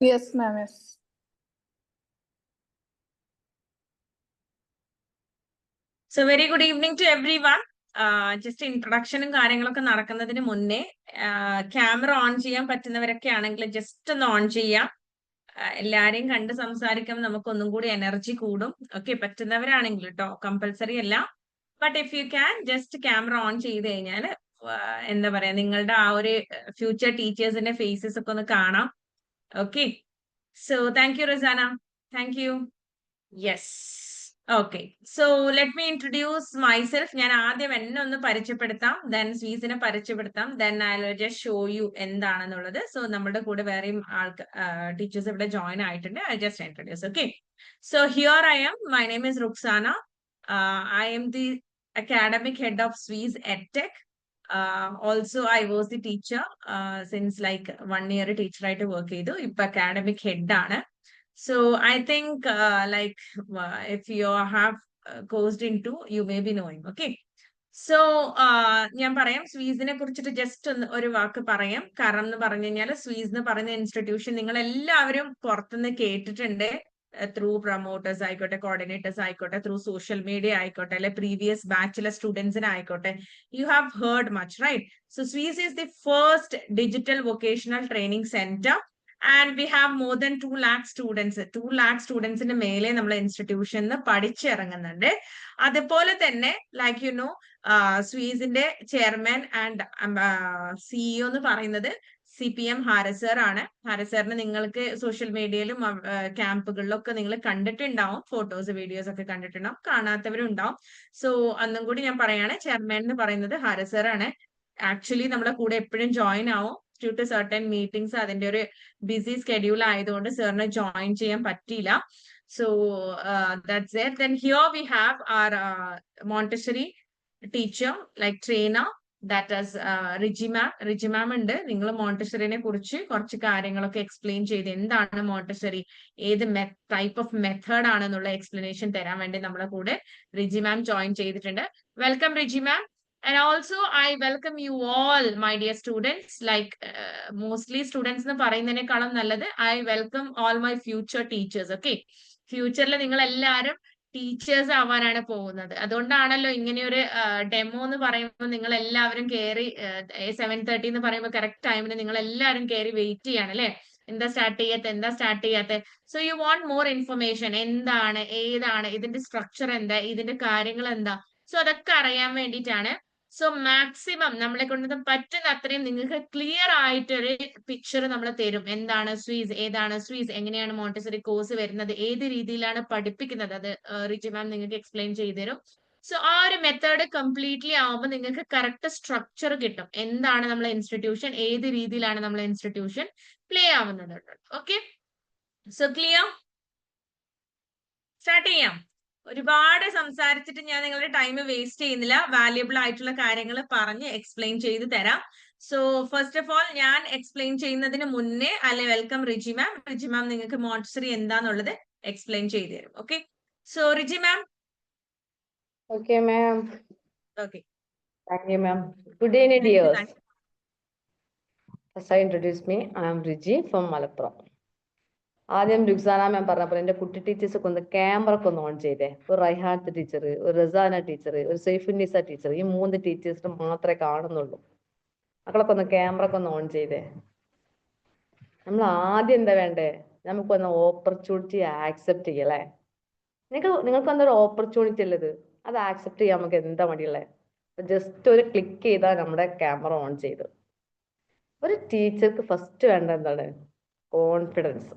Yes, ma'am. Yes. So very good evening to everyone. Just ഇൻട്രൊഡക്ഷനും കാര്യങ്ങളൊക്കെ നടക്കുന്നതിന് മുന്നേ camera on ചെയ്യാൻ പറ്റുന്നവരൊക്കെ ആണെങ്കിൽ ജസ്റ്റ് ഒന്ന് ഓൺ ചെയ്യാം. എല്ലാരെയും കണ്ട് സംസാരിക്കുമ്പോൾ നമുക്ക് ഒന്നും കൂടി എനർജി കൂടും. ഓക്കെ, പറ്റുന്നവരാണെങ്കിൽ കേട്ടോ, കമ്പൽസറി അല്ല. But if you can just camera on ചെയ്ത് കഴിഞ്ഞാൽ എന്താ പറയാ, നിങ്ങളുടെ ആ ഒരു ഫ്യൂച്ചർ ടീച്ചേഴ്സിന്റെ ഫേസസ് ഒക്കെ ഒന്ന് കാണാം. Okay, so thank U Rizana, thank you. Yes, okay. So let me introduce myself. ഞാൻ ആദ്യം എന്നെ ഒന്ന് പരിചയപ്പെടുത്താം, ദെൻ സ്വീസിനെ പരിചയപ്പെടുത്താം, then I will just show you എന്താണെന്നുള്ളത്. സോ നമ്മുടെ കൂടെ വേറെയും ടീച്ചേഴ്സ് ഇവിടെ ജോയിൻ ആയിട്ടുണ്ട്. I just introduce. Okay, so here I M. My name is Ruksana. I M the academic head of Suez EdTech. Also I was the teacher since like 1 year ടീച്ചറായിട്ട് work ചെയ്തു. ഇപ്പൊ academic head ആണ്. So I think if you have course into, you may be knowing. Okay. So ഞാൻ പറയാം, സ്വീസിനെ കുറിച്ചിട്ട് just ഒരു വാക്ക് പറയാം. കാരണം എന്ന് പറഞ്ഞു കഴിഞ്ഞാൽ സ്വീസ് എന്ന് പറയുന്ന ഇൻസ്റ്റിറ്റ്യൂഷൻ നിങ്ങൾ എല്ലാവരും പുറത്തുനിന്ന് കേട്ടിട്ടുണ്ട്. ത്രൂ പ്രൊമോട്ടേഴ്സ് ആയിക്കോട്ടെ, കോർഡിനേറ്റേഴ്സ് ആയിക്കോട്ടെ, ത്രൂ സോഷ്യൽ മീഡിയ ആയിക്കോട്ടെ, അല്ലെ പ്രീവിയസ് ബാച്ചിലെ സ്റ്റുഡൻസിന് ആയിക്കോട്ടെ, you have heard much, right? So Swees is the first digital vocational training centre. And we have more than 2 lakh students. 2 lakh students in മേലെ നമ്മളെ ഇൻസ്റ്റിറ്റ്യൂഷനിൽ പഠിച്ചിറങ്ങുന്നുണ്ട്. അതുപോലെ തന്നെ ലൈക്ക് യു നോ, സ്വീസിന്റെ ചെയർമാൻ ആൻഡ് CEO എന്ന് പറയുന്നത് CPM ഹാരിസ് സർ ആണ്. ഹാരിസ് സാറിന് നിങ്ങൾക്ക് സോഷ്യൽ മീഡിയയിലും ക്യാമ്പുകളിലൊക്കെ നിങ്ങൾ കണ്ടിട്ടുണ്ടാവും, ഫോട്ടോസ് വീഡിയോസ് ഒക്കെ കണ്ടിട്ടുണ്ടാവും, കാണാത്തവരും ഉണ്ടാവും. സോ അന്നും കൂടി ഞാൻ പറയാണ്, ചെയർമാൻ എന്ന് പറയുന്നത് ഹാരിസ് സർ ആണ്. ആക്ച്വലി നമ്മുടെ കൂടെ എപ്പോഴും ജോയിൻ ആവും. ഡ്യൂ ടു സർട്ടൻ മീറ്റിംഗ്സ്, അതിന്റെ ഒരു ബിസി സ്കെഡ്യൂൾ ആയതുകൊണ്ട് സാറിന് ജോയിൻ ചെയ്യാൻ പറ്റിയില്ല. So that's it. Then here we have our Montessori teacher like trainer, that is Riji ma'am. Riji ma'am ഉണ്ട്. നിങ്ങൾ മോണ്ടെസറിനെ കുറിച്ച് കുറച്ച് കാര്യങ്ങളൊക്കെ എക്സ്പ്ലെയിൻ ചെയ്ത് എന്താണ് മോണ്ടെസറി, ഏത് ടൈപ്പ് ഓഫ് മെത്തേഡ് ആണെന്നുള്ള എക്സ്പ്ലനേഷൻ തരാൻ വേണ്ടി നമ്മളെ കൂടെ റിജി മാം ജോയിൻ ചെയ്തിട്ടുണ്ട്. Welcome Riji ma'am. And also I welcome you all, my dear students. Like mostly students എന്ന് പറയുന്നതിനേക്കാളും നല്ലത് I welcome all my future teachers. Okay, ഫ്യൂച്ചറിൽ നിങ്ങൾ എല്ലാവരും ടീച്ചേഴ്സ് ആവാനാണ് പോകുന്നത്. അതുകൊണ്ടാണല്ലോ ഇങ്ങനെയൊരു ഡെമോ എന്ന് പറയുമ്പോൾ നിങ്ങൾ എല്ലാവരും കയറി 7:30 എന്ന് പറയുമ്പോൾ കറക്റ്റ് ടൈമിന് നിങ്ങൾ എല്ലാവരും കയറി വെയിറ്റ് ചെയ്യാണ്, അല്ലെ? എന്താ സ്റ്റാർട്ട് ചെയ്യാത്ത. So you want more information, എന്താണ്, ഏതാണ്, ഇതിന്റെ സ്ട്രക്ചർ എന്താ, ഇതിന്റെ കാര്യങ്ങൾ എന്താ, സോ അതൊക്കെ അറിയാൻ വേണ്ടിയിട്ടാണ്. സോ മാക്സിമം നമ്മളെ കൊണ്ട് പറ്റുന്ന അത്രയും നിങ്ങൾക്ക് ക്ലിയർ ആയിട്ടൊരു പിക്ചർ നമ്മൾ തരും. എന്താണ് സ്വീസ്, ഏതാണ് സ്വീസ്, എങ്ങനെയാണ് മോണ്ടെസറി കോഴ്സ് വരുന്നത്, ഏത് രീതിയിലാണ് പഠിപ്പിക്കുന്നത്, അത് റിജി മാം നിങ്ങൾക്ക് എക്സ്പ്ലെയിൻ ചെയ്തു തരും. സോ ആ ഒരു മെത്തേഡ് കംപ്ലീറ്റ്ലി ആവുമ്പോൾ നിങ്ങൾക്ക് കറക്റ്റ് സ്ട്രക്ചർ കിട്ടും. എന്താണ് നമ്മളെ ഇൻസ്റ്റിറ്റ്യൂഷൻ, ഏത് രീതിയിലാണ് നമ്മളെ ഇൻസ്റ്റിറ്റ്യൂഷൻ പ്ലേ ആവുന്നത്. Okay, so clear? സ്റ്റാർട്ട് ചെയ്യാം. ഒരുപാട് സംസാരിച്ചിട്ട് ഞാൻ നിങ്ങളുടെ ടൈം വേസ്റ്റ് ചെയ്യുന്നില്ല. വാല്യുബിൾ ആയിട്ടുള്ള കാര്യങ്ങൾ പറഞ്ഞ് എക്സ്പ്ലെയിൻ ചെയ്ത് തരാം. സോ ഫസ്റ്റ് ഓഫ് ഓൾ, ഞാൻ എക്സ്പ്ലെയിൻ ചെയ്യുന്നതിന് മുന്നേ വെൽക്കം റിജി മാം. റിജി മാം നിങ്ങൾക്ക് മോണ്ടെസറി എന്താന്നുള്ളത് എക്സ്പ്ലെയിൻ ചെയ്തു തരും. Okay, so Riji ma'am. Okay, ma'am. Okay. Thank you, ma'am. Good evening, dears. As I introduce me, I am Riji from Malappuram. ആദ്യം രുക്സാന മാം പറഞ്ഞപ്പോൾ എൻ്റെ കുട്ടി ടീച്ചേഴ്സൊക്കെ ഒന്ന് ക്യാമറ ഒക്കെ ഒന്ന് ഓൺ ചെയ്തേ. ഒരു റൈഹാത്ത് ടീച്ചർ, ഒരു റസാന ടീച്ചർ, ഒരു സൈഫുന്നിസ ടീച്ചർ, ഈ 3 ടീച്ചേഴ്സിന് മാത്രമേ കാണുന്നുള്ളൂ. മക്കളൊക്കെ ഒന്ന് ക്യാമറ ഒക്കെ ഒന്ന് ഓൺ ചെയ്തേ. നമ്മൾ ആദ്യം എന്താ വേണ്ടേ, നമുക്കൊന്ന് ഓപ്പർച്യൂണിറ്റി ആക്സെപ്റ്റ് ചെയ്യല്ലേ. നിങ്ങൾക്ക് എന്തൊരു ഓപ്പർച്യൂണിറ്റി ഉള്ളത്, അത് ആക്സെപ്റ്റ് ചെയ്യാൻ നമുക്ക് എന്താ മടിയുള്ളത്? ജസ്റ്റ് ഒരു ക്ലിക്ക് ചെയ്താൽ നമ്മുടെ ക്യാമറ ഓൺ ചെയ്തു. ഒരു ടീച്ചർക്ക് ഫസ്റ്റ് വേണ്ട എന്താണ്? കോൺഫിഡൻസ്.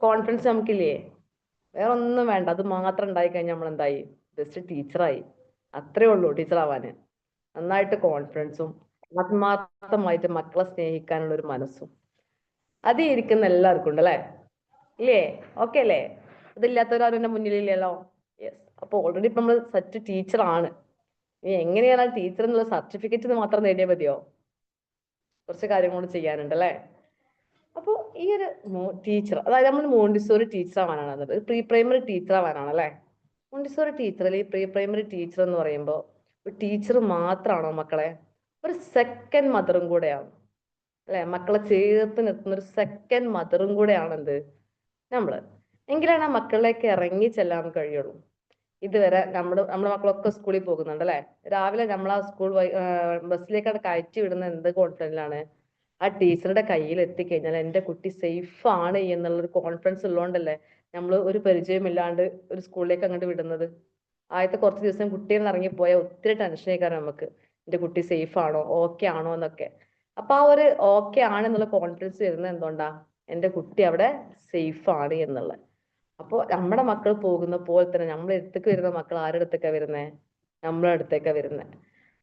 കോൺഫിഡൻസ് നമുക്കില്ലേ? വേറെ ഒന്നും വേണ്ട, അത് മാത്രം ഉണ്ടായി കഴിഞ്ഞാൽ നമ്മൾ എന്തായി? ജസ്റ്റ് ടീച്ചറായി. അത്രേ ഉള്ളൂ ടീച്ചർ ആവാന്. നന്നായിട്ട് കോൺഫിഡൻസും ആത്മാർത്ഥമായിട്ട് മക്കളെ സ്നേഹിക്കാനുള്ള ഒരു മനസ്സും അത് ഇരിക്കുന്ന എല്ലാവർക്കും ഉണ്ട്, അല്ലേ? ഇല്ലേ? ഓക്കെ അല്ലേ? അതില്ലാത്തവരാരും എൻ്റെ മുന്നിലില്ലല്ലോ. യെസ്. അപ്പോൾ ഓൾറെഡി ഇപ്പം നമ്മൾ സെറ്റ് ടീച്ചറാണ്. ഇനി എങ്ങനെയാണ് ടീച്ചർ എന്നുള്ള സർട്ടിഫിക്കറ്റ് മാത്രം നേടിയാൽ മതിയോ? കുറച്ച് കാര്യം കൂടി ചെയ്യാനുണ്ട്, അല്ലേ? അപ്പോൾ ഈ ഒരു ടീച്ചർ, അതായത് നമ്മൾ മോണ്ടിസോറി ടീച്ചർ ആവാനാണ്, പ്രീ പ്രൈമറി ടീച്ചർ ആവാനാണ്, അല്ലേ? മോണ്ടിസോറി ടീച്ചറിൽ ഈ പ്രീ പ്രൈമറി ടീച്ചർ എന്ന് പറയുമ്പോൾ ഒരു ടീച്ചർ മാത്രമാണോ മക്കളെ? ഒരു സെക്കൻഡ് മദറും കൂടെയാണ്. അല്ലെ? മക്കളെ ചേർത്ത് നിർത്തുന്ന ഒരു സെക്കൻഡ് മദറും കൂടെയാണ് എന്ത് നമ്മള്. എങ്കിലാണ് ആ മക്കളിലേക്ക് ഇറങ്ങി ചെല്ലാൻ കഴിയുള്ളൂ. ഇതുവരെ നമ്മുടെ മക്കളൊക്കെ സ്കൂളിൽ പോകുന്നുണ്ട് അല്ലെ? രാവിലെ നമ്മൾ ആ സ്കൂൾ ബസ്സിലേക്കാണ് കയറ്റി വിടുന്ന എന്ത് കോൺഫിഡൻസിലാണ്? ആ ടീച്ചറുടെ കയ്യിൽ എത്തിക്കഴിഞ്ഞാൽ എന്റെ കുട്ടി സേഫ് ആണ് എന്നുള്ളൊരു കോൺഫിഡൻസ് ഉള്ളതുകൊണ്ടല്ലേ നമ്മൾ ഒരു പരിചയമില്ലാണ്ട് ഒരു സ്കൂളിലേക്ക് അങ്ങോട്ട് വിടുന്നത്. ആദ്യത്തെ കുറച്ച് ദിവസം കുട്ടികൾ ഇറങ്ങിപ്പോയാൽ ഒത്തിരി ടെൻഷനേക്കാരം നമുക്ക്, എന്റെ കുട്ടി സേഫ് ആണോ, ഓക്കെ ആണോ എന്നൊക്കെ. അപ്പൊ ആ ഒരു ഓക്കെ ആണെന്നുള്ള കോൺഫിഡൻസ് വരുന്നത് എന്തുകൊണ്ടാ? എന്റെ കുട്ടി അവിടെ സേഫ് ആണ് എന്നുള്ള. അപ്പോൾ നമ്മുടെ മക്കൾ പോകുന്ന പോലെ തന്നെ നമ്മളെ അടുത്തേക്ക് വരുന്ന മക്കൾ ആരുടെ അടുത്തേക്കാ വരുന്നേ? നമ്മളെ അടുത്തേക്കാ വരുന്നേ.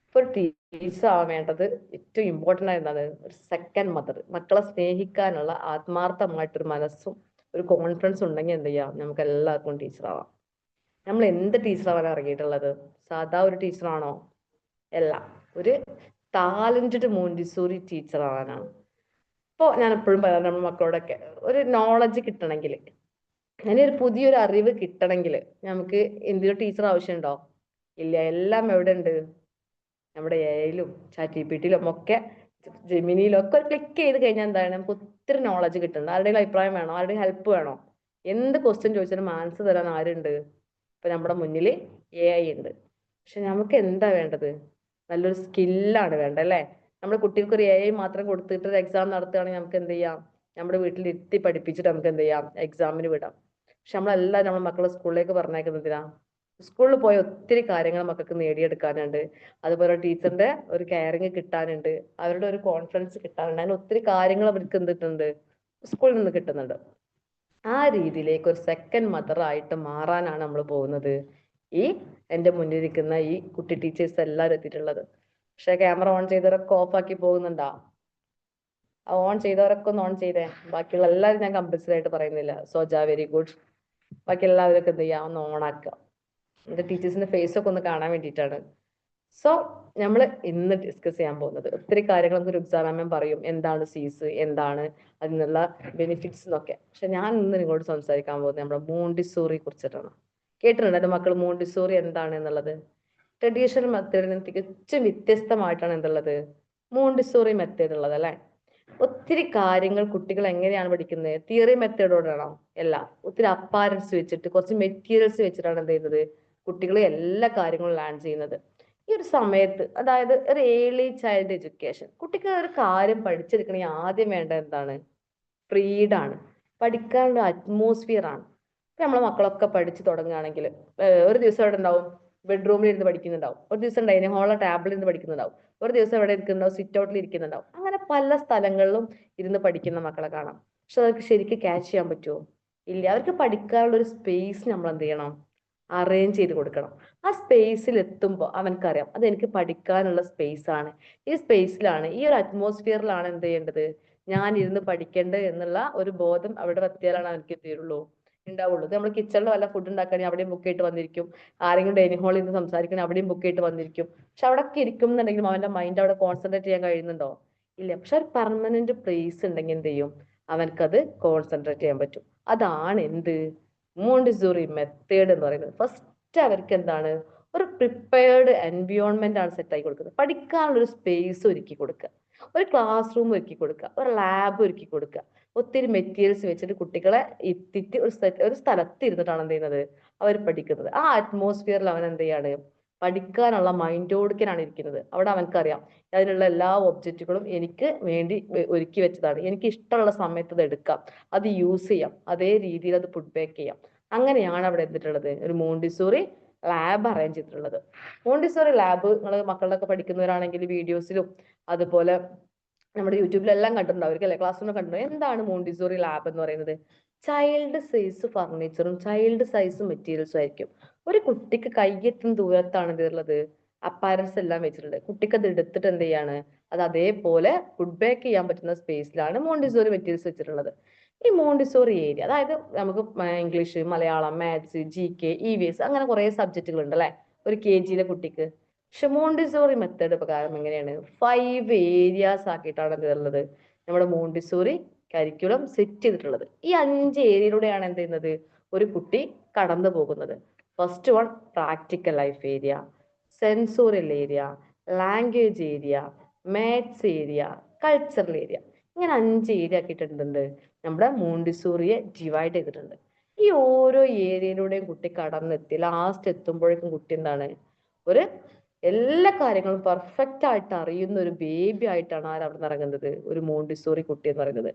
ഇപ്പൊ ഒരു ടീച്ചർ ആവാൻ വേണ്ടത് ഏറ്റവും ഇമ്പോർട്ടന്റ് ആയിരുന്നത് ഒരു സെക്കൻഡ് മദർ. മക്കളെ സ്നേഹിക്കാനുള്ള ആത്മാർത്ഥമായിട്ടൊരു മനസ്സും ഒരു കോൺഫിഡൻസ് ഉണ്ടെങ്കിൽ എന്ത് ചെയ്യാം, നമുക്ക് എല്ലാവർക്കും ടീച്ചർ ആവാം. നമ്മൾ എന്ത് ടീച്ചർ ആവാൻ ഇറങ്ങിയിട്ടുള്ളത്? സാധാ ഒരു ടീച്ചറാണോ? അല്ല, ഒരു ടാലന്റഡ് മോണ്ടിസോറി ടീച്ചർ ആവാനാണ്. ഇപ്പോൾ ഞാൻ എപ്പോഴും പറയാം നമ്മുടെ മക്കളോടൊക്കെ, ഒരു നോളജ് കിട്ടണമെങ്കിൽ, അങ്ങനെ ഒരു പുതിയൊരു അറിവ് കിട്ടണമെങ്കിൽ നമുക്ക് എന്തൊരു ടീച്ചർ ആവശ്യമുണ്ടോ? ഇല്ല. എല്ലാം എവിടെ ഉണ്ട്? നമ്മുടെ എയിലും ChatGPT-യിലും ഒക്കെ ജെമിനിയിലും ഒക്കെ ക്ലിക്ക് ചെയ്ത് കഴിഞ്ഞാൽ എന്താണ്, നമുക്ക് ഒത്തിരി നോളജ് കിട്ടുന്നുണ്ട്. ആരുടെയും അഭിപ്രായം വേണോ? ആരുടെയും ഹെൽപ്പ് വേണോ? എന്ത് ക്വസ്റ്റ്യൻ ചോദിച്ചാലും ആൻസർ തരാൻ ആരുണ്ട്? ഇപ്പൊ നമ്മുടെ മുന്നിൽ AI ഉണ്ട്. പക്ഷെ നമുക്ക് എന്താ വേണ്ടത്? നല്ലൊരു സ്കില്ലാണ് വേണ്ടത് അല്ലേ? നമ്മുടെ കുട്ടികൾക്ക് ഒരു AI മാത്രം കൊടുത്തിട്ട് ഒരു എക്സാം നടത്തുകയാണെങ്കിൽ നമുക്ക് എന്ത് ചെയ്യാം? നമ്മുടെ വീട്ടിൽ ഇരുത്തി പഠിപ്പിച്ചിട്ട് നമുക്ക് എന്ത് ചെയ്യാം? എക്സാമിന് വിടാം. പക്ഷെ നമ്മളെല്ലാം നമ്മുടെ മക്കളെ സ്കൂളിലേക്ക് പറഞ്ഞേക്കുന്നതിനാ? സ്കൂളിൽ പോയ ഒത്തിരി കാര്യങ്ങൾ മക്കൾക്ക് നേടിയെടുക്കാനുണ്ട്. അതുപോലെ ടീച്ചറിന്റെ ഒരു കെയറിങ് കിട്ടാനുണ്ട്, അവരുടെ ഒരു കോൺഫിഡൻസ് കിട്ടാനുണ്ട്. അങ്ങനെ ഒത്തിരി കാര്യങ്ങൾ അവർക്ക് എന്തിട്ടുണ്ട്, സ്കൂളിൽ നിന്ന് കിട്ടുന്നുണ്ട്. ആ രീതിയിലേക്ക് ഒരു സെക്കൻഡ് മദർ ആയിട്ട് മാറാനാണ് നമ്മൾ പോകുന്നത്. ഈ എന്റെ മുന്നിലിരിക്കുന്ന ഈ കുട്ടി ടീച്ചേഴ്സ് എല്ലാവരും എത്തിയിട്ടുള്ളത്. പക്ഷെ ക്യാമറ ഓൺ ചെയ്തവരൊക്കെ ഓഫ് ആക്കി പോകുന്നുണ്ടോ? ഓൺ ചെയ്തവരൊക്കെ ഒന്ന് ഓൺ ചെയ്തേ. ബാക്കിയുള്ള എല്ലാവരും ഞാൻ കമ്പൽസറി ആയിട്ട് പറയുന്നില്ല. Soja very good. ബാക്കി എല്ലാവരൊക്കെ എന്ത് ചെയ്യാം, ഒന്ന് ഓൺ ആക്കുക. എന്റെ ടീച്ചേഴ്സിന്റെ ഫേസ് ഒക്കെ ഒന്ന് കാണാൻ വേണ്ടിയിട്ടാണ്. സോ നമ്മൾ ഇന്ന് ഡിസ്കസ് ചെയ്യാൻ പോകുന്നത് ഒത്തിരി കാര്യങ്ങൾ നമുക്ക് രുക്സാനാമ്മ പറയും, എന്താണ് സീസ്, എന്താണ് അതിനുള്ള ബെനിഫിറ്റ്സ് എന്നൊക്കെ. പക്ഷെ ഞാൻ ഇന്ന് നിങ്ങളോട് സംസാരിക്കാൻ പോകുന്നത് നമ്മുടെ മോണ്ടിസോറിയെ കുറിച്ചിട്ടാണ്. കേട്ടിട്ടുണ്ട് എന്റെ മക്കൾ മോണ്ടിസോറി എന്താണ് എന്നുള്ളത്? ട്രഡീഷണൽ മെത്തേഡിൽ നിന്ന് തികച്ചും വ്യത്യസ്തമായിട്ടാണ് എന്തുള്ളത്, മോണ്ടിസോറി മെത്തേഡ് ഉള്ളത് അല്ലെ? ഒത്തിരി കാര്യങ്ങൾ കുട്ടികൾ എങ്ങനെയാണ് പഠിക്കുന്നത്? തിയറി മെത്തേഡോടാണോ? അല്ല, ഒത്തിരി അപ്പാരൻസ് വെച്ചിട്ട് കുറച്ച് മെറ്റീരിയൽസ് വെച്ചിട്ടാണ് എന്ത് ചെയ്യുന്നത്, കുട്ടികൾ എല്ലാ കാര്യങ്ങളും ലേൺ ചെയ്യുന്നത്. ഈ ഒരു സമയത്ത്, അതായത് ഒരു ഏർലി ചൈൽഡ് എഡ്യൂക്കേഷൻ, കുട്ടിക്ക് ഒരു കാര്യം പഠിച്ചെടുക്കണമെങ്കിൽ ആദ്യം വേണ്ട എന്താണ്? ഫ്രീഡാണ്. പഠിക്കാനുള്ള അറ്റ്മോസ്ഫിയർ ആണ്. ഇപ്പൊ നമ്മളെ മക്കളൊക്കെ പഠിച്ചു തുടങ്ങുകയാണെങ്കിൽ ഒരു ദിവസം അവിടെ ഉണ്ടാവും ബെഡ്റൂമിൽ ഇരുന്ന് പഠിക്കുന്നുണ്ടാവും, ഒരു ദിവസം ഡൈനിങ് ഹാളിലെ ടാബിളിൽ ഇരുന്ന് പഠിക്കുന്നുണ്ടാവും, ഒരു ദിവസം എവിടെ ഇരിക്കുന്നുണ്ടാവും, സിറ്റ് ഔട്ടിൽ ഇരിക്കുന്നുണ്ടാവും. അങ്ങനെ പല സ്ഥലങ്ങളിലും ഇരുന്ന് പഠിക്കുന്ന മക്കളെ കാണാം. പക്ഷെ അവർക്ക് ശരിക്കും ക്യാച്ച് ചെയ്യാൻ പറ്റുമോ? ഇല്ല. അവർക്ക് പഠിക്കാനുള്ള ഒരു സ്പേസ് നമ്മൾ എന്ത് ചെയ്യണം, അറേഞ്ച് ചെയ്ത് കൊടുക്കണം. ആ സ്പേസിൽ എത്തുമ്പോൾ അവനക്കറിയാം അത് എനിക്ക് പഠിക്കാനുള്ള സ്പേസ് ആണ്, ഈ സ്പേസിലാണ്, ഈ ഒരു അറ്റ്മോസ്ഫിയറിലാണ് എന്ത് ചെയ്യേണ്ടത്, ഞാൻ ഇരുന്ന് പഠിക്കേണ്ടത് എന്നുള്ള ഒരു ബോധം അവിടെ എത്തിയാലാണ് അവർക്ക് എത്തിയുള്ളൂ ഉണ്ടാവുള്ളൂ. നമ്മൾ കിച്ചണിൽ വല്ല ഫുഡ് ഉണ്ടാക്കുകയാണെങ്കിൽ അവിടെയും ബുക്ക് ആയിട്ട് വന്നിരിക്കും, ആരെങ്കിലും ഡൈനിങ് ഹാളിൽ നിന്ന് സംസാരിക്കണേ അവിടെയും ബുക്ക് ആയിട്ട് വന്നിരിക്കും. പക്ഷെ അവിടെ ഒക്കെ ഇരിക്കുന്നുണ്ടെങ്കിലും അവന്റെ മൈൻഡ് അവിടെ കോൺസെൻട്രേറ്റ് ചെയ്യാൻ കഴിയുന്നുണ്ടോ? ഇല്ല. പക്ഷെ ഒരു പെർമനന്റ് പ്ലേസ് ഉണ്ടെങ്കിൽ എന്ത് ചെയ്യും, അവനക്കത് കോൺസെൻട്രേറ്റ് ചെയ്യാൻ പറ്റും. അതാണ് എന്ത്, മോണ്ടിസോറി മെത്തേഡ് എന്ന് പറയുന്നത്. ഫസ്റ്റ് അവർക്ക് എന്താണ്, ഒരു പ്രിപ്പയർഡ് എൻവിയോൺമെന്റ് ആണ് സെറ്റ് ആക്കി കൊടുക്കുന്നത്. പഠിക്കാനുള്ള ഒരു സ്പേസ് ഒരുക്കി കൊടുക്കുക, ഒരു ക്ലാസ് റൂം ഒരുക്കി കൊടുക്കുക, ഒരു ലാബ് ഒരുക്കി കൊടുക്കുക, ഒത്തിരി മെറ്റീരിയൽസ് വെച്ചിട്ട് കുട്ടികളെ എത്തിയിട്ട് ഒരു സ്ഥലത്ത് ഇരുന്നിട്ടാണ് എന്ത് ചെയ്യുന്നത്, അവർ പഠിക്കുന്നത്. ആ അറ്റ്മോസ്ഫിയറിൽ അവൻ എന്ത് ചെയ്യാണ്, പഠിക്കാനുള്ള മൈൻഡോടുക്കനാണ് ഇരിക്കുന്നത്. അവിടെ അവനക്കറിയാം അതിനുള്ള എല്ലാ ഒബ്ജക്റ്റുകളും എനിക്ക് വേണ്ടി ഒരുക്കി വെച്ചതാണ്, എനിക്ക് ഇഷ്ടമുള്ള സമയത്ത് അത് എടുക്കാം, അത് യൂസ് ചെയ്യാം, അതേ രീതിയിൽ അത് ഫുഡ് പാക്ക് ചെയ്യാം. അങ്ങനെയാണ് അവിടെ എന്തിട്ടുള്ളത്, ഒരു മോണ്ടിസോറി ലാബ് അറേഞ്ച് ചെയ്തിട്ടുള്ളത്. മോണ്ടിസോറി ലാബ് നിങ്ങൾ മക്കളുടെ ഒക്കെ പഠിക്കുന്നവരാണെങ്കിൽ വീഡിയോസിലും അതുപോലെ നമ്മുടെ യൂട്യൂബിലെല്ലാം കണ്ടിട്ടുണ്ടാവും അല്ലെ, ക്ലാസ് റൂമിൽ കണ്ടിട്ടുണ്ടാവും. എന്താണ് മോണ്ടിസോറി ലാബ് എന്ന് പറയുന്നത്? ചൈൽഡ് സൈസ് ഫർണിച്ചറും ചൈൽഡ് സൈസ് മെറ്റീരിയൽസും ആയിരിക്കും. ഒരു കുട്ടിക്ക് കയ്യെത്തുന്ന ദൂരത്താണ് ഇതുള്ളത്, അപ്പാരൻസ് എല്ലാം വെച്ചിട്ടുണ്ട്. കുട്ടിക്ക് അത് എടുത്തിട്ട് എന്ത് ചെയ്യാണ്, അത് അതേപോലെ ഫുഡ് ബേക്ക് ചെയ്യാൻ പറ്റുന്ന സ്പേസിലാണ് മോണ്ടിസോറി മെറ്റീരിയൽസ് വെച്ചിട്ടുള്ളത്. ഈ മോണ്ടിസോറി ഏരിയ, അതായത് നമുക്ക് English, Malayalam, maths, GK, EVS അങ്ങനെ കുറെ സബ്ജക്റ്റുകൾ ഉണ്ട് അല്ലെ ഒരു KG-യിലെ കുട്ടിക്ക്. പക്ഷെ മോണ്ടിസോറി മെത്തേഡ് പ്രകാരം എങ്ങനെയാണ്, 5 ഏരിയാസ് ആക്കിയിട്ടാണ് എന്തുള്ളത്, നമ്മുടെ മോണ്ടിസോറി കരിക്കുലം സെറ്റ് ചെയ്തിട്ടുള്ളത്. ഈ 5 ഏരിയയിലൂടെയാണ് എന്ത് ചെയ്യുന്നത്, ഒരു കുട്ടി കടന്നു പോകുന്നത്. First one practical life area, sensorial area, language area, maths area, cultural area. ഇങ്ങനെ 5 ഏരിയ ആക്കിയിട്ടുണ്ട്. നമ്മുടെ മോണ്ടിസോറിയെ ഡിവൈഡ് ചെയ്തിട്ടുണ്ട്. ഈ ഓരോ ഏരിയയിലൂടെയും കുട്ടി കടന്നെത്തി ലാസ്റ്റ് എത്തുമ്പോഴേക്കും കുട്ടി എന്താണ്, ഒരു എല്ലാ കാര്യങ്ങളും പെർഫെക്റ്റ് ആയിട്ട് അറിയുന്ന ഒരു ബേബി ആയിട്ടാണ് ആരവിടെ നിന്ന് ഇറങ്ങുന്നത്, ഒരു മോണ്ടിസോറി കുട്ടി എന്ന് പറയുന്നത്.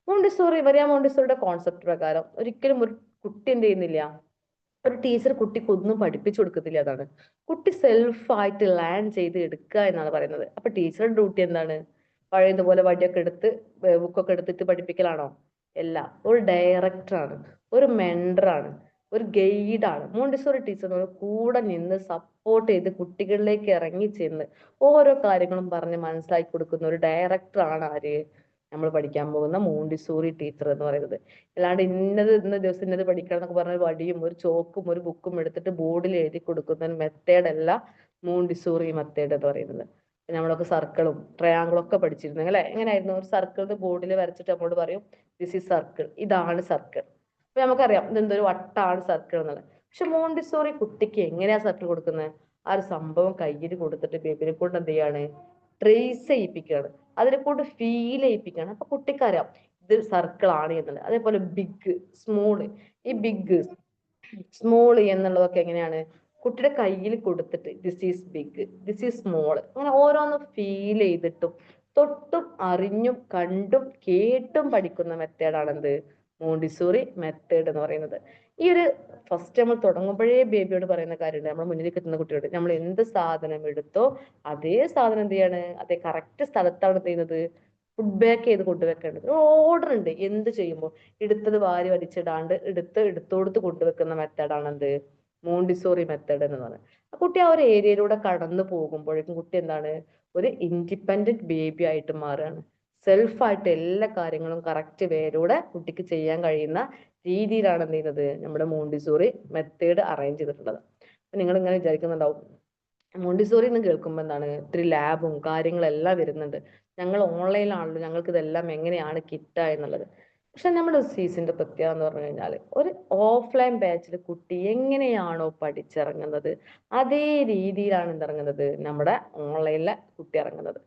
മോണ്ടിസോറിയുടെ കോൺസെപ്റ്റ് പ്രകാരം ഒരിക്കലും ഒരു കുട്ടി എന്ത് ചെയ്യുന്നില്ല, ഒരു ടീച്ചർ കുട്ടിക്ക് ഒന്നും പഠിപ്പിച്ചു കൊടുക്കത്തില്ല. അതാണ് കുട്ടി സെൽഫായിട്ട് ലേൺ ചെയ്ത് എടുക്കുക എന്നാണ് പറയുന്നത്. അപ്പൊ ടീച്ചറുടെ ഡ്യൂട്ടി എന്താണ്, പഴയതുപോലെ വടിയൊക്കെ എടുത്ത് ബുക്കൊക്കെ എടുത്തിട്ട് പഠിപ്പിക്കലാണോ? അല്ല, ഒരു ഡയറക്ടറാണ്, ഒരു മെന്ററാണ്, ഒരു ഗൈഡാണ്. മോണ്ടിസോറി ടീച്ചറിനോട് കൂടെ നിന്ന് സപ്പോർട്ട് ചെയ്ത് കുട്ടികളിലേക്ക് ഇറങ്ങി ചെന്ന് ഓരോ കാര്യങ്ങളും പറഞ്ഞ് മനസ്സിലാക്കി കൊടുക്കുന്ന ഒരു ഡയറക്ടറാണ് ആര്, നമ്മൾ പഠിക്കാൻ പോകുന്ന മോണ്ടിസോറി ടീച്ചർ എന്ന് പറയുന്നത്. അല്ലാണ്ട് ഇന്ന ദിവസം ഇന്നത് പഠിക്കണം എന്നൊക്കെ പറഞ്ഞ വടിയും ഒരു ചോക്കും ഒരു ബുക്കും എടുത്തിട്ട് ബോർഡിൽ എഴുതി കൊടുക്കുന്ന മെത്തേഡ് അല്ല മോണ്ടിസോറി മെത്തേഡ് എന്ന് പറയുന്നത്. നമ്മളൊക്കെ സർക്കിളും ട്രയാങ്കിളും ഒക്കെ പഠിച്ചിരുന്നു അല്ലെ? എങ്ങനെയായിരുന്നു, ഒരു സർക്കിളിന് ബോർഡിൽ വരച്ചിട്ട് നമ്മോട് പറയും ദിസ് ഈസ് സർക്കിൾ, ഇതാണ് സർക്കിൾ. അപ്പൊ നമുക്കറിയാം ഇതെന്തൊരു വട്ടാണ് സർക്കിൾ എന്നുള്ളത്. പക്ഷെ മോണ്ടിസോറി കുട്ടിക്ക് എങ്ങനെയാ സർക്കിൾ കൊടുക്കുന്നത്, ആ ഒരു സംഭവം കയ്യിൽ കൊടുത്തിട്ട് ബേബിനെ കൊണ്ട് എന്ത് ചെയ്യാണ്, ട്രേസ് ചെയ്യിപ്പിക്കുകയാണ്, അതിനെ കൊണ്ട് ഫീൽ ചെയ്യിപ്പിക്കുകയാണ്. അപ്പൊ കുട്ടിക്കറിയാം ഇത് സർക്കിൾ ആണ് എന്നുള്ളത്. അതേപോലെ ബിഗ് സ്മോള്, ഈ ബിഗ് സ്മോൾ എന്നുള്ളതൊക്കെ എങ്ങനെയാണ്, കുട്ടിയുടെ കയ്യിൽ കൊടുത്തിട്ട് this is big, this is small, അങ്ങനെ ഓരോന്ന് ഫീൽ ചെയ്തിട്ടും തൊട്ടും അറിഞ്ഞും കണ്ടും കേട്ടും പഠിക്കുന്ന മെത്തേഡാണ് എന്ത്, മോണ്ടിസോറി മെത്തേഡ് എന്ന് പറയുന്നത്. ഈ ഒരു ഫസ്റ്റ് നമ്മൾ തുടങ്ങുമ്പോഴേ ബേബിയോട് പറയുന്ന കാര്യമുണ്ട്, നമ്മൾ മുന്നിലേക്ക് എത്തുന്ന കുട്ടിയോട് നമ്മൾ എന്ത് സാധനം എടുത്തോ അതേ സാധനം എന്ത് ചെയ്യാണ്, അതേ കറക്റ്റ് സ്ഥലത്താണ് ചെയ്യുന്നത്, ഫുഡ് ബാക്ക് ചെയ്ത് കൊണ്ടുവെക്കേണ്ടത്. ഓർഡർ ഉണ്ട് എന്ത് ചെയ്യുമ്പോൾ. എടുത്തത് വാരി വലിച്ചിടാണ്ട് എടുത്തോടുത്ത് കൊണ്ടുവെക്കുന്ന മെത്തേഡാണ് എന്ത്, മോണ്ടിസോറി മെത്തേഡ് എന്ന് പറയുന്നത്. ആ കുട്ടി ആ ഒരു ഏരിയയിലൂടെ കടന്നു പോകുമ്പോഴേക്കും കുട്ടി എന്താണ്, ഒരു ഇൻഡിപെൻഡന്റ് ബേബി ആയിട്ട് മാറുകയാണ്. സെൽഫായിട്ട് എല്ലാ കാര്യങ്ങളും കറക്റ്റ് വേയിലൂടെ കുട്ടിക്ക് ചെയ്യാൻ കഴിയുന്ന രീതിയിലാണ് എന്ത് ചെയ്യുന്നത്, നമ്മുടെ മോണ്ടിസോറി മെത്തേഡ് അറേഞ്ച് ചെയ്തിട്ടുള്ളത്. അപ്പൊ നിങ്ങൾ ഇങ്ങനെ വിചാരിക്കുന്നുണ്ടാവും മോണ്ടിസോറി എന്ന് കേൾക്കുമ്പോൾ എന്താണ്, ഇത്തിരി ലാബും കാര്യങ്ങളെല്ലാം വരുന്നുണ്ട്, ഞങ്ങൾ ഓൺലൈനിലാണല്ലോ, ഞങ്ങൾക്ക് ഇതെല്ലാം എങ്ങനെയാണ് കിട്ടുക എന്നുള്ളത്. പക്ഷെ നമ്മുടെ സീസിന്റെ പ്രത്യേകത എന്ന് പറഞ്ഞു കഴിഞ്ഞാൽ ഒരു ഓഫ്ലൈൻ ബാച്ചിൽ കുട്ടി എങ്ങനെയാണോ പഠിച്ചിറങ്ങുന്നത് അതേ രീതിയിലാണ് എന്തിറങ്ങുന്നത്, നമ്മുടെ ഓൺലൈനിലെ കുട്ടി ഇറങ്ങുന്നത്.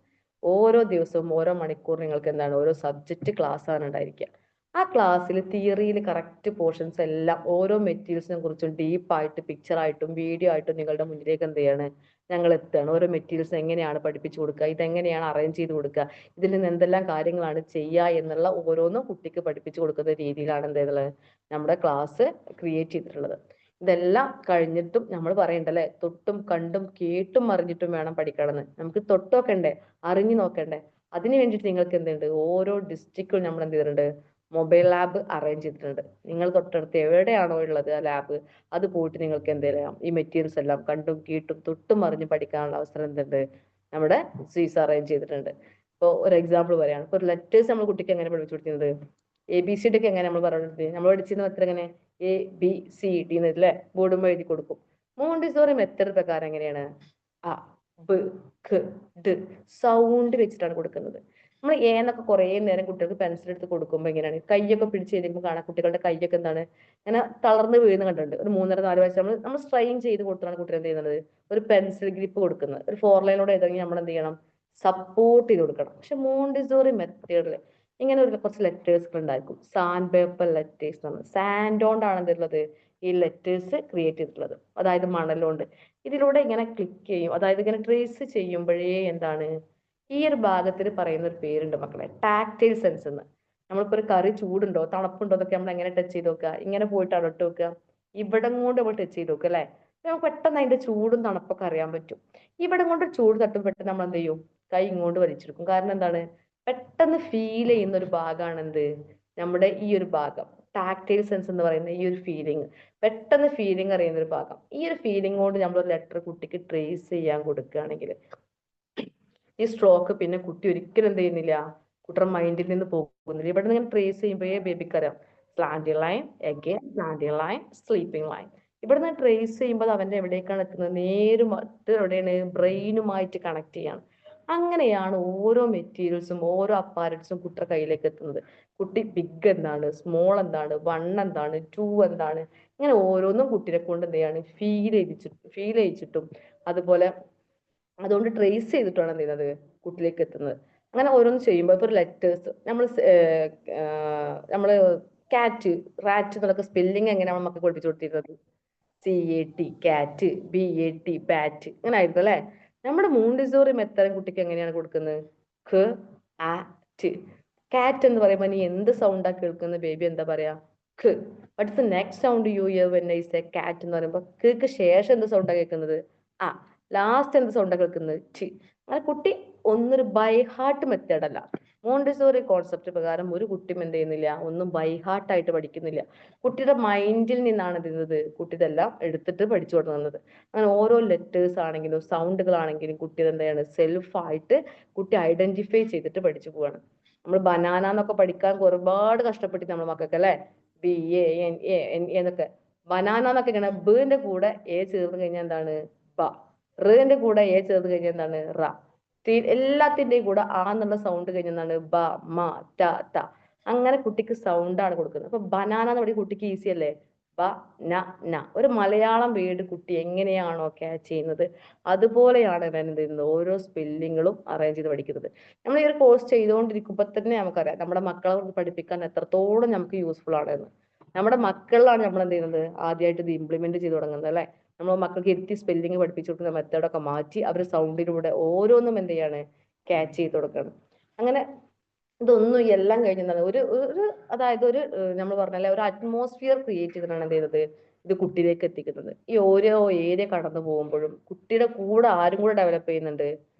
ഓരോ ദിവസവും ഓരോ മണിക്കൂർ നിങ്ങൾക്ക് എന്താണ്, ഓരോ സബ്ജക്റ്റ് ക്ലാസ് ആണ് ഉണ്ടായിരിക്കുക. ആ ക്ലാസ്സിൽ തിയറിയിൽ കറക്റ്റ് പോർഷൻസ് എല്ലാം ഓരോ മെറ്റീരിയൽസിനെ കുറിച്ചും ഡീപ്പായിട്ട് പിക്ചറായിട്ടും വീഡിയോ ആയിട്ടും നിങ്ങളുടെ മുന്നിലേക്ക് എന്ത് ചെയ്യാണ്, ഞങ്ങൾ എത്തുകയാണ്. ഓരോ മെറ്റീരിയൽസ് എങ്ങനെയാണ് പഠിപ്പിച്ചു കൊടുക്കുക, ഇതെങ്ങനെയാണ് അറേഞ്ച് ചെയ്ത് കൊടുക്കുക, ഇതിൽ നിന്ന് എന്തെല്ലാം കാര്യങ്ങളാണ് ചെയ്യുക എന്നുള്ള ഓരോന്നും കുട്ടിക്ക് പഠിപ്പിച്ചു കൊടുക്കുന്ന രീതിയിലാണ് എന്ത് ചെയ്തുള്ളത്, നമ്മുടെ ക്ലാസ് ക്രിയേറ്റ് ചെയ്തിട്ടുള്ളത്. ഇതെല്ലാം കഴിഞ്ഞിട്ടും നമ്മൾ പറയണ്ടല്ലേ, തൊട്ടും കണ്ടും കേട്ടും അറിഞ്ഞിട്ടും വേണം പഠിക്കണമെന്ന്. നമുക്ക് തൊട്ട് നോക്കണ്ടേ, അറിഞ്ഞു നോക്കണ്ടേ. അതിന് വേണ്ടിയിട്ട് നിങ്ങൾക്ക് എന്തുണ്ട്, ഓരോ ഡിസ്ട്രിക്റ്റും നമ്മൾ എന്ത് ചെയ്തിട്ടുണ്ട്, മൊബൈൽ ലാബ് അറേഞ്ച് ചെയ്തിട്ടുണ്ട്. നിങ്ങൾ തൊട്ടടുത്ത് എവിടെയാണോ ഉള്ളത് ആ ലാബ്, അത് പോയിട്ട് നിങ്ങൾക്ക് എന്ത് ചെയ്യാം, ഈ മെറ്റീരിയൽസ് എല്ലാം കണ്ടും കേട്ടും തൊട്ടും അറിഞ്ഞും പഠിക്കാനുള്ള അവസരം എന്തുണ്ട്, നമ്മുടെ സ്വീസ് അറേഞ്ച് ചെയ്തിട്ടുണ്ട്. ഇപ്പോൾ ഒരു എക്സാമ്പിൾ പറയാണ്, ഇപ്പോൾ ഒരു ലെറ്റേഴ്സ് നമ്മൾ കുട്ടിക്ക് എങ്ങനെ പഠിപ്പിച്ചു കൊടുക്കുന്നത്, ABCD ഒക്കെ എങ്ങനെ നമ്മൾ പറഞ്ഞിട്ട് നമ്മൾ പഠിച്ചിരുന്ന എത്ര എങ്ങനെ ABCD എന്നല്ലേ ബോർഡുമ്പോൾ എഴുതി കൊടുക്കും. മോണ്ടിസോറി മെത്തേഡ് പ്രകാരം എങ്ങനെയാണ്, അ ബ് ഖ് ഡ് സൗണ്ട് വെച്ചിട്ടാണ് കൊടുക്കുന്നത്. നമ്മൾ എന്നൊക്കെ കുറെ നേരം കുട്ടികൾക്ക് പെൻസിൽ എടുത്ത് കൊടുക്കുമ്പോൾ എങ്ങനെയാണ്, കൈയൊക്കെ പിടിച്ച് കഴിയുമ്പോൾ കാണാം കുട്ടികളുടെ കൈയൊക്കെ എന്താണ്, ഇങ്ങനെ തളർന്ന് വീഴുന്ന കണ്ടിട്ടുണ്ട്. ഒരു 3.5-4 വയസ്സ് നമ്മൾ സ്ട്രെയിൻ ചെയ്ത് കൊടുത്താണ് കുട്ടികൾ എന്ത് ചെയ്യുന്നത്, ഒരു പെൻസിൽ ഗ്രിപ്പ് കൊടുക്കുന്നത്. ഒരു 4 ലൈനോടെ എഴുതണമെങ്കിൽ നമ്മൾ എന്ത് ചെയ്യണം, സപ്പോർട്ട് ചെയ്ത് കൊടുക്കണം. പക്ഷെ മോണ്ടിസോറി മെത്തേഡിൽ ഇങ്ങനെ ഒരു കുറച്ച് ലെറ്റേഴ്സ് ഉണ്ടായിരിക്കും, സാൻഡ് പേപ്പർ ലെറ്റേഴ്സ് നമ്മൾ സാൻഡ് കൊണ്ടാണ് എന്തുള്ളത്, ഈ ലെറ്റേഴ്സ് ക്രിയേറ്റ് ചെയ്തിട്ടുള്ളത്, അതായത് മണലുകൊണ്ട്. ഇതിലൂടെ ഇങ്ങനെ ക്ലിക്ക് ചെയ്യും, അതായത് ഇങ്ങനെ ട്രേസ് ചെയ്യുമ്പോഴേ എന്താണ്, ഈ ഒരു ഭാഗത്തിന് പറയുന്ന ഒരു പേരുണ്ട് മക്കളെ, ടാക്ടൈൽ സെൻസ് എന്ന്. നമ്മളിപ്പോ ഒരു കറി ചൂടുണ്ടോ തണുപ്പുണ്ടോ എന്നൊക്കെ നമ്മൾ എങ്ങനെ ടച്ച് ചെയ്ത് നോക്കുക, ഇങ്ങനെ പോയിട്ടാണ് ഇട്ട് നോക്കുക, ഇവിടം കൊണ്ട് നമ്മൾ ടച്ച് ചെയ്ത് നോക്കുക അല്ലെ, നമുക്ക് പെട്ടെന്ന് അതിന്റെ ചൂടും തണുപ്പൊക്കെ അറിയാൻ പറ്റും. ഇവിടം കൊണ്ട് ചൂട് തട്ടും പെട്ടെന്ന് നമ്മൾ എന്ത് ചെയ്യും, കൈ ഇങ്ങോട്ട് വലിച്ചെടുക്കും. കാരണം എന്താണ്, പെട്ടെന്ന് ഫീൽ ചെയ്യുന്ന ഒരു ഭാഗമാണ് എന്ത്, നമ്മുടെ ഈ ഒരു ഭാഗം, ടാക്ടൈൽ സെൻസ് എന്ന് പറയുന്ന ഈ ഒരു ഫീലിംഗ്, പെട്ടെന്ന് ഫീലിംഗ് അറിയുന്ന ഒരു ഭാഗം. ഈ ഒരു ഫീലിംഗ് കൊണ്ട് നമ്മൾ ഒരു ലെറ്റർ കുട്ടിക്ക് ട്രേസ് ചെയ്യാൻ കൊടുക്കുകയാണെങ്കിൽ ഈ സ്ട്രോക്ക് പിന്നെ കുട്ടി ഒരിക്കലും എന്ത് ചെയ്യുന്നില്ല, കുട്ടിയുടെ മൈൻഡിൽ നിന്ന് പോകുന്നില്ല. ഇവിടെ നിന്ന് ഇങ്ങനെ ട്രേസ് ചെയ്യുമ്പോഴേ ബേബിക്ക് അറിയാം, slanting line, again slanting line, sleeping line. ഇവിടെ നിന്ന് ട്രേസ് ചെയ്യുമ്പോൾ അവന്റെ എവിടേക്കാണ് എത്തുന്നത്, നേരുമായിട്ട് എവിടെയാണ്, ബ്രെയിനുമായിട്ട് കണക്ട് ചെയ്യാണ്. അങ്ങനെയാണ് ഓരോ മെറ്റീരിയൽസും ഓരോ അപ്പാരറ്റ്സും കുട്ടിയുടെ കയ്യിലേക്ക് എത്തുന്നത്. കുട്ടി ബിഗ് എന്താണ്, സ്മോൾ എന്താണ്, 1 എന്താണ്, 2 എന്താണ്, ഇങ്ങനെ ഓരോന്നും കുട്ടിയെ കൊണ്ട് എന്ത് ചെയ്യാണ്, ഫീൽ ചെയ്യിച്ചിട്ടും അതുപോലെ അതുകൊണ്ട് ട്രേസ് ചെയ്തിട്ടാണ് എന്ത് ചെയ്യുന്നത്, കുട്ടിയിലേക്ക് എത്തുന്നത്. അങ്ങനെ ഓരോന്ന് ചെയ്യുമ്പോൾ ഇപ്പൊ ഒരു ലെറ്റേഴ്സ് നമ്മള് കാറ്റ്, റാറ്റ് എന്നൊക്കെ സ്പെല്ലിങ് എങ്ങനെയാണ് മക്കൾക്ക് പഠിപ്പിച്ചു കൊടുത്തിരുന്നത്? CAT, കാറ്റ്, BAT, ബാറ്റ്, അങ്ങനെ ആയിരുന്നു അല്ലെ? നമ്മുടെ മോണ്ടിസോറി മെത്തേഡ് കുട്ടിക്ക് എങ്ങനെയാണ് കൊടുക്കുന്നത്? ഖ, ആ, ട്. കാറ്റ് എന്ന് പറയുമ്പോൾ നീ എന്ത് സൗണ്ടാ കേൾക്കുന്നത് ബേബി? എന്താ പറയാ? ഖ. What's the next sound you hear when I say cat എന്ന് പറയുമ്പോൾ ഖക്ക് ശേഷം എന്ത് സൗണ്ടാ കേൾക്കുന്നത്? ആ. ലാസ്റ്റ് എന്ത് സൗണ്ടാ കേൾക്കുന്നത്? ടി. അങ്ങനെ കുട്ടി ഒന്നൊരു ബൈ ഹാർട്ട് മെത്തേഡ് അല്ല. മോണ്ടിസോറി കോൺസെപ്റ്റ് പ്രകാരം ഒരു കുട്ടിയും എന്ത് ചെയ്യുന്നില്ല, ഒന്നും ബൈ ഹാർട്ട് ആയിട്ട് പഠിക്കുന്നില്ല. കുട്ടിയുടെ മൈൻഡിൽ നിന്നാണ് എന്ത് ചെയ്യുന്നത്, കുട്ടി ഇതെല്ലാം എടുത്തിട്ട് പഠിച്ചു തുടങ്ങുന്നത്. അങ്ങനെ ഓരോ ലെറ്റേഴ്സ് ആണെങ്കിലും സൗണ്ടുകളാണെങ്കിലും കുട്ടി എന്താണ് സെൽഫായിട്ട് കുട്ടി ഐഡന്റിഫൈ ചെയ്തിട്ട് പഠിച്ചു പോവാണ്. നമ്മൾ ബനാന എന്നൊക്കെ പഠിക്കാൻ ഒരുപാട് കഷ്ടപ്പെട്ടി നമ്മുടെ മക്കൾക്ക് അല്ലെ? BANAN എന്നൊക്കെ. ബനാന എന്നൊക്കെ ഇങ്ങനെ ബിന്റെ കൂടെ എ ചേർന്ന് കഴിഞ്ഞാൽ എന്താണ്? ബ. റിന്റെ കൂടെ എ ചേർന്ന് കഴിഞ്ഞാൽ എന്താണ്? റ. എല്ലാത്തിന്റെയും കൂടെ ആ എന്നുള്ള സൗണ്ട് കഴിഞ്ഞാൽ ബ, മ, ട, ത. അങ്ങനെ കുട്ടിക്ക് സൗണ്ടാണ് കൊടുക്കുന്നത്. അപ്പൊ ബനാന എന്ന് പറയുന്നത് കുട്ടിക്ക് ഈസി അല്ലേ? ബ, ന, ന. ഒരു മലയാളം വേർഡ് കുട്ടി എങ്ങനെയാണോ ക്യാച്ച് ചെയ്യുന്നത് അതുപോലെയാണ് ഇവൻ എന്ത് ചെയ്യുന്നത്, ഓരോ സ്പെല്ലിങ്ങുകളും അറേഞ്ച് ചെയ്ത് പഠിക്കുന്നത്. നമ്മൾ ഈ ഒരു കോഴ്സ് ചെയ്തുകൊണ്ടിരിക്കുമ്പോൾ തന്നെ നമുക്കറിയാം നമ്മുടെ മക്കളെ പഠിപ്പിക്കാൻ എത്രത്തോളം നമുക്ക് യൂസ്ഫുൾ ആണെന്ന്. നമ്മുടെ മക്കളിലാണ് നമ്മൾ എന്ത് ചെയ്യുന്നത്, ആദ്യമായിട്ട് ഇത് ഇംപ്ലിമെന്റ് ചെയ്ത് തുടങ്ങുന്നത് അല്ലെ? നമ്മൾ മക്കൾക്ക് ഇരുത്തി സ്പെല്ലിംഗ് പഠിപ്പിച്ചു കൊടുക്കുന്ന മെത്തേഡൊക്കെ മാറ്റി അവർ സൗണ്ടിലൂടെ ഓരോന്നും എന്ത് ചെയ്യാണ്, ക്യാച്ച് ചെയ്ത് കൊടുക്കണം. അങ്ങനെ ഇതൊന്നും എല്ലാം കഴിഞ്ഞാൽ ഒരു ഒരു അതായത് ഒരു നമ്മൾ പറഞ്ഞല്ലേ ഒരു അറ്റ്മോസ്ഫിയർ ക്രിയേറ്റ് ചെയ്തിട്ടാണ് എന്ത് ചെയ്യുന്നത്, ഇത് കുട്ടിയിലേക്ക് എത്തിക്കുന്നത്. ഈ ഓരോ ഏരിയ കടന്നു പോകുമ്പോഴും കുട്ടിയുടെ കൂടെ ആരും കൂടെ ഡെവലപ്പ് ചെയ്യുന്നുണ്ട്?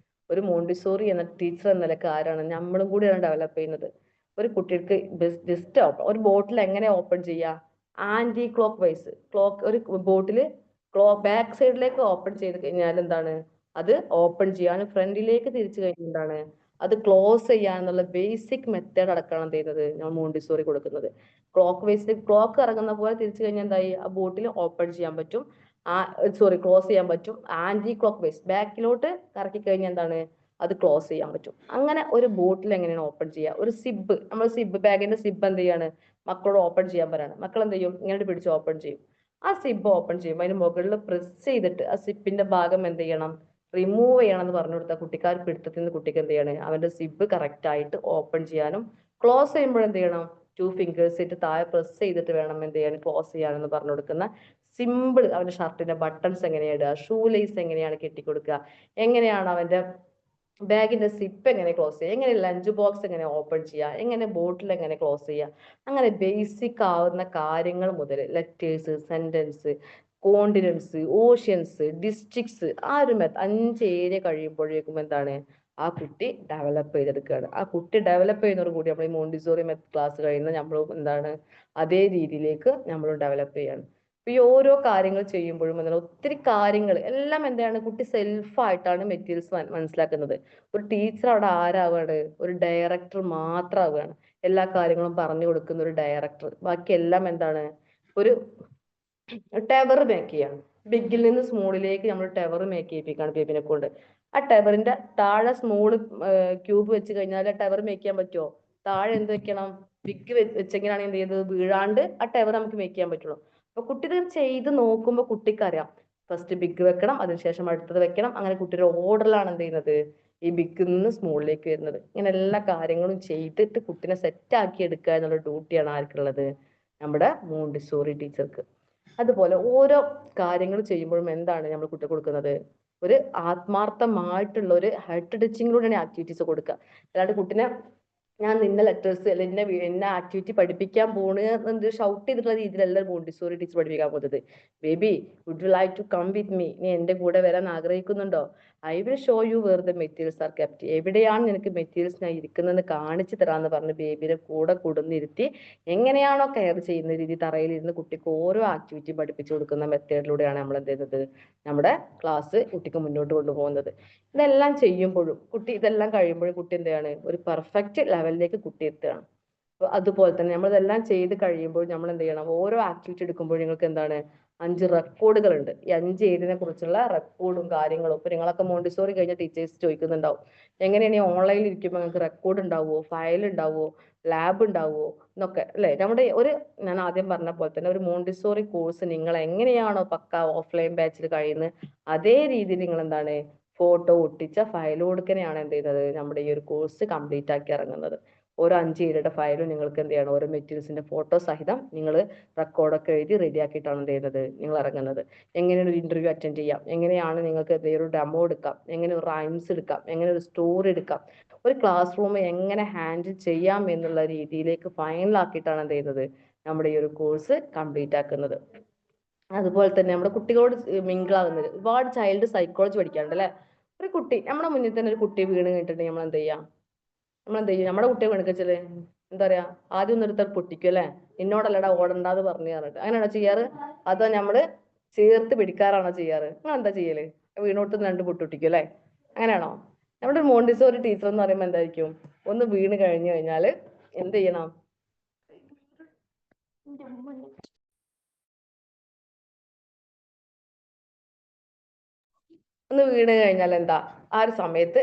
ഒരു മോണ്ടിസോറി എന്ന ടീച്ചർ എന്ന നിലക്ക് ആരാണ്? നമ്മളും കൂടിയാണ് ഡെവലപ്പ് ചെയ്യുന്നത്. ഒരു കുട്ടിക്ക് ജസ്റ്റ് ഒരു ബോട്ടിൽ എങ്ങനെ ഓപ്പൺ ചെയ്യുക? ആന്റി ക്ലോക്ക് വൈസ് ഒരു ബോട്ടിൽ ബാക്ക് സൈഡിലേക്ക് ഓപ്പൺ ചെയ്ത് കഴിഞ്ഞാൽ എന്താണ്, അത് ഓപ്പൺ ചെയ്യാൻ ഫ്രണ്ടിലേക്ക് തിരിച്ചു കഴിഞ്ഞാൽ എന്താണ്, അത് ക്ലോസ് ചെയ്യാന്നുള്ള ബേസിക് മെത്തേഡ് അടക്കമാണ് എന്ത് ചെയ്യുന്നത്, ഞാൻ മോണ്ടിസോറി കൊടുക്കുന്നത്. ക്ലോക്ക് ഇറങ്ങുന്ന പോലെ തിരിച്ചു കഴിഞ്ഞാൽ എന്തായി, ആ ബോട്ടിൽ ഓപ്പൺ ചെയ്യാൻ പറ്റും, ക്ലോസ് ചെയ്യാൻ പറ്റും. ആന്റി ക്ലോക്ക് വൈസ് ബാക്കിലോട്ട് കറക്കി കഴിഞ്ഞാൽ എന്താണ്, അത് ക്ലോസ് ചെയ്യാൻ പറ്റും. അങ്ങനെ ഒരു ബോട്ടിൽ എങ്ങനെയാണ് ഓപ്പൺ ചെയ്യുക? ഒരു സിബ്, നമ്മൾ ബാഗിന്റെ സിബ് എന്ത് ചെയ്യാണ്, മക്കളോട് ഓപ്പൺ ചെയ്യാൻ പറയാണ്. മക്കൾ എന്ത് ചെയ്യും, ഇങ്ങനെ പിടിച്ച് ഓപ്പൺ ചെയ്യും. ആ സിബ് ഓപ്പൺ ചെയ്യുമ്പോൾ അതിന് മുകളിൽ പ്രസ് ചെയ്തിട്ട് ആ സിപ്പിന്റെ ഭാഗം എന്ത് ചെയ്യണം, റിമൂവ് ചെയ്യണം എന്ന് പറഞ്ഞു കൊടുത്താൽ കുട്ടിക്കാർ പിടുത്തത്തിൽ നിന്ന് കുട്ടിക്ക് എന്ത് ചെയ്യണം, അവന്റെ സിബ് കറക്റ്റ് ആയിട്ട് ഓപ്പൺ ചെയ്യാനും ക്ലോസ് ചെയ്യുമ്പോൾ എന്ത് ചെയ്യണം, 2 ഫിംഗേഴ്സ് ഇട്ട് താഴെ പ്രസ് ചെയ്തിട്ട് വേണം എന്ത് ചെയ്യാൻ, ക്ലോസ് ചെയ്യാനെന്ന് പറഞ്ഞു കൊടുക്കുന്ന സിമ്പിൾ. അവന്റെ ഷർട്ടിന്റെ ബട്ടൺസ് എങ്ങനെയാണ് ഇടുക, ഷൂ ലേസ് എങ്ങനെയാണ് കെട്ടിക്കൊടുക്കുക, എങ്ങനെയാണ് അവന്റെ ബാഗിന്റെ സിപ്പ് എങ്ങനെ ക്ലോസ് ചെയ്യുക, എങ്ങനെ ലഞ്ച് ബോക്സ് എങ്ങനെ ഓപ്പൺ ചെയ്യുക, എങ്ങനെ ബോട്ടിൽ എങ്ങനെ ക്ലോസ് ചെയ്യുക, അങ്ങനെ ബേസിക് ആവുന്ന കാര്യങ്ങൾ മുതൽ letters, sentence, continents, oceans, districts, ആ ഒരു 5 ഏരിയ കഴിയുമ്പോഴേക്കും എന്താണ്, ആ കുട്ടി ഡെവലപ്പ് ചെയ്തെടുക്കുകയാണ്. ആ കുട്ടി ഡെവലപ്പ് ചെയ്യുന്നതോട് കൂടി നമ്മൾ ഈ മോണ്ടിസോറി ക്ലാസ് കഴിയുന്ന നമ്മളും എന്താണ്, അതേ രീതിയിലേക്ക് നമ്മൾ ഡെവലപ്പ് ചെയ്യാണ്. അപ്പൊ ഈ ഓരോ കാര്യങ്ങൾ ചെയ്യുമ്പോഴും എന്താണ്, ഒത്തിരി കാര്യങ്ങൾ എല്ലാം എന്താണ്, കുട്ടി സെൽഫായിട്ടാണ് മെറ്റീരിയൽസ് മനസ്സിലാക്കുന്നത്. ഒരു ടീച്ചർ അവിടെ ആരാവാണ്, ഒരു ഡയറക്ടർ മാത്രമാവുകയാണ്. എല്ലാ കാര്യങ്ങളും പറഞ്ഞു കൊടുക്കുന്ന ഒരു ഡയറക്ടർ. ബാക്കി എല്ലാം എന്താണ്, ഒരു ടവർ മേക്ക് ചെയ്യാണ്. ബിഗിൽ നിന്ന് സ്മോളിലേക്ക് നമ്മൾ ടവർ മേക്ക് ചെയ്യിപ്പിക്കുകയാണ് ബേബിനെ കൊണ്ട്. ആ ടവറിന്റെ താഴെ സ്മോള് ക്യൂബ് വെച്ച് കഴിഞ്ഞാൽ ടവർ മേക്ക് ചെയ്യാൻ പറ്റുമോ? താഴെ എന്ത് വെക്കണം, ബിഗ് വെച്ചെങ്കിലാണ് എന്ത് ചെയ്തത്, വീഴാണ്ട് ആ ടവർ നമുക്ക് മേക്ക് ചെയ്യാൻ പറ്റുള്ളൂ. അപ്പൊ കുട്ടി ഇത് ചെയ്ത് നോക്കുമ്പോൾ കുട്ടിക്ക് അറിയാം, ഫസ്റ്റ് ബിഗ് വെക്കണം, അതിനുശേഷം അടുത്തത് വെക്കണം. അങ്ങനെ കുട്ടിയുടെ ഓർഡറിലാണ് എന്ത് ചെയ്യുന്നത്, ഈ ബിഗിൽ നിന്ന് സ്മോളിലേക്ക് വരുന്നത്. ഇങ്ങനെ എല്ലാ കാര്യങ്ങളും ചെയ്തിട്ട് കുട്ടിനെ സെറ്റ് ആക്കി എടുക്കുക എന്നുള്ള ഡ്യൂട്ടിയാണ് ആർക്കുള്ളത്, നമ്മുടെ മോണ്ടിസോറി ടീച്ചർക്ക്. അതുപോലെ ഓരോ കാര്യങ്ങൾ ചെയ്യുമ്പോഴും എന്താണ് നമ്മൾ കുട്ടി കൊടുക്കുന്നത്, ഒരു ആത്മാർത്ഥമായിട്ടുള്ള ഒരു ഹെഡ് ടച്ചിങ്ങിലൂടെയാണ് ആക്ടിവിറ്റീസ് കൊടുക്കുക. അല്ലാണ്ട് കുട്ടിനെ ഞാൻ നിന്ന ലെറ്റേഴ്സ് അല്ല എന്നെ ആക്ടിവിറ്റി പഠിപ്പിക്കാൻ പോണ് എന്ന് ഷൗട്ട് ചെയ്തിട്ടുള്ള രീതിയിലല്ല മോണ്ടിസോറി ടീച്ചർ പഠിപ്പിക്കാൻ പോകുന്നത്. Baby, would you like to come with me, നീ എന്റെ കൂടെ വരാൻ ആഗ്രഹിക്കുന്നുണ്ടോ? I will show you where the materials are kept, എവിടെയാണ് നിനക്ക് മെറ്റീരിയൽസ് ഞാൻ ഇരിക്കുന്നതെന്ന് കാണിച്ചു തരാമെന്ന് പറഞ്ഞ് ബേബിയുടെ കൂടെ കൊടുന്നിരുത്തി എങ്ങനെയാണോ കെയർ ചെയ്യുന്ന രീതി തറയിലിരുന്ന് കുട്ടിക്ക് ഓരോ ആക്ടിവിറ്റി പഠിപ്പിച്ചു കൊടുക്കുന്ന മെത്തേഡിലൂടെയാണ് നമ്മൾ എന്ത് ചെയ്യുന്നത്, നമ്മുടെ ക്ലാസ് കുട്ടിക്ക് മുന്നോട്ട് കൊണ്ടുപോകുന്നത്. ഇതെല്ലാം ചെയ്യുമ്പോഴും ഇതെല്ലാം കഴിയുമ്പോഴും കുട്ടി എന്താണ്, ഒരു പെർഫെക്റ്റ് ലെവലിലേക്ക് കുട്ടി എത്തുകയാണ്. അതുപോലെ തന്നെ നമ്മൾ ഇതെല്ലാം ചെയ്ത് കഴിയുമ്പോൾ നമ്മൾ എന്ത് ചെയ്യണം, ഓരോ ആക്ടിവിറ്റി എടുക്കുമ്പോൾ നിങ്ങൾക്ക് എന്താണ്, 5 റെക്കോർഡുകൾ ഉണ്ട്. ഈ 5 ഏരിയനെ കുറിച്ചുള്ള റെക്കോർഡും കാര്യങ്ങളും. ഇപ്പൊ നിങ്ങളൊക്കെ മോണ്ടിസോറി കഴിഞ്ഞ ടീച്ചേഴ്സ് ചോദിക്കുന്നുണ്ടാവും, എങ്ങനെയാണ് ഈ ഓൺലൈനിൽ ഇരിക്കുമ്പോൾ നിങ്ങൾക്ക് റെക്കോർഡ് ഉണ്ടാവുമോ, ഫയൽ ഉണ്ടാവുമോ, ലാബ് ഉണ്ടാവുമോ എന്നൊക്കെ അല്ലെ? ഞാൻ ആദ്യം പറഞ്ഞ പോലെ തന്നെ ഒരു മോണ്ടിസോറി കോഴ്സ് നിങ്ങൾ എങ്ങനെയാണോ പക്ക ഓഫ്ലൈൻ ബാച്ചിൽ കഴിയുന്നത് അതേ രീതിയിൽ നിങ്ങൾ എന്താണ് ഫോട്ടോ ഒട്ടിച്ച ഫയൽ കൊടുക്കനെയാണ് എന്ത് ചെയ്യുന്നത് നമ്മുടെ ഈ ഒരു കോഴ്സ് കംപ്ലീറ്റ് ആക്കി ഇറങ്ങുന്നത്. ഓരോ 5 ഏരിയയുടെ ഫയലും നിങ്ങൾക്ക് എന്ത് ചെയ്യണം, ഓരോ മെറ്റീരിയൽസിന്റെ ഫോട്ടോ സഹിതം നിങ്ങൾ റെക്കോർഡൊക്കെ എഴുതി റെഡി ആക്കിയിട്ടാണ് എന്ത് ചെയ്യുന്നത് നിങ്ങൾ ഇറങ്ങുന്നത്. എങ്ങനെ ഒരു ഇന്റർവ്യൂ അറ്റൻഡ് ചെയ്യാം, എങ്ങനെയാണ് നിങ്ങൾക്ക് എന്തെങ്കിലും ഒരു ഡെമോ എടുക്കാം, എങ്ങനെ ഒരു റൈംസ് എടുക്കാം, എങ്ങനെ ഒരു സ്റ്റോറി എടുക്കാം, ഒരു ക്ലാസ് റൂം എങ്ങനെ ഹാൻഡിൽ ചെയ്യാം എന്നുള്ള രീതിയിലേക്ക് ഫൈനൽ ആക്കിയിട്ടാണ് എന്ത് ചെയ്യുന്നത് നമ്മുടെ ഈ ഒരു കോഴ്സ് കംപ്ലീറ്റ് ആക്കുന്നത്. അതുപോലെ തന്നെ നമ്മുടെ കുട്ടികളോട് മിങ്കിളാകുന്നത്, ഒരുപാട് ചൈൽഡ് സൈക്കോളജി പഠിക്കാറുണ്ട് അല്ലെ. ഒരു കുട്ടി നമ്മുടെ മുന്നിൽ തന്നെ ഒരു കുട്ടി വീണ് കഴിഞ്ഞിട്ടുണ്ടെങ്കിൽ നമ്മൾ എന്ത് ചെയ്യാം, നമ്മുടെ കുട്ടിയെ വീണിക്കച്ചല് എന്താ പറയാ, ആദ്യം ഒന്നെടുത്താൽ പൊട്ടിക്കും അല്ലെ, എന്നോടല്ലടാ ഓടണ്ടാന്ന് പറഞ്ഞു പറഞ്ഞിട്ട്, അങ്ങനെയാണോ ചെയ്യാറ്? അതോ നമ്മള് ചേർത്ത് പിടിക്കാറാണോ ചെയ്യാറ്? നിങ്ങൾ എന്താ ചെയ്യല്? വീണോട്ട് 2 പൊട്ടിക്കും അല്ലെ, അങ്ങനെയാണോ? നമ്മുടെ ഒരു മോണ്ടിസോറി ടീച്ചർ എന്ന് പറയുമ്പോൾ എന്തായിരിക്കും, ഒന്ന് വീണ് കഴിഞ്ഞു കഴിഞ്ഞാല് എന്ത് ചെയ്യണം, ഒന്ന് വീണ് കഴിഞ്ഞാൽ എന്താ, ആ ഒരു സമയത്ത്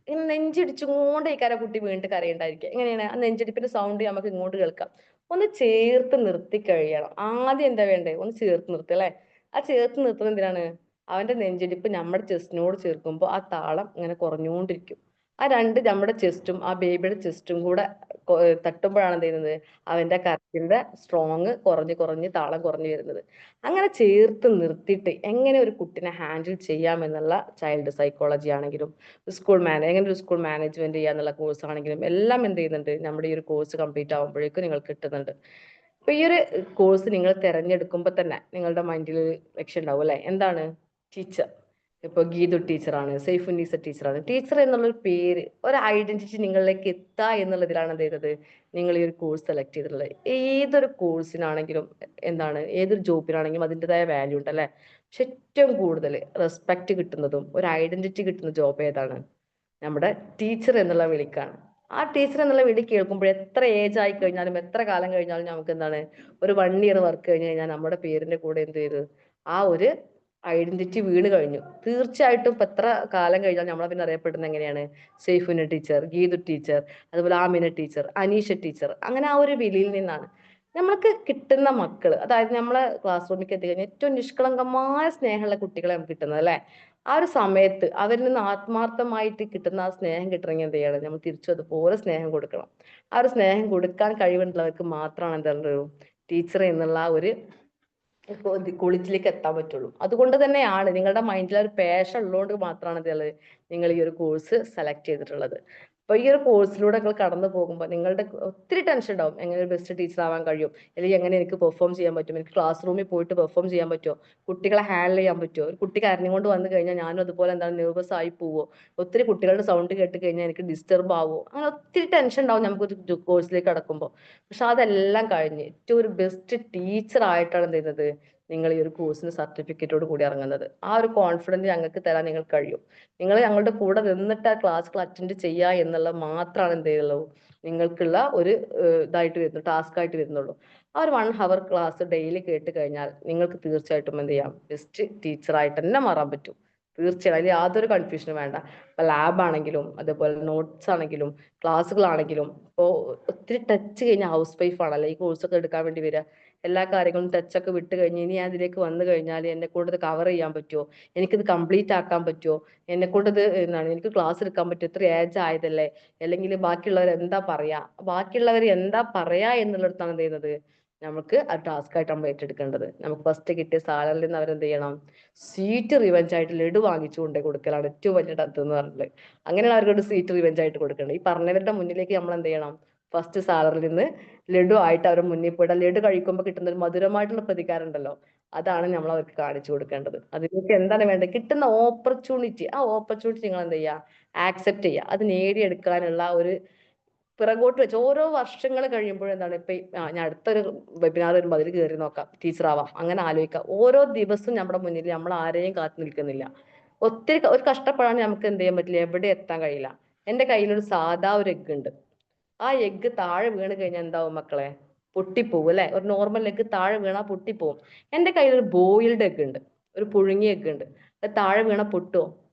ഇങ്ങനെ നെഞ്ചിടിച്ചുകൊണ്ട് ഈ കുട്ടി വീണിട്ട് കരയുണ്ടായിരിക്കുക. എങ്ങനെയാണ് ആ നെഞ്ചിടിപ്പിന്റെ സൗണ്ട് നമുക്ക് ഇങ്ങോട്ട് കേൾക്കാം. ഒന്ന് ചേർത്ത് നിർത്തി കഴിയണം. ആദ്യം എന്താ വേണ്ടേ, ഒന്ന് ചേർത്ത് നിർത്തുക അല്ലെ. ആ ചേർത്ത് നിർത്തുന്നത് എന്തിനാണ്, അവന്റെ നെഞ്ചിടിപ്പ് നമ്മുടെ ചെസ്റ്റിനോട് ചേർക്കുമ്പോൾ ആ താളം ഇങ്ങനെ കുറഞ്ഞുകൊണ്ടിരിക്കും. ആ നമ്മുടെ ചെസ്റ്റും ആ ബേബിയുടെ ചെസ്റ്റും കൂടെ തട്ടുമ്പോഴാണ് എന്ത് ചെയ്യുന്നത്, അവന്റെ കരച്ചിന്റെ സ്ട്രോങ് കുറഞ്ഞ് കുറഞ്ഞ് താളം കുറഞ്ഞു വരുന്നത്. അങ്ങനെ ചേർത്ത് നിർത്തിയിട്ട് എങ്ങനെ ഒരു കുട്ടിനെ ഹാൻഡിൽ ചെയ്യാം എന്നുള്ള ചൈൽഡ് സൈക്കോളജി ആണെങ്കിലും എങ്ങനെ ഒരു സ്കൂൾ മാനേജ്മെന്റ് ചെയ്യാന്നുള്ള കോഴ്സ് ആണെങ്കിലും എല്ലാം എന്ത് ചെയ്യുന്നുണ്ട്, നമ്മുടെ ഈ ഒരു കോഴ്സ് കംപ്ലീറ്റ് ആകുമ്പോഴേക്കും നിങ്ങൾക്ക് കിട്ടുന്നുണ്ട്. അപ്പൊ ഈ ഒരു കോഴ്സ് നിങ്ങൾ തിരഞ്ഞെടുക്കുമ്പോൾ തന്നെ നിങ്ങളുടെ മൈൻഡിൽ ഒരു ലക്ഷ്യം ഉണ്ടാവും അല്ലെ, എന്താണ്, ടീച്ചർ. ഇപ്പൊ ഗീതു ടീച്ചറാണ്, സൈഫുന്നീസ ടീച്ചറാണ്. ടീച്ചർ എന്നുള്ളൊരു പേര്, ഒരു ഐഡന്റിറ്റി നിങ്ങളിലേക്ക് എത്തുക എന്നുള്ളതിലാണ് എന്ത് ചെയ്തത് നിങ്ങൾ ഈ ഒരു കോഴ്സ് സെലക്ട് ചെയ്തിട്ടുള്ളത്. ഏതൊരു കോഴ്സിനാണെങ്കിലും എന്താണ്, ഏതൊരു ജോബിനാണെങ്കിലും അതിൻ്റെതായ വാല്യൂ ഉണ്ട് അല്ലെ. പക്ഷെ ഏറ്റവും കൂടുതൽ റെസ്പെക്ട് കിട്ടുന്നതും ഒരു ഐഡന്റിറ്റി കിട്ടുന്ന ജോബ് ഏതാണ്, നമ്മുടെ ടീച്ചർ എന്നുള്ള വിളിക്കാണ്. ആ ടീച്ചർ എന്നുള്ള വിളി കേൾക്കുമ്പോൾ എത്ര ഏജ് ആയി കഴിഞ്ഞാലും എത്ര കാലം കഴിഞ്ഞാലും നമുക്ക് എന്താണ്, ഒരു 1 ഇയർ വർക്ക് കഴിഞ്ഞ് കഴിഞ്ഞാൽ നമ്മുടെ പേരിന്റെ കൂടെ എന്ത് ചെയ്ത് ആ ഒരു ഐഡന്റിറ്റി വീണ് കഴിഞ്ഞു. തീർച്ചയായിട്ടും ഇപ്പൊ എത്ര കാലം കഴിഞ്ഞാൽ നമ്മളെ പിന്നെ അറിയപ്പെടുന്നത് എങ്ങനെയാണ്, സൈഫുന ടീച്ചർ, ഗീതു ടീച്ചർ, അതുപോലെ ആമിന ടീച്ചർ, അനീഷ ടീച്ചർ, അങ്ങനെ ആ ഒരു വിളിയിൽ നിന്നാണ് നമ്മൾക്ക് കിട്ടുന്ന മക്കള്, അതായത് നമ്മളെ ക്ലാസ് റൂമിലേക്ക് എത്തിക്കഴിഞ്ഞാൽ ഏറ്റവും നിഷ്കളങ്കമായ സ്നേഹമുള്ള കുട്ടികളെ നമുക്ക് കിട്ടുന്നത് അല്ലെ. ആ ഒരു സമയത്ത് അവരിൽ നിന്ന് ആത്മാർത്ഥമായിട്ട് കിട്ടുന്ന ആ സ്നേഹം കിട്ടണമെങ്കിൽ എന്ത് ചെയ്യണം, നമ്മൾ തിരിച്ചു അതുപോലെ സ്നേഹം കൊടുക്കണം. ആ ഒരു സ്നേഹം കൊടുക്കാൻ കഴിവുള്ളവർക്ക് മാത്രമാണ് എന്താണ് ടീച്ചർ എന്നുള്ള ഒരു ക്വാളിറ്റിയിലേക്ക് എത്താൻ പറ്റുള്ളൂ. അതുകൊണ്ട് തന്നെയാണ് നിങ്ങളുടെ മൈൻഡിൽ ഒരു പാഷൻ ഉള്ളതുകൊണ്ട് മാത്രമാണ് നിങ്ങൾ ഈ ഒരു കോഴ്സ് സെലക്ട് ചെയ്തിട്ടുള്ളത്. അപ്പൊ ഈ ഒരു കോഴ്സിലൂടെ നിങ്ങൾ കടന്നു പോകുമ്പോൾ നിങ്ങളുടെ ഒത്തിരി ടെൻഷൻ ഉണ്ടാവും, എങ്ങനെ ഒരു ബെസ്റ്റ് ടീച്ചർ ആവാൻ കഴിയും, അല്ലെങ്കിൽ എങ്ങനെ എനിക്ക് പെർഫോം ചെയ്യാൻ പറ്റും, എനിക്ക് ക്ലാസ് റൂമിൽ പോയിട്ട് പെർഫോം ചെയ്യാൻ പറ്റുമോ, കുട്ടികളെ ഹാൻഡിൽ ചെയ്യാൻ പറ്റുമോ, ഒരു കുട്ടി കരഞ്ഞുകൊണ്ട് വന്നു കഴിഞ്ഞാൽ ഞാനും അതുപോലെ എന്താണ് നെർവസ് ആയി പോവോ, ഒത്തിരി കുട്ടികളുടെ സൗണ്ട് കേട്ട് കഴിഞ്ഞാൽ എനിക്ക് ഡിസ്റ്റർബ് ആവോ, അങ്ങനെ ഒത്തിരി ടെൻഷൻ ഉണ്ടാവും നമുക്ക് ഒരു കോഴ്സിലേക്ക് കടക്കുമ്പോൾ. പക്ഷെ അതെല്ലാം കഴിഞ്ഞ് ഏറ്റവും ഒരു ബെസ്റ്റ് ടീച്ചർ ആയിട്ടാണ് എന്ത് ചെയ്യുന്നത് നിങ്ങൾ ഈ ഒരു കോഴ്സിന് സർട്ടിഫിക്കറ്റോട് കൂടി ഇറങ്ങുന്നത്. ആ ഒരു കോൺഫിഡൻസ് ഞങ്ങൾക്ക് തരാൻ നിങ്ങൾക്ക് കഴിയും. നിങ്ങൾ ഞങ്ങളുടെ കൂടെ നിന്നിട്ട് ആ ക്ലാസ്സുകൾ അറ്റൻഡ് ചെയ്യുക എന്നുള്ളത് മാത്രമാണ് എന്ത് ചെയ്യുള്ളൂ നിങ്ങൾക്കുള്ള ഒരു ഇതായിട്ട് വരുന്നു, ടാസ്ക് ആയിട്ട് വരുന്നുള്ളൂ. ആ ഒരു 1 ഹവർ ക്ലാസ് ഡെയിലി കേട്ട് കഴിഞ്ഞാൽ നിങ്ങൾക്ക് തീർച്ചയായിട്ടും എന്ത് ചെയ്യാം, ബെസ്റ്റ് ടീച്ചറായിട്ട് തന്നെ മാറാൻ പറ്റും. തീർച്ചയായും അതിൽ യാതൊരു കൺഫ്യൂഷനും വേണ്ട. ഇപ്പൊ ലാബ് ആണെങ്കിലും അതുപോലെ നോട്ട്സ് ആണെങ്കിലും ക്ലാസ്സുകളാണെങ്കിലും ഇപ്പോൾ ഒത്തിരി ടച്ച് കഴിഞ്ഞ ഹൗസ് വൈഫ് ആണല്ലോ ഈ കോഴ്സൊക്കെ എടുക്കാൻ വേണ്ടി വരിക. എല്ലാ കാര്യങ്ങളും ടച്ചൊക്കെ വിട്ട് കഴിഞ്ഞ് ഇനി ഞാൻ ഇതിലേക്ക് വന്നു കഴിഞ്ഞാൽ എന്നെ കൊണ്ട് ഇത് കവർ ചെയ്യാൻ പറ്റുമോ, എനിക്കിത് കംപ്ലീറ്റ് ആക്കാൻ പറ്റുമോ, എന്നെ കൊണ്ട് ഇത് എന്താണ് എനിക്ക് ക്ലാസ് എടുക്കാൻ പറ്റുമോ, ഇത്ര ഏജ് ആയതല്ലേ, അല്ലെങ്കിൽ ബാക്കിയുള്ളവർ എന്താ പറയാ, ബാക്കിയുള്ളവർ എന്താ പറയാ എന്നുള്ളിടത്താണ് എന്ത് ചെയ്യുന്നത് നമുക്ക് ആ ടാസ്ക് ആയിട്ട് നമ്മൾ ഏറ്റെടുക്കേണ്ടത്. നമുക്ക് ഫസ്റ്റ് കിട്ടിയ സാലറിയിൽ നിന്ന് അവരെന്ത് ചെയ്യണം, സ്വീറ്റ് റിവെഞ്ച് ആയിട്ട് ലഡു വാങ്ങിച്ചു കൊണ്ടേ കൊടുക്കലാണ് ഏറ്റവും വലിയ ഡത്ത് എന്ന് പറഞ്ഞിട്ട്. അങ്ങനെയാണ് അവർക്കൊരു സ്വീറ്റ് റിവെഞ്ച് ആയിട്ട് കൊടുക്കേണ്ടത്. ഈ പറഞ്ഞവരുടെ മുന്നിലേക്ക് നമ്മൾ എന്ത് ചെയ്യണം, ഫസ്റ്റ് സാലറിയിൽ നിന്ന് ലഡു ആയിട്ട് അവരുടെ മുന്നിൽ പോയിട്ട് ലഡു കഴിക്കുമ്പോൾ കിട്ടുന്ന ഒരു മധുരമായിട്ടുള്ള പ്രതികാരം ഉണ്ടല്ലോ, അതാണ് നമ്മൾ അവർക്ക് കാണിച്ചു കൊടുക്കേണ്ടത്. അതിലേക്ക് എന്താണ് വേണ്ടത്, കിട്ടുന്ന ഓപ്പർച്യൂണിറ്റി, ആ ഓപ്പർച്യൂണിറ്റി നിങ്ങൾ എന്ത് ചെയ്യുക, ആക്സെപ്റ്റ് ചെയ്യുക. അത് നേടിയെടുക്കാനുള്ള ഒരു പിറകോട്ട് വെച്ച് ഓരോ വർഷങ്ങൾ കഴിയുമ്പോഴും എന്താണ് ഇപ്പൊ ഞാൻ അടുത്തൊരു വെബിനാർ വരുമ്പോൾ അതിൽ കയറി നോക്കാം, ടീച്ചർ ആവാം, അങ്ങനെ ആലോചിക്കാം. ഓരോ ദിവസവും നമ്മുടെ മുന്നിൽ നമ്മൾ ആരെയും കാത്തു നിൽക്കുന്നില്ല. ഒത്തിരി ഒരു കഷ്ടപ്പെടാൻ നമുക്ക് എന്ത് ചെയ്യാൻ പറ്റില്ല, എവിടെ എത്താൻ കഴിയില്ല. എന്റെ കയ്യിലൊരു സാധാ ഒരു എഗ് ഉണ്ട്. ആ എഗ്ഗ് താഴെ വീണ് കഴിഞ്ഞാൽ എന്താവും മക്കളെ, പൊട്ടിപ്പോവും അല്ലെ. ഒരു നോർമൽ എഗ്ഗ് താഴെ വീണാൽ പൊട്ടിപ്പോവും. എന്റെ കയ്യിൽ ഒരു ബോയിൽഡ് എഗ്ഗ് ഉണ്ട്, ഒരു പുഴുങ്ങിയ എഗ്ഗ് ഉണ്ട്. അത് താഴെ വീണാൽ പൊട്ടുമോ?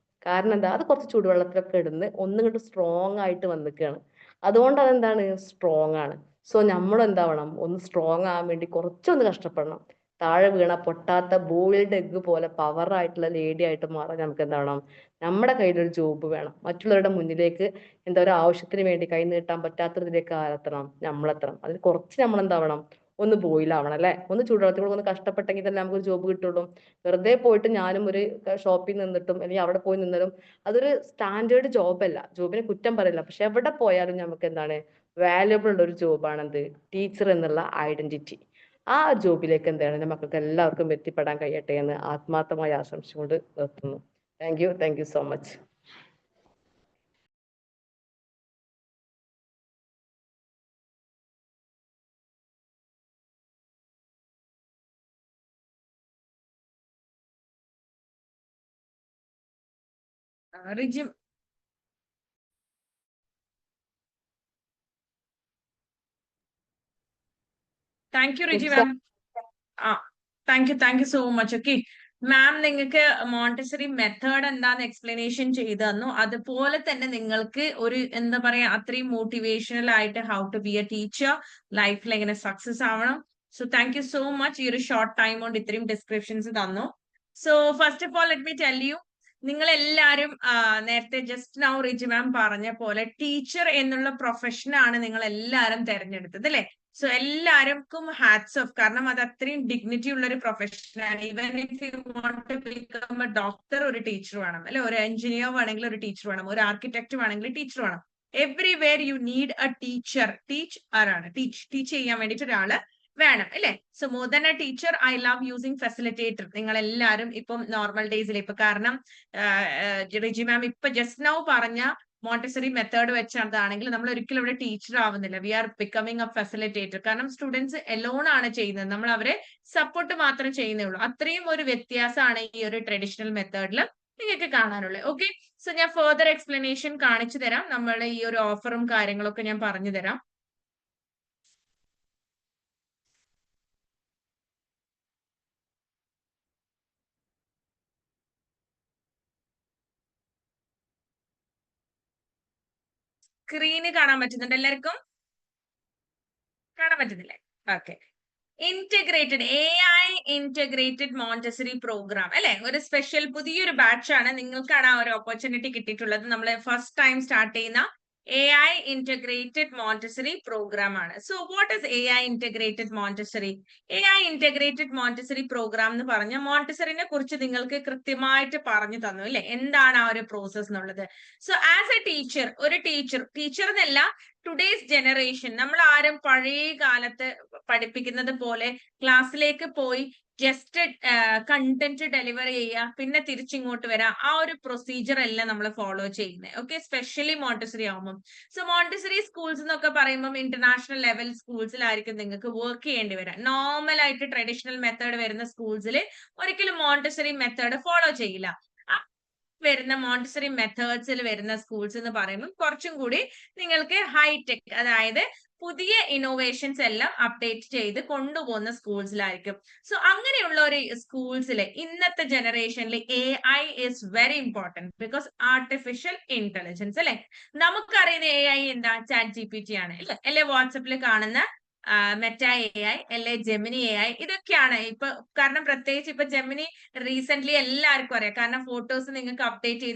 കാരണം എന്താ, അത് കുറച്ച് ചൂടുവെള്ളത്തിലൊക്കെ ഇടുന്ന് ഒന്നും സ്ട്രോങ് ആയിട്ട് വന്നിക്കുകയാണ്. അതുകൊണ്ട് അതെന്താണ്, സ്ട്രോങ് ആണ്. സോ നമ്മൾ എന്താവണം, ഒന്ന് സ്ട്രോങ് ആവാൻ വേണ്ടി കുറച്ചൊന്ന് കഷ്ടപ്പെടണം. താഴെ വീണ പൊട്ടാത്ത ബോയിൽഡ് എഗ്ഗ് പോലെ പവറായിട്ടുള്ള ലേഡി ആയിട്ട് മാറാൻ നമുക്ക് എന്താവണം, നമ്മുടെ കയ്യിലൊരു ജോബ് വേണം. മറ്റുള്ളവരുടെ മുന്നിലേക്ക് എന്താ ഒരു ആവശ്യത്തിന് വേണ്ടി കൈ നീട്ടാൻ പറ്റാത്തതിലേക്ക് ആരെത്തണം, നമ്മളെത്തണം. അതിൽ കുറച്ച് നമ്മൾ എന്താവണം, ഒന്ന് ബോയിലാവണം അല്ലെ, ഒന്ന് ചൂടുവെള്ളത്തിൽ ഒന്ന് കഷ്ടപ്പെട്ടെങ്കിൽ തന്നെ നമുക്കൊരു ജോബ് കിട്ടുള്ളൂ. വെറുതെ പോയിട്ട് ഞാനും ഒരു ഷോപ്പിൽ നിന്നിട്ടും അല്ലെങ്കിൽ അവിടെ പോയി നിന്നാലും അതൊരു സ്റ്റാൻഡേർഡ് ജോബല്ല. ജോബിനെ കുറ്റം പറയില്ല, പക്ഷെ എവിടെ പോയാലും നമുക്ക് എന്താണ് വാല്യുബിൾ ഉള്ള ഒരു ജോബാണ് എന്ത്, ടീച്ചർ എന്നുള്ള ഐഡന്റിറ്റി. ആ ജോബിലേക്ക് എന്താണ് എൻ്റെ മക്കൾക്ക് എല്ലാവർക്കും എത്തിപ്പെടാൻ കഴിയട്ടെ എന്ന് ആത്മാർത്ഥമായി ആശംസിച്ചുകൊണ്ട് നിർത്തുന്നു. Thank you so much. Riji, thank you Riji ma'am. Ah, thank you so much. Okay ma'am, നിങ്ങൾക്ക് മോണ്ടിസറി മെത്തേഡ് എന്താന്ന് എക്സ്പ്ലനേഷൻ ചെയ്തു തന്നു. അതുപോലെ തന്നെ നിങ്ങൾക്ക് ഒരു എന്താ പറയാ അത്രയും മോട്ടിവേഷണൽ ആയിട്ട് how to be a teacher, ലൈഫിൽ എങ്ങനെ സക്സസ് ആവണം. So thank you so much. ഈ ഒരു ഷോർട്ട് ടൈം കൊണ്ട് ഇത്രയും ഡിസ്ക്രിപ്ഷൻസ് തന്നു. So first of all let me tell you, നിങ്ങൾ എല്ലാവരും നേരത്തെ ജസ്റ്റ് നൗ റിജി മാം പറഞ്ഞ പോലെ ടീച്ചർ എന്നുള്ള പ്രൊഫഷനാണ് നിങ്ങൾ എല്ലാവരും തെരഞ്ഞെടുത്തത് അല്ലെ. സോ എല്ലാവർക്കും ഹാറ്റ്സ് ഓഫ്, കാരണം അത് അത്രയും ഡിഗ്നിറ്റി ഉള്ള ഒരു പ്രൊഫഷനാണ്. Even if you want to become a doctor, ഒരു ടീച്ചർ വേണം അല്ലെ, ഒരു എഞ്ചിനീയർ വേണമെങ്കിൽ ഒരു ടീച്ചർ വേണം, ഒരു ആർക്കിടെക്ട് വേണമെങ്കിൽ ടീച്ചർ വേണം. Everywhere you need A teacher. Teach ആരാണ്, ടീച്ച് ചെയ്യാൻ വേണ്ടിയിട്ട് ഒരാള് വേണം അല്ലെ. So more than A teacher, I love using facilitator. നിങ്ങൾ എല്ലാവരും ഇപ്പം നോർമൽ ഡേയ്സിൽ ഇപ്പൊ, കാരണം റിജി മാം ഇപ്പൊ ജസ്റ്റ് നൗ പറഞ്ഞ മോണ്ടിസറി മെത്തേഡ് വെച്ചതാണെങ്കിൽ നമ്മൾ ഒരിക്കലും ഇവിടെ ടീച്ചർ ആവുന്നില്ല. We are becoming a facilitator. കാരണം സ്റ്റുഡൻസ് എലോൺ ആണ് ചെയ്യുന്നത്, നമ്മൾ അവരെ സപ്പോർട്ട് മാത്രം ചെയ്യുന്നേ ഉള്ളൂ. അത്രയും ഒരു വ്യത്യാസമാണ് ഈ ഒരു ട്രഡീഷണൽ മെത്തേഡിൽ നിങ്ങൾക്ക് കാണാനുള്ളത്. ഓക്കെ, സോ ഞാൻ ഫെർദർ എക്സ്പ്ലനേഷൻ കാണിച്ചു തരാം. നമ്മളുടെ ഈ ഒരു ഓഫറും കാര്യങ്ങളൊക്കെ ഞാൻ പറഞ്ഞു തരാം. സ്ക്രീന് കാണാൻ പറ്റുന്നുണ്ട് എല്ലാവർക്കും? കാണാൻ പറ്റുന്നില്ലേ? Okay. Integrated AI integrated Montessori program അല്ലെ, ഒരു സ്പെഷ്യൽ പുതിയൊരു ബാച്ച് ആണ്. നിങ്ങൾക്കാണ് ആ ഒരു ഓപ്പർച്യൂണിറ്റി കിട്ടിയിട്ടുള്ളത്. നമ്മൾ ഫസ്റ്റ് ടൈം സ്റ്റാർട്ട് ചെയ്യുന്ന AI ഇന്റഗ്രേറ്റഡ് മോണ്ടിസറി പ്രോഗ്രാം ആണ്. So what is AI integrated Montessori? AI integrated Montessori programme എന്ന് പറഞ്ഞ മോണ്ടിസറിനെ കുറിച്ച് നിങ്ങൾക്ക് കൃത്യമായിട്ട് പറഞ്ഞു തന്നു അല്ലെ, എന്താണ് ആ ഒരു പ്രോസസ് എന്നുള്ളത്. സോ ആസ് എ ടീച്ചർ, ഒരു ടീച്ചർ എന്നല്ല, ടുഡേസ് ജനറേഷൻ, നമ്മൾ ആരും പഴയ കാലത്ത് പഠിപ്പിക്കുന്നത് പോലെ ക്ലാസ്സിലേക്ക് പോയി ജസ്റ്റ് കണ്ടന്റ് ഡെലിവർ ചെയ്യുക പിന്നെ തിരിച്ചിങ്ങോട്ട് വരാം, ആ ഒരു പ്രൊസീജിയർ അല്ല നമ്മൾ ഫോളോ ചെയ്യുന്നത്. ഓക്കെ, സ്പെഷ്യലി മോണ്ടിസറി ആവുമ്പോൾ. സോ മോണ്ടിസറി സ്കൂൾസ് എന്നൊക്കെ പറയുമ്പോൾ ഇന്റർനാഷണൽ ലെവൽ സ്കൂൾസിലായിരിക്കും നിങ്ങൾക്ക് വർക്ക് ചെയ്യേണ്ടി വരാം. നോർമൽ ആയിട്ട് ട്രഡീഷണൽ മെത്തേഡ് വരുന്ന സ്കൂൾസിൽ ഒരിക്കലും മോണ്ടിസറി മെത്തേഡ് ഫോളോ ചെയ്യില്ല. വരുന്ന മോണ്ടിസറി മെത്തേഡ്സിൽ വരുന്ന സ്കൂൾസ് എന്ന് പറയുമ്പോൾ കുറച്ചും കൂടി നിങ്ങൾക്ക് ഹൈടെക്, അതായത് പുതിയ ഇന്നോവേഷൻസ് എല്ലാം അപ്ഡേറ്റ് ചെയ്ത് കൊണ്ടുപോകുന്ന സ്കൂൾസിലായിരിക്കും. സോ അങ്ങനെയുള്ള ഒരു സ്കൂൾസിലെ ഇന്നത്തെ ജനറേഷനിൽ AI is very important, because artificial intelligence അല്ലെ. നമുക്കറിയുന്ന AI എന്താ, ChatGPT ആണ് അല്ലെ, വാട്സപ്പിൽ കാണുന്ന മെറ്റ AI അല്ലെ, ജെമിനി AI, ഇതൊക്കെയാണ് ഇപ്പൊ. കാരണം പ്രത്യേകിച്ച് ഇപ്പൊ ജെമിനി റീസെന്റ് എല്ലാവർക്കും അറിയാം, കാരണം ഫോട്ടോസ് നിങ്ങൾക്ക് അപ്ഡേറ്റ്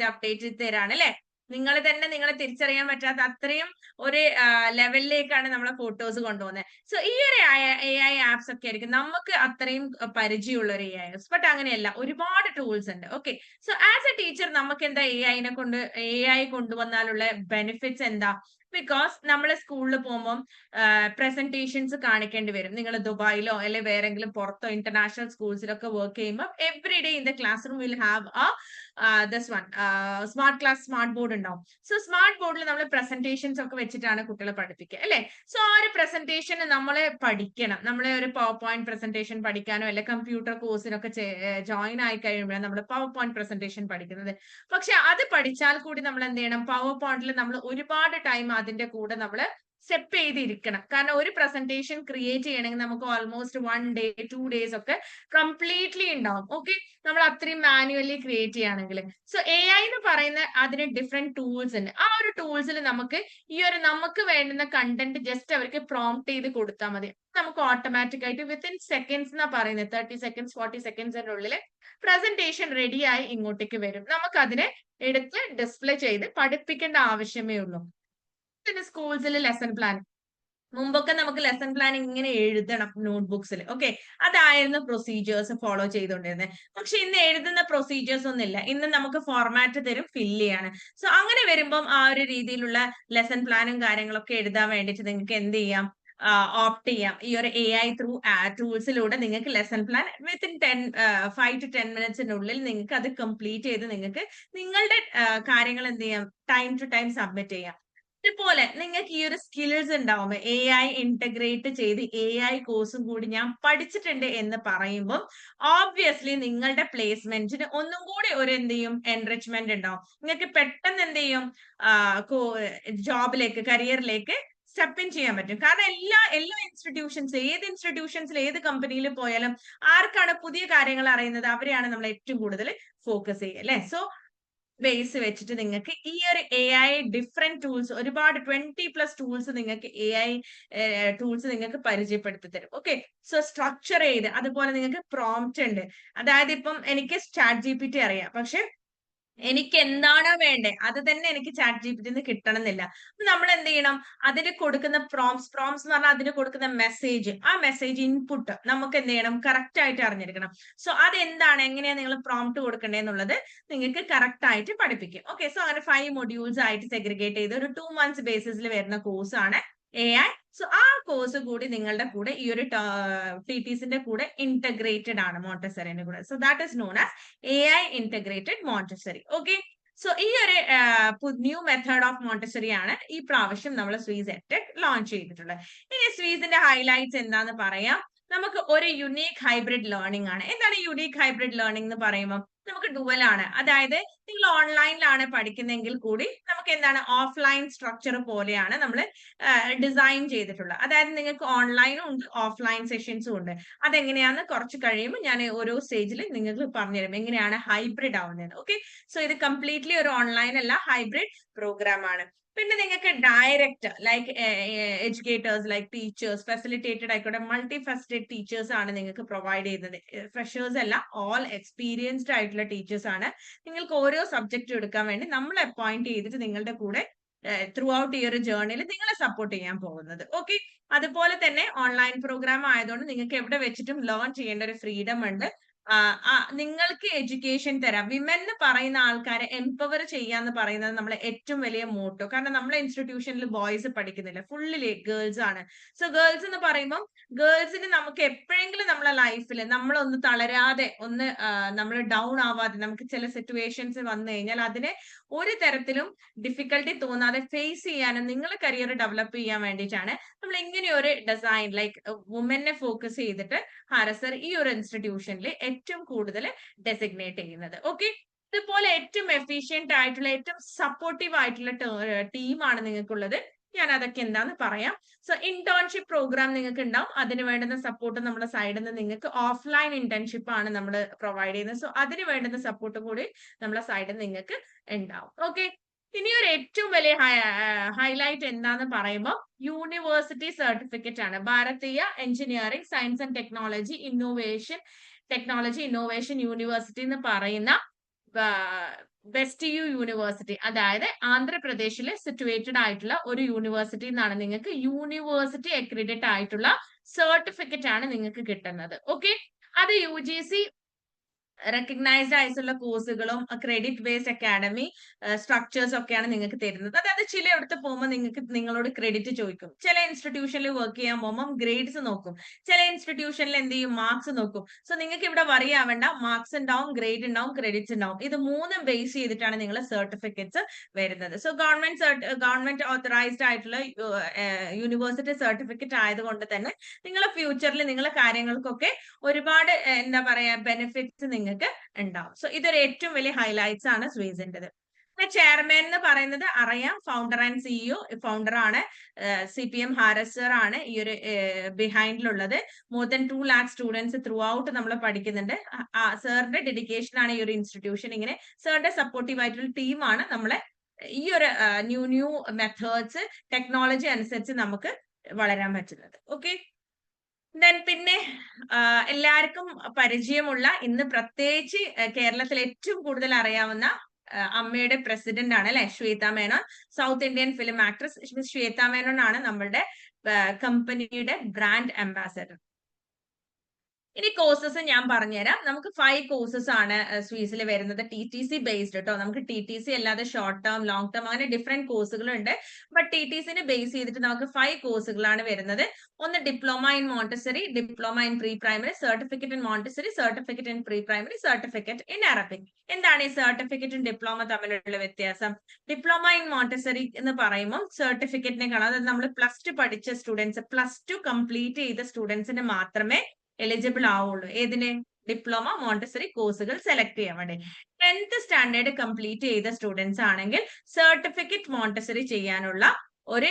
ചെയ്ത് തരാണ് അല്ലെ. നിങ്ങൾ തന്നെ നിങ്ങളെ തിരിച്ചറിയാൻ പറ്റാത്ത അത്രയും ഒരു ലെവലിലേക്കാണ് നമ്മളെ ഫോട്ടോസ് കൊണ്ടുപോകുന്നത്. സോ ഈ ഒരു AI ആപ്സ് ഒക്കെ ആയിരിക്കും നമുക്ക് അത്രയും പരിചയമുള്ള ഒരു AI ആപ്സ്. ബട്ട് അങ്ങനെയല്ല, ഒരുപാട് ടൂൾസ് ഉണ്ട്. Okay, so as A teacher നമുക്ക് എന്താ AI കൊണ്ടുവന്നാലുള്ള ബെനിഫിറ്റ്സ് എന്താ? ബിക്കോസ് നമ്മൾ സ്കൂളിൽ പോകുമ്പോൾ പ്രസന്റേഷൻസ് കാണിക്കേണ്ടി വരും. നിങ്ങൾ ദുബായിലോ അല്ലെ വേറെങ്കിലും പുറത്തോ ഇന്റർനാഷണൽ സ്കൂൾസിലൊക്കെ വർക്ക് ചെയ്യുമ്പോൾ every day in the class room will have smart class, smart board ഉണ്ടാവും. സോ സ്മാർട്ട് ബോർഡിൽ നമ്മൾ പ്രസന്റേഷൻസ് ഒക്കെ വെച്ചിട്ടാണ് കുട്ടികളെ പഠിപ്പിക്കുക അല്ലെ. സോ ആ ഒരു പ്രസന്റേഷൻ നമ്മൾ പഠിക്കണം. നമ്മളെ ഒരു പവർ പോയിന്റ് പ്രസന്റേഷൻ പഠിക്കാനോ അല്ലെ കമ്പ്യൂട്ടർ കോഴ്സിനൊക്കെ ജോയിൻ ആയി കഴിയുമ്പോഴാണ് നമ്മൾ പവർ പോയിന്റ് പ്രസന്റേഷൻ പഠിക്കുന്നത്. പക്ഷെ അത് പഠിച്ചാൽ കൂടി നമ്മൾ എന്ത് ചെയ്യണം, പവർ പോയിന്റിൽ നമ്മൾ ഒരുപാട് ടൈം അതിന്റെ കൂടെ നമ്മൾ സ്റ്റെപ്പ് ചെയ്തിരിക്കണം. കാരണം ഒരു പ്രസന്റേഷൻ ക്രിയേറ്റ് ചെയ്യണമെങ്കിൽ നമുക്ക് ഓൾമോസ്റ്റ് 1 day 2 days ഒക്കെ കംപ്ലീറ്റ്ലി ഉണ്ടാവും. ഓക്കെ, നമ്മൾ അത്രയും മാനുവലി ക്രിയേറ്റ് ചെയ്യുകയാണെങ്കിൽ. സോ AI എന്ന് പറയുന്ന അതിന് ഡിഫറെന്റ് ടൂൾസ് ഉണ്ട്. ആ ഒരു ടൂൾസിൽ നമുക്ക് നമുക്ക് വേണ്ടുന്ന കണ്ടന്റ് ജസ്റ്റ് അവർക്ക് പ്രോംപ്റ്റ് ചെയ്ത് കൊടുത്താൽ മതി. നമുക്ക് ഓട്ടോമാറ്റിക് ആയിട്ട് വിത്തിൻ സെക്കൻഡ്സ് എന്നാ പറയുന്നത്, 30 seconds 40 secondsന്റെ ഉള്ളിൽ പ്രസന്റേഷൻ റെഡിയായി ഇങ്ങോട്ടേക്ക് വരും. നമുക്ക് അതിനെ എടുത്ത് ഡിസ്പ്ലേ ചെയ്ത് പഠിപ്പിക്കേണ്ട ആവശ്യമേ ഉള്ളൂ. പിന്നെ സ്കൂൾസിൽ ലെസൺ പ്ലാൻ, മുമ്പൊക്കെ നമുക്ക് ലെസൺ പ്ലാൻ ഇങ്ങനെ എഴുതണം നോട്ട്ബുക്സിൽ. ഓക്കെ, അതായിരുന്നു പ്രൊസീജിയേഴ്സ് ഫോളോ ചെയ്തുകൊണ്ടിരുന്നത്. പക്ഷെ ഇന്ന് എഴുതുന്ന പ്രൊസീജിയേഴ്സ് ഒന്നുമില്ല. ഇന്ന് നമുക്ക് ഫോർമാറ്റ് തരും, ഫില്ല് ചെയ്യാണ്. സോ അങ്ങനെ വരുമ്പം ആ ഒരു രീതിയിലുള്ള ലെസൺ പ്ലാനും കാര്യങ്ങളൊക്കെ എഴുതാൻ വേണ്ടിയിട്ട് നിങ്ങൾക്ക് എന്ത് ചെയ്യാം, ഓപ്റ്റ് ചെയ്യാം. ഈ ഒരു AI ത്രൂ ടൂൾസിലൂടെ നിങ്ങൾക്ക് ലെസൺ പ്ലാൻ വിത്തിൻ 5 to 10 minutesനുള്ളിൽ നിങ്ങൾക്ക് അത് കംപ്ലീറ്റ് ചെയ്ത് നിങ്ങൾക്ക് നിങ്ങളുടെ കാര്യങ്ങൾ എന്ത് ചെയ്യാം, ടൈം ടു ടൈം സബ്മിറ്റ് ചെയ്യാം. ഇതുപോലെ നിങ്ങൾക്ക് ഈ ഒരു സ്കിൽസ് ഉണ്ടാവും. AI ഇന്റഗ്രേറ്റ് ചെയ്ത് AI കോഴ്സും കൂടി ഞാൻ പഠിച്ചിട്ടുണ്ട് എന്ന് പറയുമ്പോൾ ഓബ്വിയസ്ലി നിങ്ങളുടെ പ്ലേസ്മെന്റിന് ഒന്നും കൂടി ഒരു എന്ത് ചെയ്യും, എൻറിച്ച്മെന്റ് ഉണ്ടാവും. നിങ്ങൾക്ക് പെട്ടെന്ന് എന്ത് ചെയ്യും, ജോബിലേക്ക് കരിയറിലേക്ക് സ്റ്റെപ്പ് ഇൻ ചെയ്യാൻ പറ്റും. കാരണം എല്ലാ ഇൻസ്റ്റിറ്റ്യൂഷൻസ്, ഏത് ഇൻസ്റ്റിറ്റ്യൂഷൻസിൽ ഏത് കമ്പനിയിൽ പോയാലും ആർക്കാണ് പുതിയ കാര്യങ്ങൾ അറിയുന്നത്, അവരെയാണ് നമ്മൾ ഏറ്റവും കൂടുതൽ ഫോക്കസ് ചെയ്യുക അല്ലെ. സോ ബേസ് വെച്ചിട്ട് നിങ്ങൾക്ക് ഈ ഒരു AI ഡിഫറെന്റ് ടൂൾസ്, ഒരുപാട് 20+ ടൂൾസ് നിങ്ങൾക്ക് AI ടൂൾസ് നിങ്ങൾക്ക് പരിചയപ്പെടുത്തി തരും. ഓക്കെ, സോ സ്ട്രക്ചർ ചെയ്ത്, അതുപോലെ നിങ്ങൾക്ക് പ്രോംപ്റ്റ് ഉണ്ട്. അതായത് ഇപ്പം എനിക്ക് ChatGPT അറിയാം, പക്ഷെ എനിക്ക് എന്താണോ വേണ്ടേ അത് തന്നെ എനിക്ക് ChatGPT നിന്ന് കിട്ടണം എന്നില്ല. നമ്മൾ എന്ത് ചെയ്യണം, അതിന് കൊടുക്കുന്ന പ്രോംപ്റ്റ്സ് എന്ന് പറഞ്ഞാൽ അതിന് കൊടുക്കുന്ന മെസ്സേജ്, ആ മെസ്സേജ് ഇൻപുട്ട് നമുക്ക് എന്ത് ചെയ്യണം, കറക്റ്റ് ആയിട്ട് അറിഞ്ഞിരിക്കണം. സോ അതെന്താണ്, എങ്ങനെയാ നിങ്ങൾ പ്രോംപ്റ്റ് കൊടുക്കേണ്ടതെന്നുള്ളത് നിങ്ങൾക്ക് കറക്റ്റ് ആയിട്ട് പഠിപ്പിക്കും. ഓക്കെ, സോ അങ്ങനെ 5 modules ആയിട്ട് സെഗ്രിഗേറ്റ് ചെയ്ത് ഒരു 2 months ബേസിസിൽ വരുന്ന കോഴ്സാണ് AI. സോ ആ കോഴ്സ് കൂടി നിങ്ങളുടെ കൂടെ ഈ ഒരു TTSന്റെ കൂടെ ഇന്റഗ്രേറ്റഡ് ആണ്, മോണ്ടസറിന്റെ കൂടെ. So that is known as AI integrated Montessori. Okay, so ഈ ഒരു ന്യൂ മെത്തേഡ് ഓഫ് മോണ്ടസറി ആണ് ഈ പ്രാവശ്യം നമ്മൾ സ്വീസ് EdTech ലോഞ്ച് ചെയ്തിട്ടുള്ളത്. ഇനി സ്വീസിന്റെ ഹൈലൈറ്റ്സ് എന്താന്ന് പറയാം. നമുക്ക് ഒരു യുണീക് ഹൈബ്രിഡ് ലേണിംഗ് ആണ്. എന്താണ് യുണീക് ഹൈബ്രിഡ് ലേണിംഗ് എന്ന് പറയുമ്പോൾ നമുക്ക് ഡുവൽ ആണ്. അതായത് നിങ്ങൾ ഓൺലൈനിലാണ് പഠിക്കുന്നെങ്കിൽ കൂടി നമുക്ക് എന്താണ്, ഓഫ്ലൈൻ സ്ട്രക്ചർ പോലെയാണ് നമ്മൾ ഡിസൈൻ ചെയ്തിട്ടുള്ളത്. അതായത് നിങ്ങൾക്ക് ഓൺലൈനും ഉണ്ട്, ഓഫ്ലൈൻ സെഷൻസും ഉണ്ട്. അതെങ്ങനെയാന്ന് കുറച്ച് കഴിയുമ്പോൾ ഞാൻ ഓരോ സ്റ്റേജിൽ നിങ്ങൾക്ക് പറഞ്ഞുതരും എങ്ങനെയാണ് ഹൈബ്രിഡ് ആവുന്നത്. ഓക്കെ, സോ ഇത് കംപ്ലീറ്റ്ലി ഒരു ഓൺലൈൻ അല്ല, ഹൈബ്രിഡ് പ്രോഗ്രാം ആണ്. പിന്നെ നിങ്ങൾക്ക് direct like educators, like teachers, facilitated ആയിക്കോട്ടെ, മൾട്ടി ഫെസിറ്റഡ് ടീച്ചേഴ്സ് ആണ് നിങ്ങൾക്ക് പ്രൊവൈഡ് ചെയ്യുന്നത്. ഫ്രഷേഴ്സ് അല്ല, ഓൾ എക്സ്പീരിയൻസ്ഡ് ആയിട്ടുള്ള ടീച്ചേഴ്സ് ആണ്. നിങ്ങൾക്ക് ഓരോ സബ്ജക്റ്റും എടുക്കാൻ വേണ്ടി നമ്മൾ അപ്പോയിന്റ് ചെയ്തിട്ട് നിങ്ങളുടെ കൂടെ ത്രൂ ഔട്ട് ഈ ഒരു ജേർണിയിൽ നിങ്ങളെ സപ്പോർട്ട് ചെയ്യാൻ പോകുന്നത്. ഓക്കെ, അതുപോലെ തന്നെ ഓൺലൈൻ പ്രോഗ്രാം ആയതുകൊണ്ട് നിങ്ങൾക്ക് എവിടെ വെച്ചിട്ടും ലേൺ ചെയ്യേണ്ട ഒരു ഫ്രീഡം ഉണ്ട്. നിങ്ങൾക്ക് എഡ്യൂക്കേഷൻ തരാം. വിമൻ എന്ന് പറയുന്ന ആൾക്കാരെ എംപവർ ചെയ്യാന്ന് പറയുന്നത് നമ്മളെ ഏറ്റവും വലിയ മോട്ടോ. കാരണം നമ്മളെ ഇൻസ്റ്റിറ്റ്യൂഷനിൽ ബോയ്സ് പഠിക്കുന്നില്ല, ഫുള്ളില് ഗേൾസ് ആണ്. സോ ഗേൾസ് എന്ന് പറയുമ്പോൾ ഗേൾസിന് നമുക്ക് എപ്പോഴെങ്കിലും നമ്മളെ ലൈഫിൽ നമ്മളൊന്ന് തളരാതെ, ഒന്ന് നമ്മൾ ഡൗൺ ആവാതെ, നമുക്ക് ചില സിറ്റുവേഷൻസ് വന്നു കഴിഞ്ഞാൽ അതിനെ ഒരു തരത്തിലും ഡിഫിക്കൽട്ടി തോന്നാതെ ഫേസ് ചെയ്യാനും നിങ്ങളെ കരിയർ ഡെവലപ്പ് ചെയ്യാൻ വേണ്ടിയിട്ടാണ് നമ്മൾ ഇങ്ങനെ ഒരു ഡിസൈൻ ലൈക്ക് വുമനെ ഫോക്കസ് ചെയ്തിട്ട് ഹാരസർ ഈ ഒരു ഇൻസ്റ്റിറ്റ്യൂഷനിൽ ഏറ്റവും കൂടുതൽ ഡെസിഗ്നേറ്റ് ചെയ്യുന്നത്. ഓക്കെ, ഇതുപോലെ ഏറ്റവും എഫിഷ്യന്റ് ആയിട്ടുള്ള, ഏറ്റവും സപ്പോർട്ടീവ് ആയിട്ടുള്ള ടീമാണ് നിങ്ങൾക്കുള്ളത്. ഞാൻ അതൊക്കെ എന്താന്ന് പറയാം. സോ ഇന്റേൺഷിപ്പ് പ്രോഗ്രാം നിങ്ങൾക്ക് ഉണ്ടാവും. അതിന് വേണ്ടുന്ന സപ്പോർട്ട് നമ്മുടെ സൈഡിൽ നിന്ന് നിങ്ങൾക്ക് ഓഫ്ലൈൻ ഇന്റേൺഷിപ്പ് ആണ് നമ്മൾ പ്രൊവൈഡ് ചെയ്യുന്നത്. സോ അതിന് വേണ്ടുന്ന സപ്പോർട്ട് കൂടി നമ്മുടെ സൈഡിൽ നിങ്ങൾക്ക് ഉണ്ടാവും. ഓക്കെ, ഇനി ഒരു ഏറ്റവും വലിയ ഹൈലൈറ്റ് എന്താന്ന് പറയുമ്പോൾ യൂണിവേഴ്സിറ്റി സർട്ടിഫിക്കറ്റ് ആണ്. ഭാരതീയ engineering science and technology innovation university എന്ന് പറയുന്ന ബെസ്റ്റ് യൂണിവേഴ്സിറ്റി, അതായത് ആന്ധ്രാപ്രദേശിൽ സിറ്റുവേറ്റഡ് ആയിട്ടുള്ള ഒരു യൂണിവേഴ്സിറ്റി എന്നാണ് നിങ്ങൾക്ക് യൂണിവേഴ്സിറ്റി അക്രഡിറ്റഡ് ആയിട്ടുള്ള സർട്ടിഫിക്കറ്റ് ആണ് നിങ്ങൾക്ക് കിട്ടുന്നത്. ഓക്കെ, അത് UGC റെക്കഗ്നൈസ്ഡ് ആയിട്ടുള്ള കോഴ്സുകളും ക്രെഡിറ്റ് ബേസ്ഡ് അക്കാഡമി സ്ട്രക്ചേഴ്സ് ഒക്കെയാണ് നിങ്ങൾക്ക് തരുന്നത്. അതായത് ചിലയിടത്ത് പോകുമ്പോൾ നിങ്ങളോട് ക്രെഡിറ്റ് ചോദിക്കും. ചില ഇൻസ്റ്റിറ്റ്യൂഷനിൽ വർക്ക് ചെയ്യാൻ പോകുമ്പോൾ ഗ്രേഡ്സ് നോക്കും. ചില ഇൻസ്റ്റിറ്റ്യൂഷനിൽ എന്ത് ചെയ്യും, മാർക്സ് നോക്കും. സോ നിങ്ങൾക്ക് ഇവിടെ വറി ആവേണ്ട, മാർക്സ് ഉണ്ടാവും, ഗ്രേഡ് ഉണ്ടാവും, ക്രെഡിറ്റ്സ് ഉണ്ടാവും. ഇത് മൂന്നും ബേസ് ചെയ്തിട്ടാണ് നിങ്ങൾ സർട്ടിഫിക്കറ്റ്സ് വരുന്നത്. സോ ഗവൺമെന്റ് ഓതറൈസ്ഡ് ആയിട്ടുള്ള യൂണിവേഴ്സിറ്റി സർട്ടിഫിക്കറ്റ് ആയതുകൊണ്ട് തന്നെ നിങ്ങളെ ഫ്യൂച്ചറിൽ നിങ്ങളെ കാര്യങ്ങൾക്കൊക്കെ ഒരുപാട് എന്താ പറയാ ബെനിഫിറ്റ്സ് നിങ്ങൾക്ക് ഉണ്ടാവും. സോ ഇതൊരു ഏറ്റവും വലിയ ഹൈലൈറ്റ്സ് ആണ് സ്വീസിൻ്റെത്. ചെയർമാൻ എന്ന് പറയുന്നത് അറിയാം, ഫൗണ്ടർ ആൻഡ് സിഇഒ. ഫൗണ്ടർ ആണ് CPM ഹാരസ് സർ ആണ് ഈ ഒരു ബിഹൈൻഡിലുള്ളത്. More than 2 lakh students throughout നമ്മൾ പഠിക്കുന്നുണ്ട്. സാറിന്റെ ഡെഡിക്കേഷൻ ആണ് ഈ ഒരു ഇൻസ്റ്റിറ്റ്യൂഷൻ. ഇങ്ങനെ സാറിന്റെ സപ്പോർട്ടീവ് ആയിട്ടുള്ള ടീമാണ് നമ്മളെ ഈ ഒരു ന്യൂ മെത്തേഡ്സ് ടെക്നോളജി അനുസരിച്ച് നമുക്ക് വളരാൻ പറ്റുന്നത്. ഓക്കെ, പിന്നെ എല്ലാവർക്കും പരിചയമുള്ള, ഇന്ന് പ്രത്യേകിച്ച് കേരളത്തിൽ ഏറ്റവും കൂടുതൽ അറിയാവുന്ന അമ്മയുടെ പ്രസിഡന്റ് ആണ് അല്ലെ, Shweta Menon. South Indian film actress Shweta Menon ആണ് നമ്മളുടെ കമ്പനിയുടെ ബ്രാൻഡ് അംബാസഡർ. ഇനി കോഴ്സസ് ഞാൻ പറഞ്ഞുതരാം. നമുക്ക് 5 കോഴ്സസ് ആണ് സ്വീസിൽ വരുന്നത്, TTC ബേസ്ഡ് കേട്ടോ. നമുക്ക് TTC അല്ലാതെ ഷോർട്ട് ടേം, ലോങ് ടേം അങ്ങനെ ഡിഫറെന്റ് കോഴ്സുകളുണ്ട്. ബട്ട് TTCനെ ബേസ് ചെയ്തിട്ട് നമുക്ക് 5 കോഴ്സുകളാണ് വരുന്നത്. ഒന്ന് diploma in Montessori, diploma in pre primary, certificate in Montessori, certificate in pre primary, certificate in Arabic. എന്താണ് ഈ സർട്ടിഫിക്കറ്റും ഡിപ്ലോമ തമ്മിലുള്ള വ്യത്യാസം? ഡിപ്ലോമ ഇൻ മോണ്ടസറി എന്ന് പറയുമ്പോൾ സർട്ടിഫിക്കറ്റിനെ കാണാം. അതായത് നമ്മൾ +2 പഠിച്ച സ്റ്റുഡൻസ്, +2 കംപ്ലീറ്റ് ചെയ്ത സ്റ്റുഡൻസിന് മാത്രമേ എലിജിബിൾ ആവുള്ളൂ. ഏതിന്? ഡിപ്ലോമ മോണ്ടസറി കോഴ്സുകൾ സെലക്ട് ചെയ്യാൻ വേണ്ടി. 10th സ്റ്റാൻഡേർഡ് കംപ്ലീറ്റ് ചെയ്ത സ്റ്റുഡൻസ് ആണെങ്കിൽ സർട്ടിഫിക്കറ്റ് മോണ്ടസറി ചെയ്യാനുള്ള ഒരു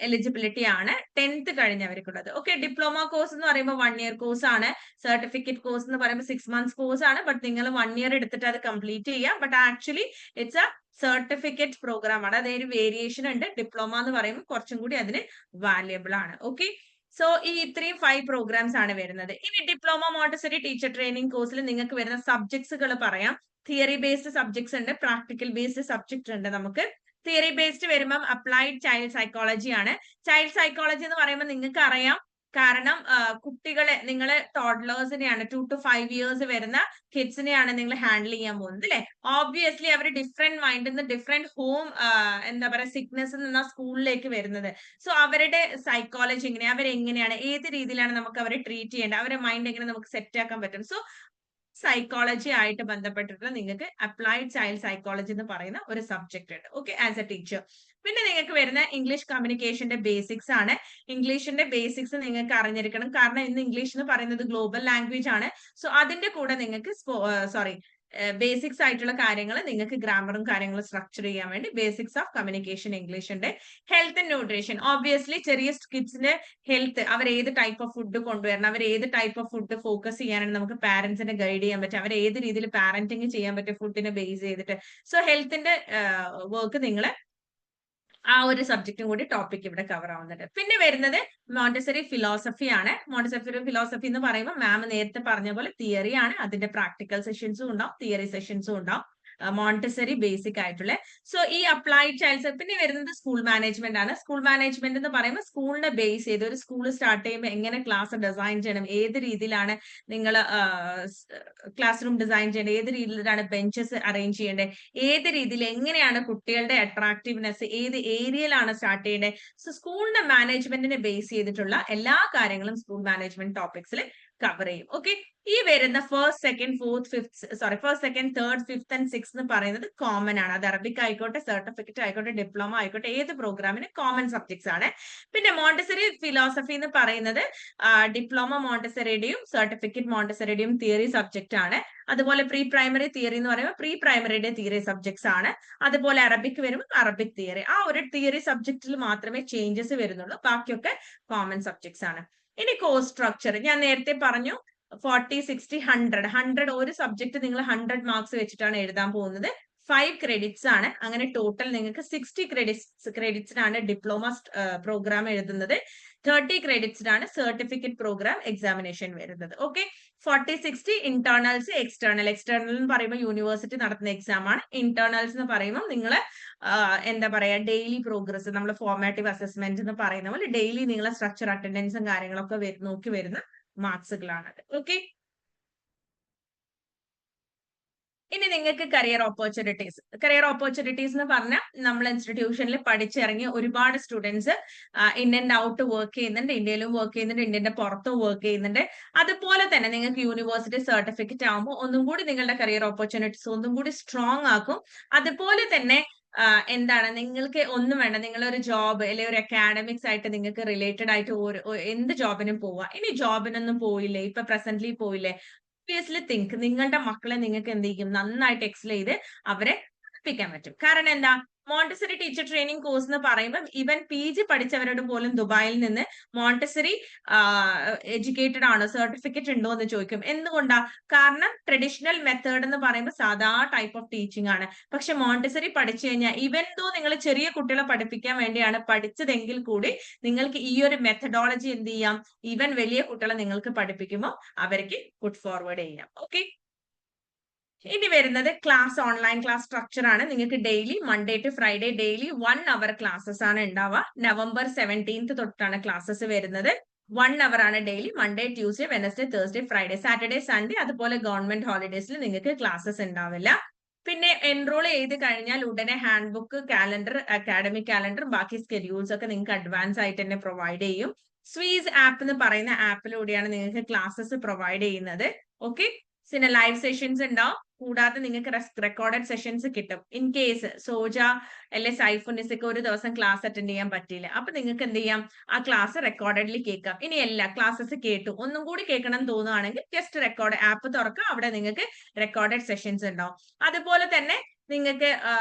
എലിജിബിലിറ്റി ആണ് 10th കഴിഞ്ഞവർക്കുള്ളത്. ഓക്കെ, ഡിപ്ലോമ കോഴ്സ് എന്ന് പറയുമ്പോൾ 1 year കോഴ്സ് ആണ്. സർട്ടിഫിക്കറ്റ് കോഴ്സ് എന്ന് പറയുമ്പോൾ 6 months കോഴ്സ് ആണ്. ബട്ട് നിങ്ങൾ 1 year എടുത്തിട്ട് അത് കംപ്ലീറ്റ് ചെയ്യാം. But actually it's a certificate programme ആണ്. അതായത് വേരിയേഷൻ ഉണ്ട്. ഡിപ്ലോമ എന്ന് പറയുമ്പോൾ കുറച്ചും കൂടി അതിന് വാല്യബിൾ ആണ്. ഓക്കെ, സോ ഈ ഇത്രയും 5 പ്രോഗ്രാംസ് ആണ് വരുന്നത്. ഇനി ഡിപ്ലോമ മോണ്ടസറി ടീച്ചർ ട്രെയിനിങ് കോഴ്സിൽ നിങ്ങൾക്ക് വരുന്ന സബ്ജക്ട്സുകൾ പറയാം. തിയറി ബേസ്ഡ് സബ്ജക്ട്സ് ഉണ്ട്, പ്രാക്ടിക്കൽ ബേസ്ഡ് സബ്ജക്ട് ഉണ്ട്. നമുക്ക് തിയറി ബേസ്ഡ് വരുമ്പം അപ്ലൈഡ് ചൈൽഡ് സൈക്കോളജി ആണ്. ചൈൽഡ് സൈക്കോളജി എന്ന് പറയുമ്പോൾ നിങ്ങൾക്ക് അറിയാം, കാരണം കുട്ടികളെ, നിങ്ങളെ ടോഡ്ലേഴ്സിനെയാണ്, 2 to 5 years വരുന്ന കിഡ്സിനെയാണ് നിങ്ങൾ ഹാൻഡിൽ ചെയ്യാൻ പോകുന്നത് അല്ലെ. ഓബ്വിയസ്ലി അവർ ഡിഫറെന്റ് മൈൻഡിൽ നിന്ന്, ഡിഫറെന്റ് ഹോം എന്താ പറയുക സിക്നസ് നിന്ന സ്കൂളിലേക്ക് വരുന്നത്. സോ അവരുടെ സൈക്കോളജി എങ്ങനെ, അവരെങ്ങനെയാണ്, ഏത് രീതിയിലാണ് നമുക്ക് അവരെ ട്രീറ്റ് ചെയ്യേണ്ടത്, അവരുടെ മൈൻഡ് എങ്ങനെ നമുക്ക് സെറ്റ് ആക്കാൻ പറ്റും. സോ സൈക്കോളജി ആയിട്ട് ബന്ധപ്പെട്ടിട്ടുള്ള നിങ്ങൾക്ക് അപ്ലൈഡ് ചൈൽഡ് സൈക്കോളജി എന്ന് പറയുന്ന ഒരു സബ്ജക്ട് ഉണ്ട്. Okay, as A teacher. പിന്നെ നിങ്ങൾക്ക് വരുന്ന ഇംഗ്ലീഷ് കമ്മ്യൂണിക്കേഷന്റെ ബേസിക്സ് ആണ്. ഇംഗ്ലീഷിന്റെ ബേസിക്സ് നിങ്ങൾക്ക് അറിഞ്ഞിരിക്കണം, കാരണം ഇന്ന് ഇംഗ്ലീഷ് എന്ന് പറയുന്നത് ഗ്ലോബൽ ലാംഗ്വേജ് ആണ്. സോ അതിന്റെ കൂടെ നിങ്ങൾക്ക് ബേസിക്സ് ആയിട്ടുള്ള കാര്യങ്ങൾ, നിങ്ങൾക്ക് ഗ്രാമറും കാര്യങ്ങളും സ്ട്രക്ചർ ചെയ്യാൻ വേണ്ടി ബേസിക്സ് ഓഫ് കമ്മ്യൂണിക്കേഷൻ ഇംഗ്ലീഷ് ഉണ്ട്. ഹെൽത്ത് ആൻഡ് ന്യൂട്രീഷൻ, ഓബ്വിയസ്ലി ചെറിയ കിഡ്സിന്റെ ഹെൽത്ത്, അവർ ഏത് ടൈപ്പ് ഓഫ് ഫുഡ് കൊണ്ടുവരണം, അവർ ഏത് ടൈപ്പ് ഓഫ് ഫുഡ് ഫോക്കസ് ചെയ്യാനാണ് നമുക്ക് പാരന്റ്സിനെ ഗൈഡ് ചെയ്യാൻ പറ്റും, അവർ ഏത് രീതിയിൽ പാരന്റിങ് ചെയ്യാൻ പറ്റും ഫുഡിനെ ബേസ് ചെയ്തിട്ട്. സോ ഹെൽത്തിന്റെ വർക്ക് നിങ്ങൾ ആ ഒരു സബ്ജക്റ്റും കൂടി ടോപ്പിക് ഇവിടെ കവർ ആവുന്നുണ്ട്. പിന്നെ വരുന്നത് മോണ്ടസറി ഫിലോസഫി ആണ്. മോണ്ടസറി ഫിലോസഫി എന്ന് പറയുമ്പോൾ മാം നേരത്തെ പറഞ്ഞ പോലെ തിയറി ആണ്, അതിന്റെ പ്രാക്ടിക്കൽ സെഷൻസും ഉണ്ടാവും, തിയറി സെഷൻസും ഉണ്ടാവും. മോണ്ടസറി ബേസിക് ആയിട്ടുള്ള. സോ ഈ അപ്ലൈഡ് ചൈൽഡ്, പിന്നെ വരുന്നത് സ്കൂൾ മാനേജ്മെന്റ് ആണ്. സ്കൂൾ മാനേജ്മെന്റ് എന്ന് പറയുമ്പോൾ സ്കൂളിനെ ബേസ് ചെയ്ത് ഒരു സ്കൂൾ സ്റ്റാർട്ട് ചെയ്യുമ്പോൾ എങ്ങനെ ക്ലാസ് ഡിസൈൻ ചെയ്യണം, ഏത് രീതിയിലാണ് നിങ്ങൾ ക്ലാസ് റൂം ഡിസൈൻ ചെയ്യേണ്ടത്, ഏത് രീതിയിലാണ് ബെഞ്ചസ് അറേഞ്ച് ചെയ്യേണ്ടത്, ഏത് രീതിയിൽ എങ്ങനെയാണ് കുട്ടികളുടെ അട്രാക്റ്റീവ്നെസ്, ഏത് ഏരിയയിലാണ് സ്റ്റാർട്ട് ചെയ്യേണ്ടത്. സോ സ്കൂളിന്റെ മാനേജ്മെന്റിനെ ബേസ് ചെയ്തിട്ടുള്ള എല്ലാ കാര്യങ്ങളും സ്കൂൾ മാനേജ്മെന്റ് ടോപ്പിക്സിൽ കവർ ചെയ്യും. ഓക്കെ, ഈ വരുന്ന first second third fifth and six എന്ന് പറയുന്നത് കോമൺ ആണ്. അത് അറബിക് ആയിക്കോട്ടെ, സർട്ടിഫിക്കറ്റ് ആയിക്കോട്ടെ, ഡിപ്ലോമ ആയിക്കോട്ടെ, ഏത് പ്രോഗ്രാമിന് കോമൺ സബ്ജക്ട്സ് ആണ്. പിന്നെ മോണ്ടസറി ഫിലോസഫി എന്ന് പറയുന്നത് ഡിപ്ലോമ മോണ്ടസറിയുടെയും സർട്ടിഫിക്കറ്റ് മോണ്ടസറിയുടെയും തിയറി സബ്ജക്ട് ആണ്. അതുപോലെ പ്രീ പ്രൈമറി തിയറി എന്ന് പറയുമ്പോൾ പ്രീ പ്രൈമറിയുടെ തിയറി സബ്ജക്ട്സ് ആണ്. അതുപോലെ അറബിക് വരുമ്പോൾ അറബിക് തിയറി. ആ ഒരു തിയറി സബ്ജക്റ്റിൽ മാത്രമേ ചേഞ്ചസ് വരുന്നുള്ളൂ, ബാക്കിയൊക്കെ കോമൺ സബ്ജക്ട്സ് ആണ്. ഇനി കോഴ്സ് സ്ട്രക്ചർ ഞാൻ നേരത്തെ പറഞ്ഞു, 40, 60, 100 ഒരു സബ്ജക്ട് നിങ്ങൾ 100 മാർക്സ് വെച്ചിട്ടാണ് എഴുതാൻ പോകുന്നത്. 5 ക്രെഡിറ്റ്സ് ആണ്. അങ്ങനെ ടോട്ടൽ നിങ്ങൾക്ക് 60 ക്രെഡിറ്റ്സിനാണ് ഡിപ്ലോമ പ്രോഗ്രാം എഴുതുന്നത്. 30 ക്രെഡിറ്റ്സിനാണ് സർട്ടിഫിക്കറ്റ് പ്രോഗ്രാം എക്സാമിനേഷൻ വരുന്നത്. ഓക്കെ, 40, 60 ഇന്റേണൽസ്, എക്സ്റ്റേണൽ എന്ന് പറയുമ്പോൾ യൂണിവേഴ്സിറ്റി നടത്തുന്ന എക്സാം ആണ്. ഇന്റേണൽസ് എന്ന് പറയുമ്പോൾ നിങ്ങൾ എന്താ പറയാ, ഡെയിലി പ്രോഗ്രസ്, നമ്മൾ ഫോർമാറ്റീവ് അസസ്മെന്റ് എന്ന് പറയുന്ന പോലെ ഡെയിലി നിങ്ങളെ സ്ട്രക്ചർ അറ്റൻഡൻസും കാര്യങ്ങളൊക്കെ നോക്കി വരുന്ന മാർക്സുകളാണത്. ഓക്കെ, ഇനി നിങ്ങൾക്ക് കരിയർ ഓപ്പർച്യൂണിറ്റീസ് എന്ന് പറഞ്ഞാൽ നമ്മൾ ഇൻസ്റ്റിറ്റ്യൂഷനിൽ പഠിച്ചിറങ്ങി ഒരുപാട് students in and out work ചെയ്യുന്നുണ്ട്. ഇന്ത്യയിലും വർക്ക് ചെയ്യുന്നുണ്ട്, ഇന്ത്യന്റെ പുറത്തും വർക്ക് ചെയ്യുന്നുണ്ട്. അതുപോലെ തന്നെ നിങ്ങൾക്ക് യൂണിവേഴ്സിറ്റി സർട്ടിഫിക്കറ്റ് ആകുമ്പോൾ ഒന്നും കൂടി നിങ്ങളുടെ കരിയർ ഓപ്പർച്യൂണിറ്റീസ് ഒന്നും കൂടി സ്ട്രോങ് ആക്കും. അതുപോലെ തന്നെ എന്താണ്, നിങ്ങൾക്ക് ഒന്നും വേണ്ട, നിങ്ങളൊരു ജോബ് അല്ലെങ്കിൽ ഒരു അക്കാഡമിക്സ് ആയിട്ട് നിങ്ങൾക്ക് റിലേറ്റഡ് ആയിട്ട് എന്ത് ജോബിനും പോവാം. ഇനി ജോബിനൊന്നും പോയില്ലേ, ഇപ്പൊ പ്രസന്റ്ലി പോയില്ലേ, ഒബ്വിയസ്ലി തിങ്ക് നിങ്ങളുടെ മക്കളെ നിങ്ങൾക്ക് എന്ത് ചെയ്യും, നന്നായിട്ട് എക്സൽ ചെയ്ത് അവരെ പഠിപ്പിക്കാൻ പറ്റും. കാരണം എന്താ, മോണ്ടിസറി ടീച്ചർ ട്രെയിനിങ് കോഴ്സ് എന്ന് പറയുമ്പോൾ ഈവൻ PG പഠിച്ചവരോട് പോലും ദുബായിൽ നിന്ന് മോണ്ടിസറി എഡ്യൂക്കേറ്റഡ് ആണോ, സർട്ടിഫിക്കറ്റ് ഉണ്ടോ എന്ന് ചോദിക്കും. എന്തുകൊണ്ടാ? കാരണം ട്രഡീഷണൽ മെത്തേഡ് എന്ന് പറയുമ്പോൾ സാധാ ടൈപ്പ് ഓഫ് ടീച്ചിങ് ആണ്. പക്ഷെ മോണ്ടിസറി പഠിച്ചു കഴിഞ്ഞാൽ ഈവൻ ദോ നിങ്ങൾ ചെറിയ കുട്ടികളെ പഠിപ്പിക്കാൻ വേണ്ടിയാണ് പഠിച്ചതെങ്കിൽ കൂടി നിങ്ങൾക്ക് ഈ ഒരു മെത്തഡോളജി എന്ത് ചെയ്യാം, ഈവൻ വലിയ കുട്ടികളെ നിങ്ങൾക്ക് പഠിപ്പിക്കുമ്പോൾ അവർക്ക് പുട്ട് ഫോർവേഡ് ചെയ്യാം. ഓക്കെ, ഇനി വരുന്നത് ക്ലാസ്, ഓൺലൈൻ ക്ലാസ് സ്ട്രക്ചർ ആണ്. നിങ്ങൾക്ക് daily Monday to Friday daily 1 hour classes ആണ് ഉണ്ടാവുക. November 17th തൊട്ടാണ് ക്ലാസ്സസ് വരുന്നത്. 1 hour ആണ് daily, Monday, Tuesday, Wednesday, Thursday, Friday, Saturday, Sunday. അതുപോലെ ഗവൺമെന്റ് ഹോളിഡേസിൽ നിങ്ങൾക്ക് ക്ലാസ്സസ് ഉണ്ടാവില്ല. പിന്നെ എൻറോൾ ചെയ്ത് കഴിഞ്ഞാൽ ഉടനെ hand book, calendar, academic calendar, ബാക്കി സ്കെഡ്യൂൾസ് ഒക്കെ നിങ്ങൾക്ക് അഡ്വാൻസ് ആയിട്ട് തന്നെ പ്രൊവൈഡ് ചെയ്യും. സ്വീസ് ആപ്പ് എന്ന് പറയുന്ന ആപ്പിലൂടെയാണ് നിങ്ങൾക്ക് ക്ലാസ്സസ് പ്രൊവൈഡ് ചെയ്യുന്നത്. ഓക്കെ, പിന്നെ ലൈവ് സെഷൻസ് ഉണ്ടാവും. കൂടാതെ നിങ്ങൾക്ക് റെക്കോർഡഡ് സെഷൻസ് കിട്ടും. ഇൻ കേസ് സോജ അല്ലെ സൈഫുനിസൊക്കെ ഒരു ദിവസം ക്ലാസ് അറ്റൻഡ് ചെയ്യാൻ പറ്റിയില്ല, അപ്പൊ നിങ്ങൾക്ക് എന്ത് ചെയ്യാം, ആ ക്ലാസ് റെക്കോർഡഡ്ലി കേൾക്കാം. ഇനി എല്ലാ ക്ലാസ്സസ് കേട്ടു, ഒന്നും കൂടി കേൾക്കണം എന്ന് തോന്നുകയാണെങ്കിൽ ജസ്റ്റ് റെക്കോർഡ് ആപ്പ് തുറക്കുക, അവിടെ നിങ്ങൾക്ക് റെക്കോർഡഡ് സെഷൻസ് ഉണ്ടാവും. അതുപോലെ തന്നെ നിങ്ങൾക്ക്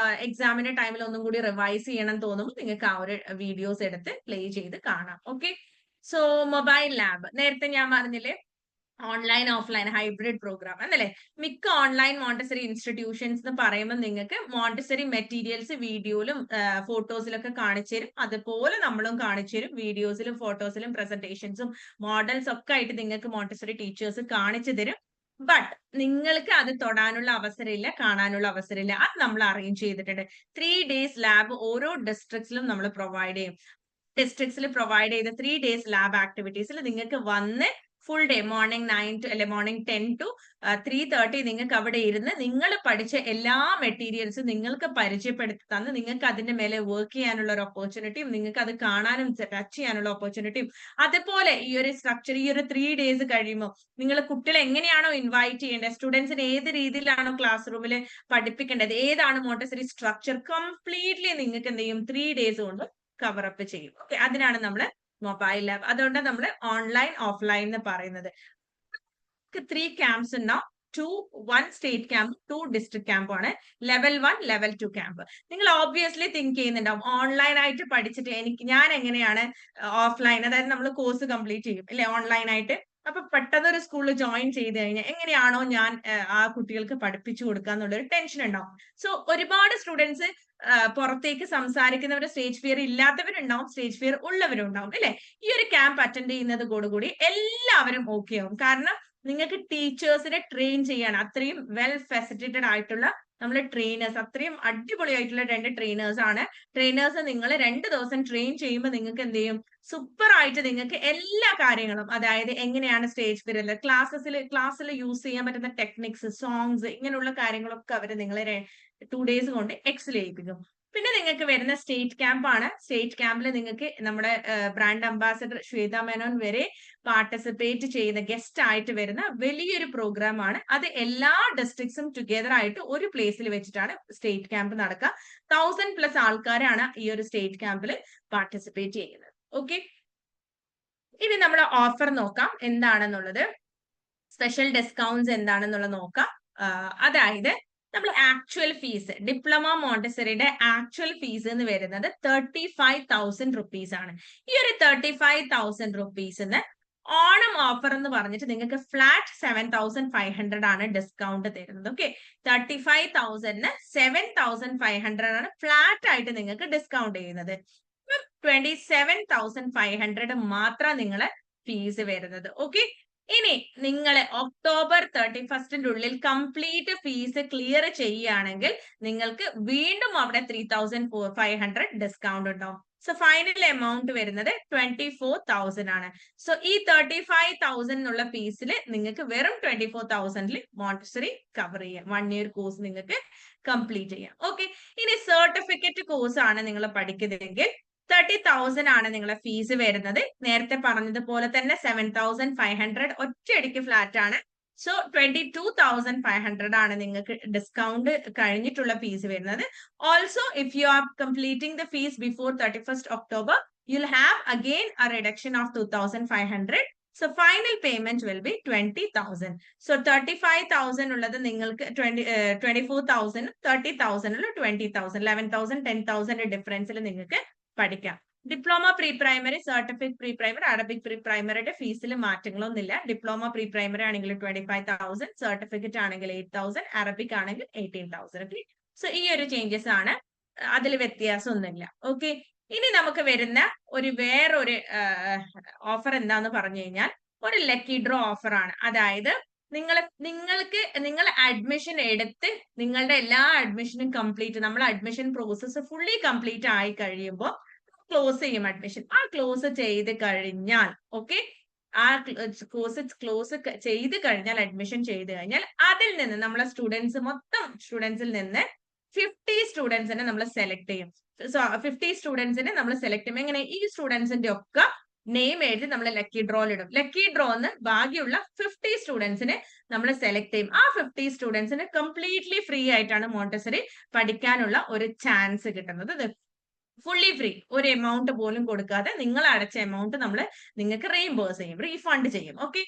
എക്സാമിന്റെ ടൈമിൽ ഒന്നും കൂടി റിവൈസ് ചെയ്യണം തോന്നുമ്പോൾ നിങ്ങൾക്ക് ആ ഒരു വീഡിയോസ് എടുത്ത് പ്ലേ ചെയ്ത് കാണാം. ഓക്കെ, സോ മൊബൈൽ ലാബ് നേരത്തെ ഞാൻ പറഞ്ഞില്ലേ, ഓൺലൈൻ ഓഫ്ലൈൻ ഹൈബ്രിഡ് പ്രോഗ്രാം എന്നല്ലേ. മിക്ക ഓൺലൈൻ മോണ്ടിസറി ഇൻസ്റ്റിറ്റ്യൂഷൻസ് എന്ന് പറയുമ്പോൾ നിങ്ങൾക്ക് മോണ്ടിസറി മെറ്റീരിയൽസ് വീഡിയോയിലും ഫോട്ടോസിലൊക്കെ കാണിച്ചു തരും. അതുപോലെ നമ്മളും കാണിച്ചു തരും. വീഡിയോസിലും ഫോട്ടോസിലും പ്രസന്റേഷൻസും മോഡൽസ് ഒക്കെ ആയിട്ട് നിങ്ങൾക്ക് മോണ്ടിസറി ടീച്ചേഴ്സ് കാണിച്ചു തരും. ബട്ട് നിങ്ങൾക്ക് അത് തൊടാനുള്ള അവസരമില്ല, കാണാനുള്ള അവസരമില്ല. അത് നമ്മൾ അറേഞ്ച് ചെയ്തിട്ടുണ്ട്. 3 days ലാബ് ഓരോ ഡിസ്ട്രിക്ട്സിലും നമ്മൾ പ്രൊവൈഡ് ചെയ്യും. ഡിസ്ട്രിക്ട്സിൽ പ്രൊവൈഡ് ചെയ്ത 3 days ലാബ് ആക്ടിവിറ്റീസിൽ നിങ്ങൾക്ക് വന്ന് ഫുൾ ഡേ മോർണിംഗ് 9 to അല്ലെ മോർണിംഗ് 10 to 3:30 നിങ്ങൾക്ക് അവിടെ ഇരുന്ന് നിങ്ങൾ പഠിച്ച എല്ലാ മെറ്റീരിയൽസും നിങ്ങൾക്ക് പരിചയപ്പെടുത്തി തന്ന് നിങ്ങൾക്ക് അതിന്റെ മേലെ വർക്ക് ചെയ്യാനുള്ള ഒരു ഓപ്പർച്യൂണിറ്റിയും നിങ്ങൾക്ക് അത് കാണാനും ടച്ച് ചെയ്യാനുള്ള ഓപ്പർച്യൂണിറ്റിയും, അതുപോലെ ഈ ഒരു സ്ട്രക്ചർ ഈ ഒരു 3 days കഴിയുമ്പോൾ നിങ്ങൾ കുട്ടികളെ എങ്ങനെയാണോ ഇൻവൈറ്റ് ചെയ്യേണ്ടത്, സ്റ്റുഡൻസിന് ഏത് രീതിയിലാണോ ക്ലാസ് റൂമിൽ പഠിപ്പിക്കേണ്ടത്, ഏതാണ് മോണ്ടിസറി സ്ട്രക്ചർ, കംപ്ലീറ്റ്ലി നിങ്ങൾക്ക് എന്ത് ചെയ്യും 3 days കൊണ്ട് കവർ അപ്പ് ചെയ്യും. ഓക്കെ, അതിനാണ് നമ്മൾ മൊബൈൽ ലാബ്. അതുകൊണ്ട് നമ്മൾ ഓൺലൈൻ ഓഫ്ലൈൻ എന്ന് പറയുന്നത്. 3 camps ഉണ്ടാവും. 1 സ്റ്റേറ്റ് ക്യാമ്പ്, 2 ഡിസ്ട്രിക്ട് ക്യാമ്പ് ആണ്. Level 1, level 2 camp. നിങ്ങൾ ഓബ്വിയസ്ലി തിങ്ക് ചെയ്യുന്നുണ്ടാവും, ഓൺലൈൻ ആയിട്ട് പഠിച്ചിട്ട് ഞാൻ എങ്ങനെയാണ് ഓഫ്ലൈൻ, അതായത് നമ്മൾ കോഴ്സ് കംപ്ലീറ്റ് ചെയ്യും അല്ലെ ഓൺലൈൻ ആയിട്ട്, അപ്പൊ പെട്ടെന്ന് ഒരു സ്കൂളിൽ ജോയിൻ ചെയ്ത് കഴിഞ്ഞാൽ എങ്ങനെയാണോ ഞാൻ ആ കുട്ടികൾക്ക് പഠിപ്പിച്ചു കൊടുക്കുക എന്നുള്ളൊരു ടെൻഷൻ ഉണ്ടാവും. സോ ഒരുപാട് സ്റ്റുഡൻസ് പുറത്തേക്ക് സംസാരിക്കുന്നവർ, സ്റ്റേജ് ഫിയർ ഇല്ലാത്തവരുണ്ടാവും, സ്റ്റേജ് ഫിയർ ഉള്ളവരുണ്ടാവും അല്ലെ. ഈ ഒരു ക്യാമ്പ് അറ്റൻഡ് ചെയ്യുന്നത് കൂടി എല്ലാവരും ഓക്കെ ആവും. കാരണം നിങ്ങൾക്ക് ടീച്ചേഴ്സിനെ ട്രെയിൻ ചെയ്യാണ്. അത്രയും വെൽ ഫെസിലിറ്റേറ്റഡ് ആയിട്ടുള്ള നമ്മൾ ട്രെയിനേഴ്സ്, അത്രയും അടിപൊളിയായിട്ടുള്ള 2 ട്രെയിനേഴ്സ് ആണ്. ട്രെയിനേഴ്സ് നിങ്ങൾ 2 ദിവസം ട്രെയിൻ ചെയ്യുമ്പോൾ നിങ്ങൾക്ക് എന്ത് ചെയ്യും, സൂപ്പർ ആയിട്ട് നിങ്ങൾക്ക് എല്ലാ കാര്യങ്ങളും, അതായത് എങ്ങനെയാണ് സ്റ്റേജ് ഫിയർ, ക്ലാസ്സിൽ യൂസ് ചെയ്യാൻ പറ്റുന്ന ടെക്നിക്സ്, സോങ്സ്, ഇങ്ങനെയുള്ള കാര്യങ്ങളൊക്കെ അവർ നിങ്ങളെ 2 days കൊണ്ട് എക്സൽ ചെയ്യിപ്പിക്കും. പിന്നെ നിങ്ങൾക്ക് വരുന്ന സ്റ്റേറ്റ് ക്യാമ്പ് ആണ്. സ്റ്റേറ്റ് ക്യാമ്പിൽ നിങ്ങൾക്ക് നമ്മുടെ ബ്രാൻഡ് അംബാസഡർ ശ്വേത മേനോൻ വരെ പാർട്ടിസിപ്പേറ്റ് ചെയ്യുന്ന ഗസ്റ്റ് ആയിട്ട് വരുന്ന വലിയൊരു പ്രോഗ്രാം ആണ്. അത് എല്ലാ ഡിസ്ട്രിക്ട്സും ടുഗെദർ ആയിട്ട് ഒരു പ്ലേസിൽ വെച്ചിട്ടാണ് സ്റ്റേറ്റ് ക്യാമ്പ് നടക്കുക. 1000+ ആൾക്കാരാണ് ഈ ഒരു സ്റ്റേറ്റ് ക്യാമ്പിൽ പാർട്ടിസിപ്പേറ്റ് ചെയ്യുന്നത്. ഓക്കെ, ഇനി നമ്മൾ ഓഫർ നോക്കാം എന്താണെന്നുള്ളത്, സ്പെഷ്യൽ ഡിസ്കൗണ്ട്സ് എന്താണെന്നുള്ളത് നോക്കാം. അതായത് നമ്മൾ ആക്ച്വൽ ഫീസ്, ഡിപ്ലോമ മോണ്ടിസറിയുടെ ആക്ച്വൽ ഫീസ് എന്ന് വരുന്നത് 35,000 rupees ആണ്. ഈ ഒരു 35,000 rupees ഓണം ഓഫർ എന്ന് പറഞ്ഞിട്ട് നിങ്ങൾക്ക് ഫ്ലാറ്റ് 7,500 ആണ് ഡിസ്കൗണ്ട് തരുന്നത്. ഓക്കെ, 35,000 7,500 ആണ് ഫ്ലാറ്റ് ആയിട്ട് നിങ്ങൾക്ക് ഡിസ്കൗണ്ട് ചെയ്യുന്നത്. 27,500 മാത്രം നിങ്ങളെ ഫീസ് വരുന്നത്. ഓക്കെ, ഇനി നിങ്ങൾ October 31st ഉള്ളിൽ കംപ്ലീറ്റ് ഫീസ് ക്ലിയർ ചെയ്യുകയാണെങ്കിൽ നിങ്ങൾക്ക് വീണ്ടും അവിടെ 3,500 ഡിസ്കൗണ്ട് ഉണ്ടാവും. സോ ഫൈനൽ എമൗണ്ട് വരുന്നത് 24,000 ആണ്. സോ ഈ 35,000 എന്നുള്ള ഫീസിൽ നിങ്ങൾക്ക് വെറും 24,000 മോണ്ടിസറി കവർ ചെയ്യാം. 1 year കോഴ്സ് നിങ്ങൾക്ക് കംപ്ലീറ്റ് ചെയ്യാം. ഓക്കെ, ഇനി സർട്ടിഫിക്കറ്റ് കോഴ്സ് ആണ് നിങ്ങൾ പഠിക്കുന്നതെങ്കിൽ 30,000 ആണ് നിങ്ങളെ ഫീസ് വരുന്നത്. നേരത്തെ പറഞ്ഞതുപോലെ തന്നെ 7,500 ഒറ്റയടിക്ക് ഫ്ലാറ്റ് ആണ്. സോ 22,500 ആണ് നിങ്ങൾക്ക് ഡിസ്കൗണ്ട് കഴിഞ്ഞിട്ടുള്ള ഫീസ് വരുന്നത്. Also if you are completing the fees before 31st October, you'll have again a reduction of 2,500. So final payment will be 20,000. So 35,000 ഉള്ളത് നിങ്ങൾക്ക് 24,000, 30,000 20,000, 11,000, 10,000 ഡിഫറൻസിൽ നിങ്ങൾക്ക് പഠിക്കാം. Diploma pre primary, certificate pre primary, Arabic pre പ്രൈമറിയുടെ ഫീസിൽ മാറ്റങ്ങളൊന്നുമില്ല. Diploma pre primary ആണെങ്കിൽ 25,000, certificate ആണെങ്കിൽ 8,000, അറബിക് ആണെങ്കിൽ 18,000. സോ ഈ ഒരു ചേഞ്ചസ് ആണ്, അതിൽ വ്യത്യാസമൊന്നുമില്ല. ഓക്കെ, ഇനി നമുക്ക് വരുന്ന വേറൊരു ഓഫർ എന്താന്ന് പറഞ്ഞു കഴിഞ്ഞാൽ ഒരു ലക്കി ഡ്രോ ഓഫർ ആണ്. അതായത് നിങ്ങൾ അഡ്മിഷൻ എടുത്ത് നിങ്ങളുടെ എല്ലാ അഡ്മിഷനും കംപ്ലീറ്റ്, നമ്മൾ അഡ്മിഷൻ പ്രോസസ്സ് ഫുള്ളി കംപ്ലീറ്റ് ആയി കഴിയുമ്പോൾ ക്ലോസ് ചെയ്യും അഡ്മിഷൻ. ആ ക്ലോസ് ചെയ്ത് കഴിഞ്ഞാൽ, ഓക്കെ, ആ ക്ലോസ് ചെയ്ത് കഴിഞ്ഞാൽ, അഡ്മിഷൻ ചെയ്ത് കഴിഞ്ഞാൽ അതിൽ നിന്ന് നമ്മളെ മൊത്തം സ്റ്റുഡൻസിൽ നിന്ന് 50 സ്റ്റുഡൻസിനെ നമ്മൾ സെലക്ട് ചെയ്യും. 50 സ്റ്റുഡൻസിനെ നമ്മൾ സെലക്ട് ചെയ്യും. എങ്ങനെ? ഈ സ്റ്റുഡൻസിന്റെ ഒക്കെ നെയിം എഴുതി നമ്മൾ ലക്കി ഡ്രോയിൽ ഇടും. ലക്കി ഡ്രോന്ന് ബാക്കിയുള്ള 50 സ്റ്റുഡൻസിനെ നമ്മൾ സെലക്ട് ചെയ്യും. ആ 50 സ്റ്റുഡൻസിന് കംപ്ലീറ്റ്ലി ഫ്രീ ആയിട്ടാണ് മോണ്ടസറി പഠിക്കാനുള്ള ഒരു ചാൻസ് കിട്ടുന്നത്. ഫുള്ളി ഫ്രീ, ഒരു എമൗണ്ട് പോലും കൊടുക്കാതെ നിങ്ങൾ അടച്ച എമൗണ്ട് നമ്മൾ നിങ്ങൾക്ക് റീഇംബേഴ്സ് ചെയ്യും, റീഫണ്ട് ചെയ്യും. ഓക്കെ,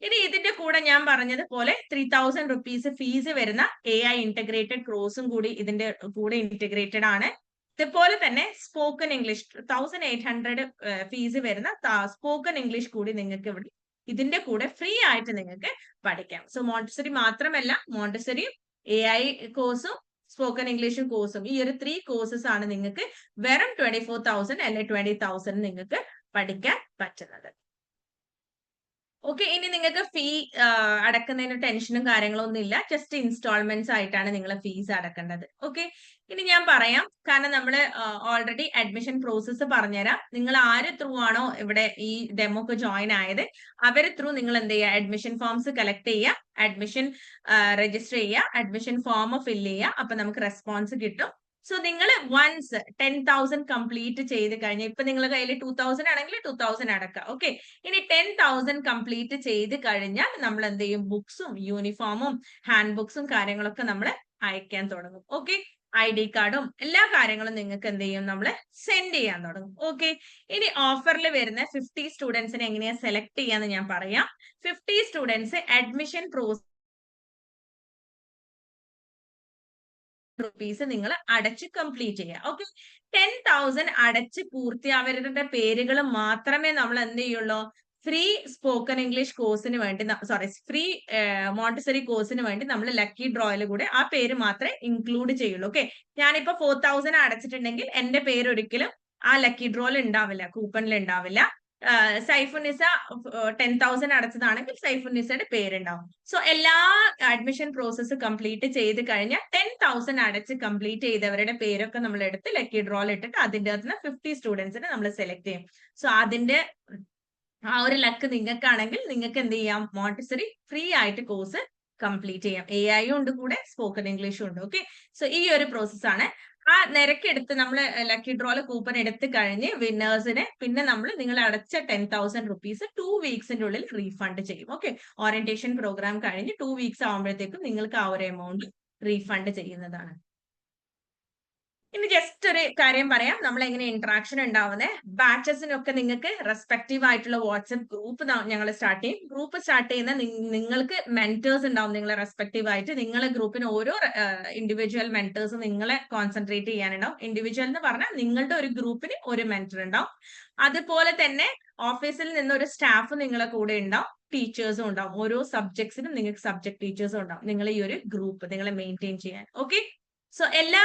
ഇനി ഇതിന്റെ കൂടെ ഞാൻ പറഞ്ഞതുപോലെ 3,000 റുപ്പീസ് ഫീസ് വരുന്ന AI ഇന്റഗ്രേറ്റഡ് കോഴ്സും കൂടി ഇതിന്റെ കൂടെ ഇന്റഗ്രേറ്റഡ് ആണ്. ഇതുപോലെ തന്നെ സ്പോക്കൺ ഇംഗ്ലീഷ് 1,800 ഫീസ് വരുന്ന സ്പോക്കൺ ഇംഗ്ലീഷ് കൂടി നിങ്ങൾക്ക് ഇവിടെ ഇതിന്റെ കൂടെ ഫ്രീ ആയിട്ട് നിങ്ങൾക്ക് പഠിക്കാം. സോ മോണ്ടസറി മാത്രമല്ല, മോണ്ടസറിയും AI കോഴ്സും സ്പോക്കൺ ഇംഗ്ലീഷും കോഴ്സും, ഈ ഒരു 3 കോഴ്സസ് ആണ് നിങ്ങൾക്ക് വെറും 24,000 അല്ലെങ്കിൽ 20,000 നിങ്ങൾക്ക് പഠിക്കാൻ പറ്റുന്നത്. ഓക്കെ, ഇനി നിങ്ങൾക്ക് ഫീ അടക്കുന്നതിന് ടെൻഷനും കാര്യങ്ങളും ഒന്നും ഇല്ല. ജസ്റ്റ് ഇൻസ്റ്റാൾമെന്റ്സ് ആയിട്ടാണ് നിങ്ങൾ ഫീസ് അടക്കേണ്ടത്. ഓക്കെ, ഇനി ഞാൻ പറയാം, കാരണം നമ്മൾ ഓൾറെഡി അഡ്മിഷൻ പ്രോസസ്സ് പറഞ്ഞുതരാം. നിങ്ങൾ ആര് ത്രൂ ആണോ ഇവിടെ ഈ ഡെമോക്ക് ജോയിൻ ആയത്, അവര് ത്രൂ നിങ്ങൾ എന്ത് ചെയ്യുക, അഡ്മിഷൻ ഫോംസ് കളക്ട് ചെയ്യുക, അഡ്മിഷൻ രജിസ്റ്റർ ചെയ്യുക, അഡ്മിഷൻ ഫോം ഫില്ല് ചെയ്യുക. അപ്പൊ നമുക്ക് റെസ്പോൺസ് കിട്ടും. സോ നിങ്ങൾ വൺസ് 10,000 കംപ്ലീറ്റ് ചെയ്ത് കഴിഞ്ഞാൽ, ഇപ്പൊ നിങ്ങളുടെ കയ്യിൽ 2,000 ആണെങ്കിൽ 2,000 അടക്കാം. ഓക്കെ, ഇനി 10,000 കംപ്ലീറ്റ് ചെയ്ത് കഴിഞ്ഞാൽ നമ്മൾ എന്ത് ചെയ്യും, ബുക്സും യൂണിഫോമും ഹാൻഡ് ബുക്സും കാര്യങ്ങളൊക്കെ നമ്മൾ അയക്കാൻ തുടങ്ങും. ഓക്കെ, ID കാർഡും എല്ലാ കാര്യങ്ങളും നിങ്ങൾക്ക് എന്ത് ചെയ്യും, നമ്മൾ സെൻഡ് ചെയ്യാൻ തുടങ്ങും. ഓക്കെ, ഇനി ഓഫറിൽ വരുന്ന 50 സ്റ്റുഡൻസിനെ എങ്ങനെയാ സെലക്ട് ചെയ്യാന്ന് ഞാൻ പറയാം. 50 സ്റ്റുഡൻസ് അഡ്മിഷൻ പ്രോസസ് റുപ്പീസ് നിങ്ങൾ അടച്ച് കംപ്ലീറ്റ് ചെയ്യുക. ഓക്കെ, 10,000 അടച്ച് പൂർത്തിയാവരുടെ പേരുകൾ മാത്രമേ നമ്മൾ എന്ത് ചെയ്യുള്ളൂ, ഫ്രീ സ്പോക്കൺ ഇംഗ്ലീഷ് കോഴ്സിന് വേണ്ടി, ഫ്രീ മോണ്ടസറി കോഴ്സിന് വേണ്ടി നമ്മൾ ലക്കി ഡ്രോയിൽ കൂടെ ആ പേര് മാത്രമേ ഇൻക്ലൂഡ് ചെയ്യുള്ളൂ. ഓക്കെ, ഞാനിപ്പോ 4,000 അടച്ചിട്ടുണ്ടെങ്കിൽ എന്റെ പേര് ഒരിക്കലും ആ ലക്കി ഡ്രോയിൽ ഉണ്ടാവില്ല, കൂപ്പണിൽ ഉണ്ടാവില്ല. സൈഫുനിസ 10,000 അടച്ചതാണെങ്കിൽ സൈഫുനിസയുടെ പേരുണ്ടാവും. സോ എല്ലാ അഡ്മിഷൻ പ്രോസസ്സ് കംപ്ലീറ്റ് ചെയ്ത് കഴിഞ്ഞാൽ 10,000 അടച്ച് കംപ്ലീറ്റ് ചെയ്തവരുടെ പേരൊക്കെ നമ്മൾ എടുത്ത് ലക്കി ഡ്രോയിൽ ഇട്ടിട്ട് അതിന്റെ അകത്ത് 50 സ്റ്റുഡൻസിനെ നമ്മൾ സെലക്ട് ചെയ്യും. സോ അതിന്റെ ആ ഒരു ലക്ക് നിങ്ങൾക്കാണെങ്കിൽ നിങ്ങൾക്ക് എന്ത് ചെയ്യാം, മോണ്ടസറി ഫ്രീ ആയിട്ട് കോഴ്സ് കംപ്ലീറ്റ് ചെയ്യാം. AI ഉണ്ട് കൂടെ, സ്പോക്കൺ ഇംഗ്ലീഷും ഉണ്ട്. ഓക്കെ, സോ ഈ ഒരു പ്രോസസ് ആണ്. ആ നിരക്കെടുത്ത് നമ്മൾ ലക്കി ഡ്രോയിൽ കൂപ്പൺ എടുത്ത് കഴിഞ്ഞ് വിന്നേഴ്സിനെ പിന്നെ നിങ്ങൾ അടച്ച 10,000 റുപ്പീസ് 2 വീക്സിന്റെ ഉള്ളിൽ റീഫണ്ട് ചെയ്യും. ഓക്കെ, ഓറിയന്റേഷൻ പ്രോഗ്രാം കഴിഞ്ഞ് 2 വീക്സ് ആവുമ്പോഴത്തേക്കും നിങ്ങൾക്ക് ആ ഒരു എമൗണ്ട് റീഫണ്ട് ചെയ്യുന്നതാണ്. ഇനി ജസ്റ്റ് ഒരു കാര്യം പറയാം, നമ്മൾ എങ്ങനെ ഇന്ററാക്ഷൻ ഉണ്ടാവുന്നത്. ബാച്ചസിനൊക്കെ നിങ്ങൾക്ക് റെസ്പെക്റ്റീവ് ആയിട്ടുള്ള വാട്സ്ആപ്പ് ഗ്രൂപ്പ് ഞങ്ങൾ സ്റ്റാർട്ട് ചെയ്യും. ഗ്രൂപ്പ് സ്റ്റാർട്ട് ചെയ്യുന്ന നിങ്ങൾക്ക് മെന്റേഴ്സ് ഉണ്ടാവും, നിങ്ങളെ റെസ്പെക്റ്റീവ് ആയിട്ട്. നിങ്ങളെ ഗ്രൂപ്പിന് ഓരോ ഇൻഡിവിജ്വൽ മെന്റേഴ്സ് നിങ്ങളെ കോൺസെൻട്രേറ്റ് ചെയ്യാനുണ്ടാവും. ഇൻഡിവിജ്വൽ എന്ന് പറഞ്ഞാൽ നിങ്ങളുടെ ഒരു ഗ്രൂപ്പിന് ഒരു മെന്റർ ഉണ്ടാവും. അതുപോലെ തന്നെ ഓഫീസിൽ നിന്ന് ഒരു സ്റ്റാഫ് നിങ്ങളെ കൂടെ ഉണ്ടാവും, ടീച്ചേഴ്സും ഉണ്ടാവും. ഓരോ സബ്ജക്ട്സിനും നിങ്ങൾക്ക് സബ്ജക്ട് ടീച്ചേഴ്സും ഉണ്ടാവും നിങ്ങളെ ഈ ഒരു ഗ്രൂപ്പ് നിങ്ങളെ മെയിൻറ്റെയിൻ ചെയ്യാൻ. ഓക്കെ, സോ എല്ലാ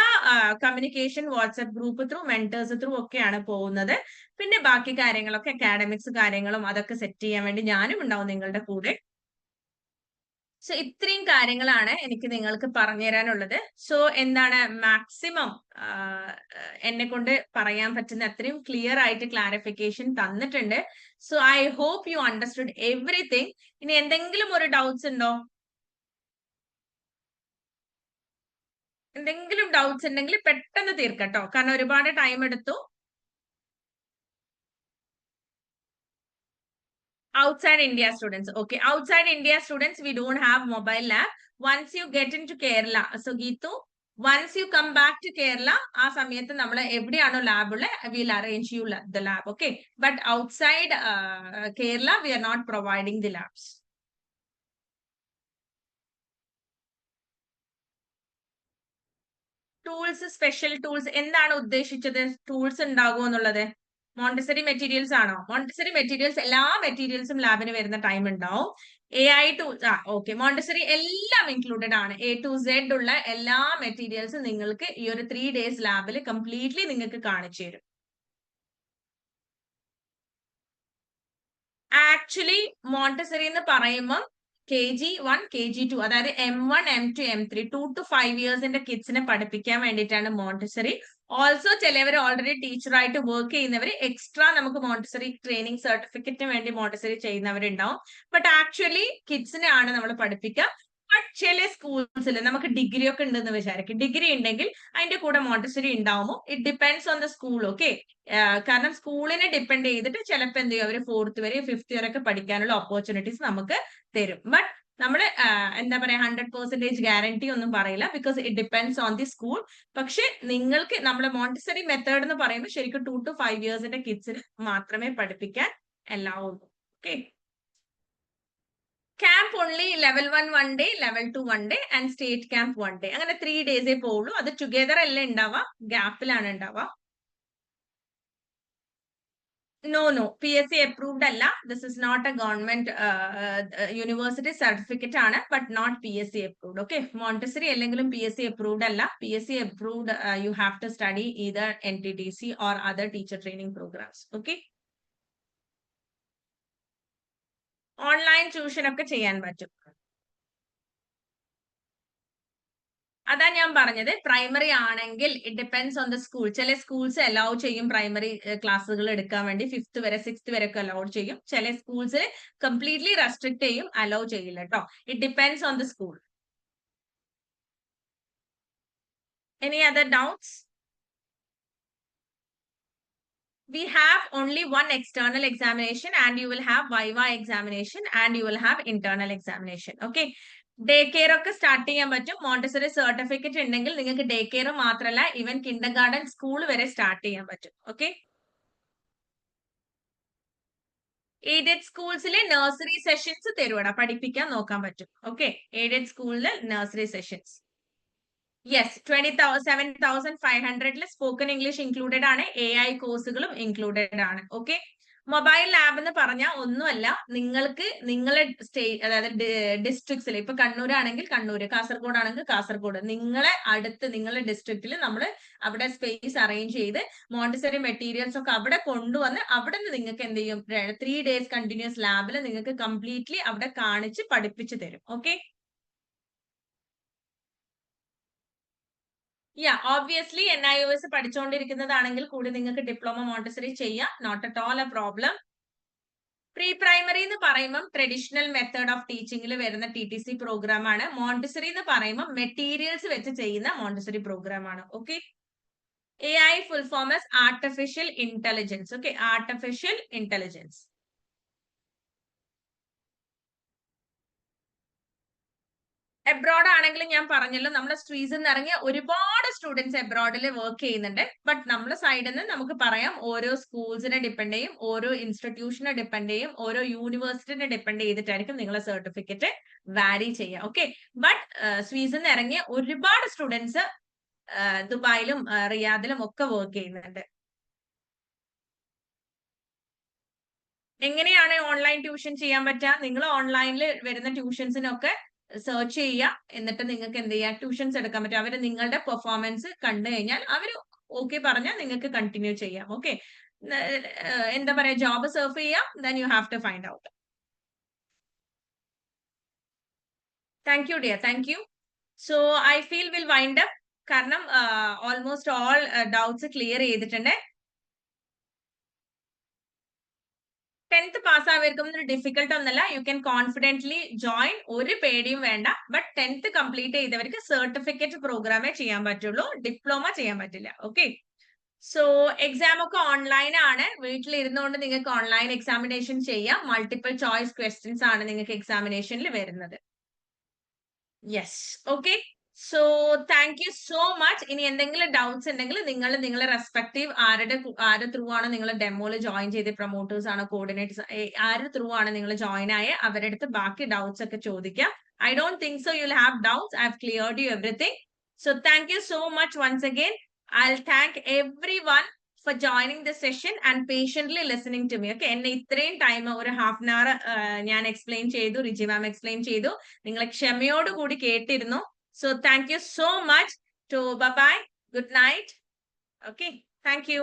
communication WhatsApp group through, mentors through ഒക്കെയാണ് പോകുന്നത്. പിന്നെ ബാക്കി കാര്യങ്ങളൊക്കെ അക്കാഡമിക്സ് കാര്യങ്ങളും അതൊക്കെ സെറ്റ് ചെയ്യാൻ വേണ്ടി ഞാനും ഉണ്ടാവും നിങ്ങളുടെ കൂടെ. സോ ഇത്രയും കാര്യങ്ങളാണ് എനിക്ക് നിങ്ങൾക്ക് പറഞ്ഞു തരാനുള്ളത്. സോ എന്താണ്, മാക്സിമം എന്നെ കൊണ്ട് പറയാൻ പറ്റുന്ന അത്രയും ക്ലിയർ ആയിട്ട് ക്ലാരിഫിക്കേഷൻ തന്നിട്ടുണ്ട്. So I hope you understood everything. ഇനി എന്തെങ്കിലും ഒരു ഡൗട്ട്സ് ഉണ്ടോ? എന്തെങ്കിലും ഡൗട്ട്സ് ഉണ്ടെങ്കിൽ പെട്ടെന്ന് തീർക്കട്ടോ, കാരണം ഒരുപാട് ടൈം എടുത്തു. Outside India students, okay, outside India students we don't have mobile lab. Once you get into Kerala, so Geetu, once you come back to Kerala, ആ സമയത്ത് നമ്മൾ എവിടെയാണോ ലാബ് ഉള്ളത് will arrange you the lab. Okay, but outside Kerala we are not providing the labs. Tools, special tools എന്താണ് ഉദ്ദേശിച്ചത്? Tools ഉണ്ടാകുമോ എന്നുള്ളത്? Montessori materials ആണോ? മോണ്ടിസറി മെറ്റീരിയൽസ്, എല്ലാ മെറ്റീരിയൽസും ലാബിന് വരുന്ന ടൈം ഉണ്ടാവും. AI ടൂൾസ്, ഓക്കെ, മോണ്ടിസറി എല്ലാം ഇൻക്ലൂഡഡ് ആണ്. A to Z ഉള്ള എല്ലാ മെറ്റീരിയൽസും നിങ്ങൾക്ക് ഈ ഒരു 3 days ലാബിൽ കംപ്ലീറ്റ്ലി നിങ്ങൾക്ക് കാണിച്ചു തരും. ആക്ച്വലി മോണ്ടിസറി എന്ന് പറയുമ്പോൾ KG1, KG2, അതായത് M1, M2, M3 2 to 5 ഇയേഴ്സിന്റെ കിഡ്സിനെ പഠിപ്പിക്കാൻ വേണ്ടിയിട്ടാണ് മോണ്ടിസറി. ഓൾസോ ചിലവർ ഓൾറെഡി ടീച്ചറായിട്ട് വർക്ക് ചെയ്യുന്നവർ എക്സ്ട്രാ നമുക്ക് മോണ്ടിസറി ട്രെയിനിങ് സർട്ടിഫിക്കറ്റിന് വേണ്ടി മോണ്ടിസറി ചെയ്യുന്നവരുണ്ടാവും. ബട്ട് ആക്ച്വലി കിഡ്സിനെ ആണ് നമ്മൾ പഠിപ്പിക്കുക. ബട്ട് ചില സ്കൂൾസിൽ നമുക്ക് ഡിഗ്രി ഒക്കെ ഉണ്ടെന്ന് വിചാരിക്കും. ഡിഗ്രി ഉണ്ടെങ്കിൽ അതിന്റെ കൂടെ മോണ്ടിസറി ഉണ്ടാവുമോ? It depends on the school. Okay, കാരണം സ്കൂളിനെ ഡിപ്പെൻഡ് ചെയ്തിട്ട് ചിലപ്പോൾ എന്ത് ചെയ്യും, അവർ 4th വരെ 5th വരെ ഒക്കെ പഠിക്കാനുള്ള ഓപ്പർച്യൂണിറ്റീസ് നമുക്ക് തരും. ബട്ട് നമ്മൾ എന്താ പറയാ 100% ഗ്യാരണ്ടി ഒന്നും പറയില്ല, because it depends on the school. പക്ഷെ നിങ്ങൾക്ക് നമ്മുടെ മോണ്ടിസറി മെത്തേഡ് എന്ന് പറയുമ്പോൾ ശരിക്കും 2 to 5 ഇയേഴ്സിന്റെ കിഡ്സിന് മാത്രമേ പഠിപ്പിക്കാൻ എല്ലാവുള്ളൂ. Okay, camp only level 1 1 day, level 2 1 day and state camp 1 day. അങ്ങനെ 3 days പോവുള്ളൂ. അത് ടുഗെദർ അല്ല ഉണ്ടാവുക, ഗ്യാപ്പിലാണ് ഉണ്ടാവുക. No, PSC approved അല്ല. This is not a government university certificate ആണ്, but not PSC approved. Okay, Montessori അല്ലെങ്കിലും PSC approved അല്ല. PSC approved, you have to study either NTTC or other teacher training programs. Okay, online tuition ഒക്കെ ചെയ്യാൻ പറ്റും. അതാ ഞാൻ പറഞ്ഞത്, primary ആണെങ്കിൽ it depends on the school. ചില സ്കൂൾസ് അലൗ ചെയ്യും പ്രൈമറി ക്ലാസ്സുകൾ എടുക്കാൻ വേണ്ടി, 5th വരെ 6th വരെ ഒക്കെ അലൗ ചെയ്യും. ചില സ്കൂൾസിൽ കംപ്ലീറ്റ്ലി റെസ്ട്രിക്ട് ചെയ്യും, അലൗ ചെയ്യില്ല കേട്ടോ. It depends on the school. Any other doubts? We have only one external examination and you will have Viva examination and you will have internal examination. Okay, day care ഒക്കെ start ചെയ്യാൻ പറ്റും. Montessori certificate ഉണ്ടെങ്കിൽ നിങ്ങൾക്ക് day care മാത്രമല്ല even Kinder garden school വരെ start ചെയ്യാൻ പറ്റും. Okay, aided സ്കൂൾസിലെ nursery sessions തരുവാടാ, പഠിപ്പിക്കാൻ നോക്കാൻ പറ്റും. ഓക്കെ, എയ്ഡഡ് സ്കൂളിലെ nursery sessions. Yes, 7,500 spoken English included ആണ്. AI കോഴ്സുകളും ഇൻക്ലൂഡഡ് ആണ്. ഓക്കെ, മൊബൈൽ ലാബ് എന്ന് പറഞ്ഞാൽ ഒന്നുമല്ല, നിങ്ങൾക്ക് നിങ്ങളെ സ്റ്റേറ്റ്, അതായത് ഡിസ്ട്രിക്ട്സിൽ, ഇപ്പൊ കണ്ണൂരാണെങ്കിൽ കണ്ണൂര്, കാസർഗോഡ് ആണെങ്കിൽ കാസർഗോഡ്, നിങ്ങളെ അടുത്ത് നിങ്ങളുടെ ഡിസ്ട്രിക്റ്റിൽ നമ്മൾ അവിടെ സ്പേസ് അറേഞ്ച് ചെയ്ത് മോണ്ടിസറി മെറ്റീരിയൽസ് ഒക്കെ അവിടെ കൊണ്ടുവന്ന് അവിടെ നിന്ന് നിങ്ങൾക്ക് എന്ത് ചെയ്യും, 3 days കണ്ടിന്യൂസ് ലാബിൽ നിങ്ങൾക്ക് കംപ്ലീറ്റ്ലി അവിടെ കാണിച്ച് പഠിപ്പിച്ചു തരും. ഓക്കെ, ഓബ്വിയസ്ലി NIOS പഠിച്ചുകൊണ്ടിരിക്കുന്നതാണെങ്കിൽ കൂടി നിങ്ങൾക്ക് ഡിപ്ലോമ മോണ്ടിസറി ചെയ്യാം. Not at all a problem. Pre primary എന്ന് പറയുമ്പോൾ ട്രഡീഷണൽ മെത്തേഡ് ഓഫ് ടീച്ചിങ്ങിൽ വരുന്ന TTC പ്രോഗ്രാം ആണ്. മോണ്ടിസറി എന്ന് പറയുമ്പോൾ മെറ്റീരിയൽസ് വെച്ച് ചെയ്യുന്ന മോണ്ടിസറി പ്രോഗ്രാം ആണ്. Okay, AI full form as artificial intelligence. Okay, artificial intelligence. Abroad ആണെങ്കിലും ഞാൻ പറഞ്ഞല്ലോ, നമ്മുടെ സ്ട്രീസിൽ നിന്ന് ഇറങ്ങിയ ഒരുപാട് സ്റ്റുഡൻസ് എബ്രോഡിൽ വർക്ക് ചെയ്യുന്നുണ്ട്. ബട്ട് നമ്മുടെ സൈഡിൽ നിന്ന് നമുക്ക് പറയാം, ഓരോ സ്കൂൾസിനെ ഡിപ്പെൻഡ് ചെയ്യും, ഓരോ ഇൻസ്റ്റിറ്റ്യൂഷനെ ഡിപ്പെൻഡ് ചെയ്യും, ഓരോ യൂണിവേഴ്സിറ്റിനെ ഡിപ്പെൻഡ് ചെയ്തിട്ടായിരിക്കും നിങ്ങളെ സർട്ടിഫിക്കറ്റ് വാരി ചെയ്യുക. ഓക്കെ, ബട്ട് സ്വീസിൽ നിന്ന് ഇറങ്ങിയ ഒരുപാട് സ്റ്റുഡൻസ് ദുബായിലും റിയാദിലും ഒക്കെ വർക്ക് ചെയ്യുന്നുണ്ട്. എങ്ങനെയാണ് ഓൺലൈൻ ട്യൂഷൻ ചെയ്യാൻ പറ്റുക? നിങ്ങൾ ഓൺലൈനിൽ വരുന്ന ട്യൂഷൻസിനൊക്കെ സെർച്ച് ചെയ്യുക, എന്നിട്ട് നിങ്ങൾക്ക് എന്ത് ചെയ്യാം, ട്യൂഷൻസ് എടുക്കാൻ പറ്റും. അവർ നിങ്ങളുടെ പെർഫോമൻസ് കണ്ടു കഴിഞ്ഞാൽ അവർ ഓക്കെ പറഞ്ഞാൽ നിങ്ങൾക്ക് കണ്ടിന്യൂ ചെയ്യാം. ഓക്കെ, എന്താ പറയാ, ജോബ് സെർഫ് ചെയ്യാം, then you have to find out. Thank you dear, thank you. So I feel will wind up, കാരണം ഓൾമോസ്റ്റ് ഓൾ ഡൗട്ട്സ് ക്ലിയർ ചെയ്തിട്ടുണ്ട്. 10th പാസ്സായവർക്കും ഡിഫിക്കൽട്ട് ഒന്നല്ല, യു ക്യാൻ കോൺഫിഡന്റ്ലി ജോയിൻ, ഒരു പേടിയും വേണ്ട. ബട്ട് 10th കംപ്ലീറ്റ് ചെയ്തവർക്ക് certificate പ്രോഗ്രാമേ ചെയ്യാൻ പറ്റുള്ളൂ, ഡിപ്ലോമ ചെയ്യാൻ പറ്റില്ല. ഓക്കെ, സോ എക്സാം ഒക്കെ ഓൺലൈൻ ആണ്. വീട്ടിൽ ഇരുന്നുകൊണ്ട് നിങ്ങൾക്ക് ഓൺലൈൻ എക്സാമിനേഷൻ ചെയ്യാം. മൾട്ടിപ്പിൾ ചോയ്സ് ക്വസ്റ്റ്യൻസ് ആണ് നിങ്ങൾക്ക് എക്സാമിനേഷനിൽ വരുന്നത്. Yes, okay. So thank you so much. ഇനി എന്തെങ്കിലും ഡൗട്ട്സ് ഉണ്ടെങ്കിൽ നിങ്ങളെ റെസ്പെക്റ്റീവ് ആരുടെ ത്രൂ ആണ് നിങ്ങൾ ഡെമോയിൽ ജോയിൻ ചെയ്ത്, പ്രൊമോട്ടേഴ്സ് ആണോ കോർഡിനേറ്റേഴ്സ്, ആരുടെ ത്രൂ ആണ് നിങ്ങൾ ജോയിൻ ആയ അവരുടെ അടുത്ത് ബാക്കി ഡൗട്ട്സ് ഒക്കെ ചോദിക്കാം. I don't think so you'll have doubts. I've cleared you everything. So thank you so much once again. I'll thank everyone for joining the session and patiently listening to me. Okay, എന്നെ ഇത്രയും time ഒരു half an hour ഞാൻ explain ചെയ്തു, റിജി മാം explain ചെയ്തു, നിങ്ങൾ ക്ഷമയോടുകൂടി കേട്ടിരുന്നു. So thank you so much. To bye bye. Good night. Okay. Thank you.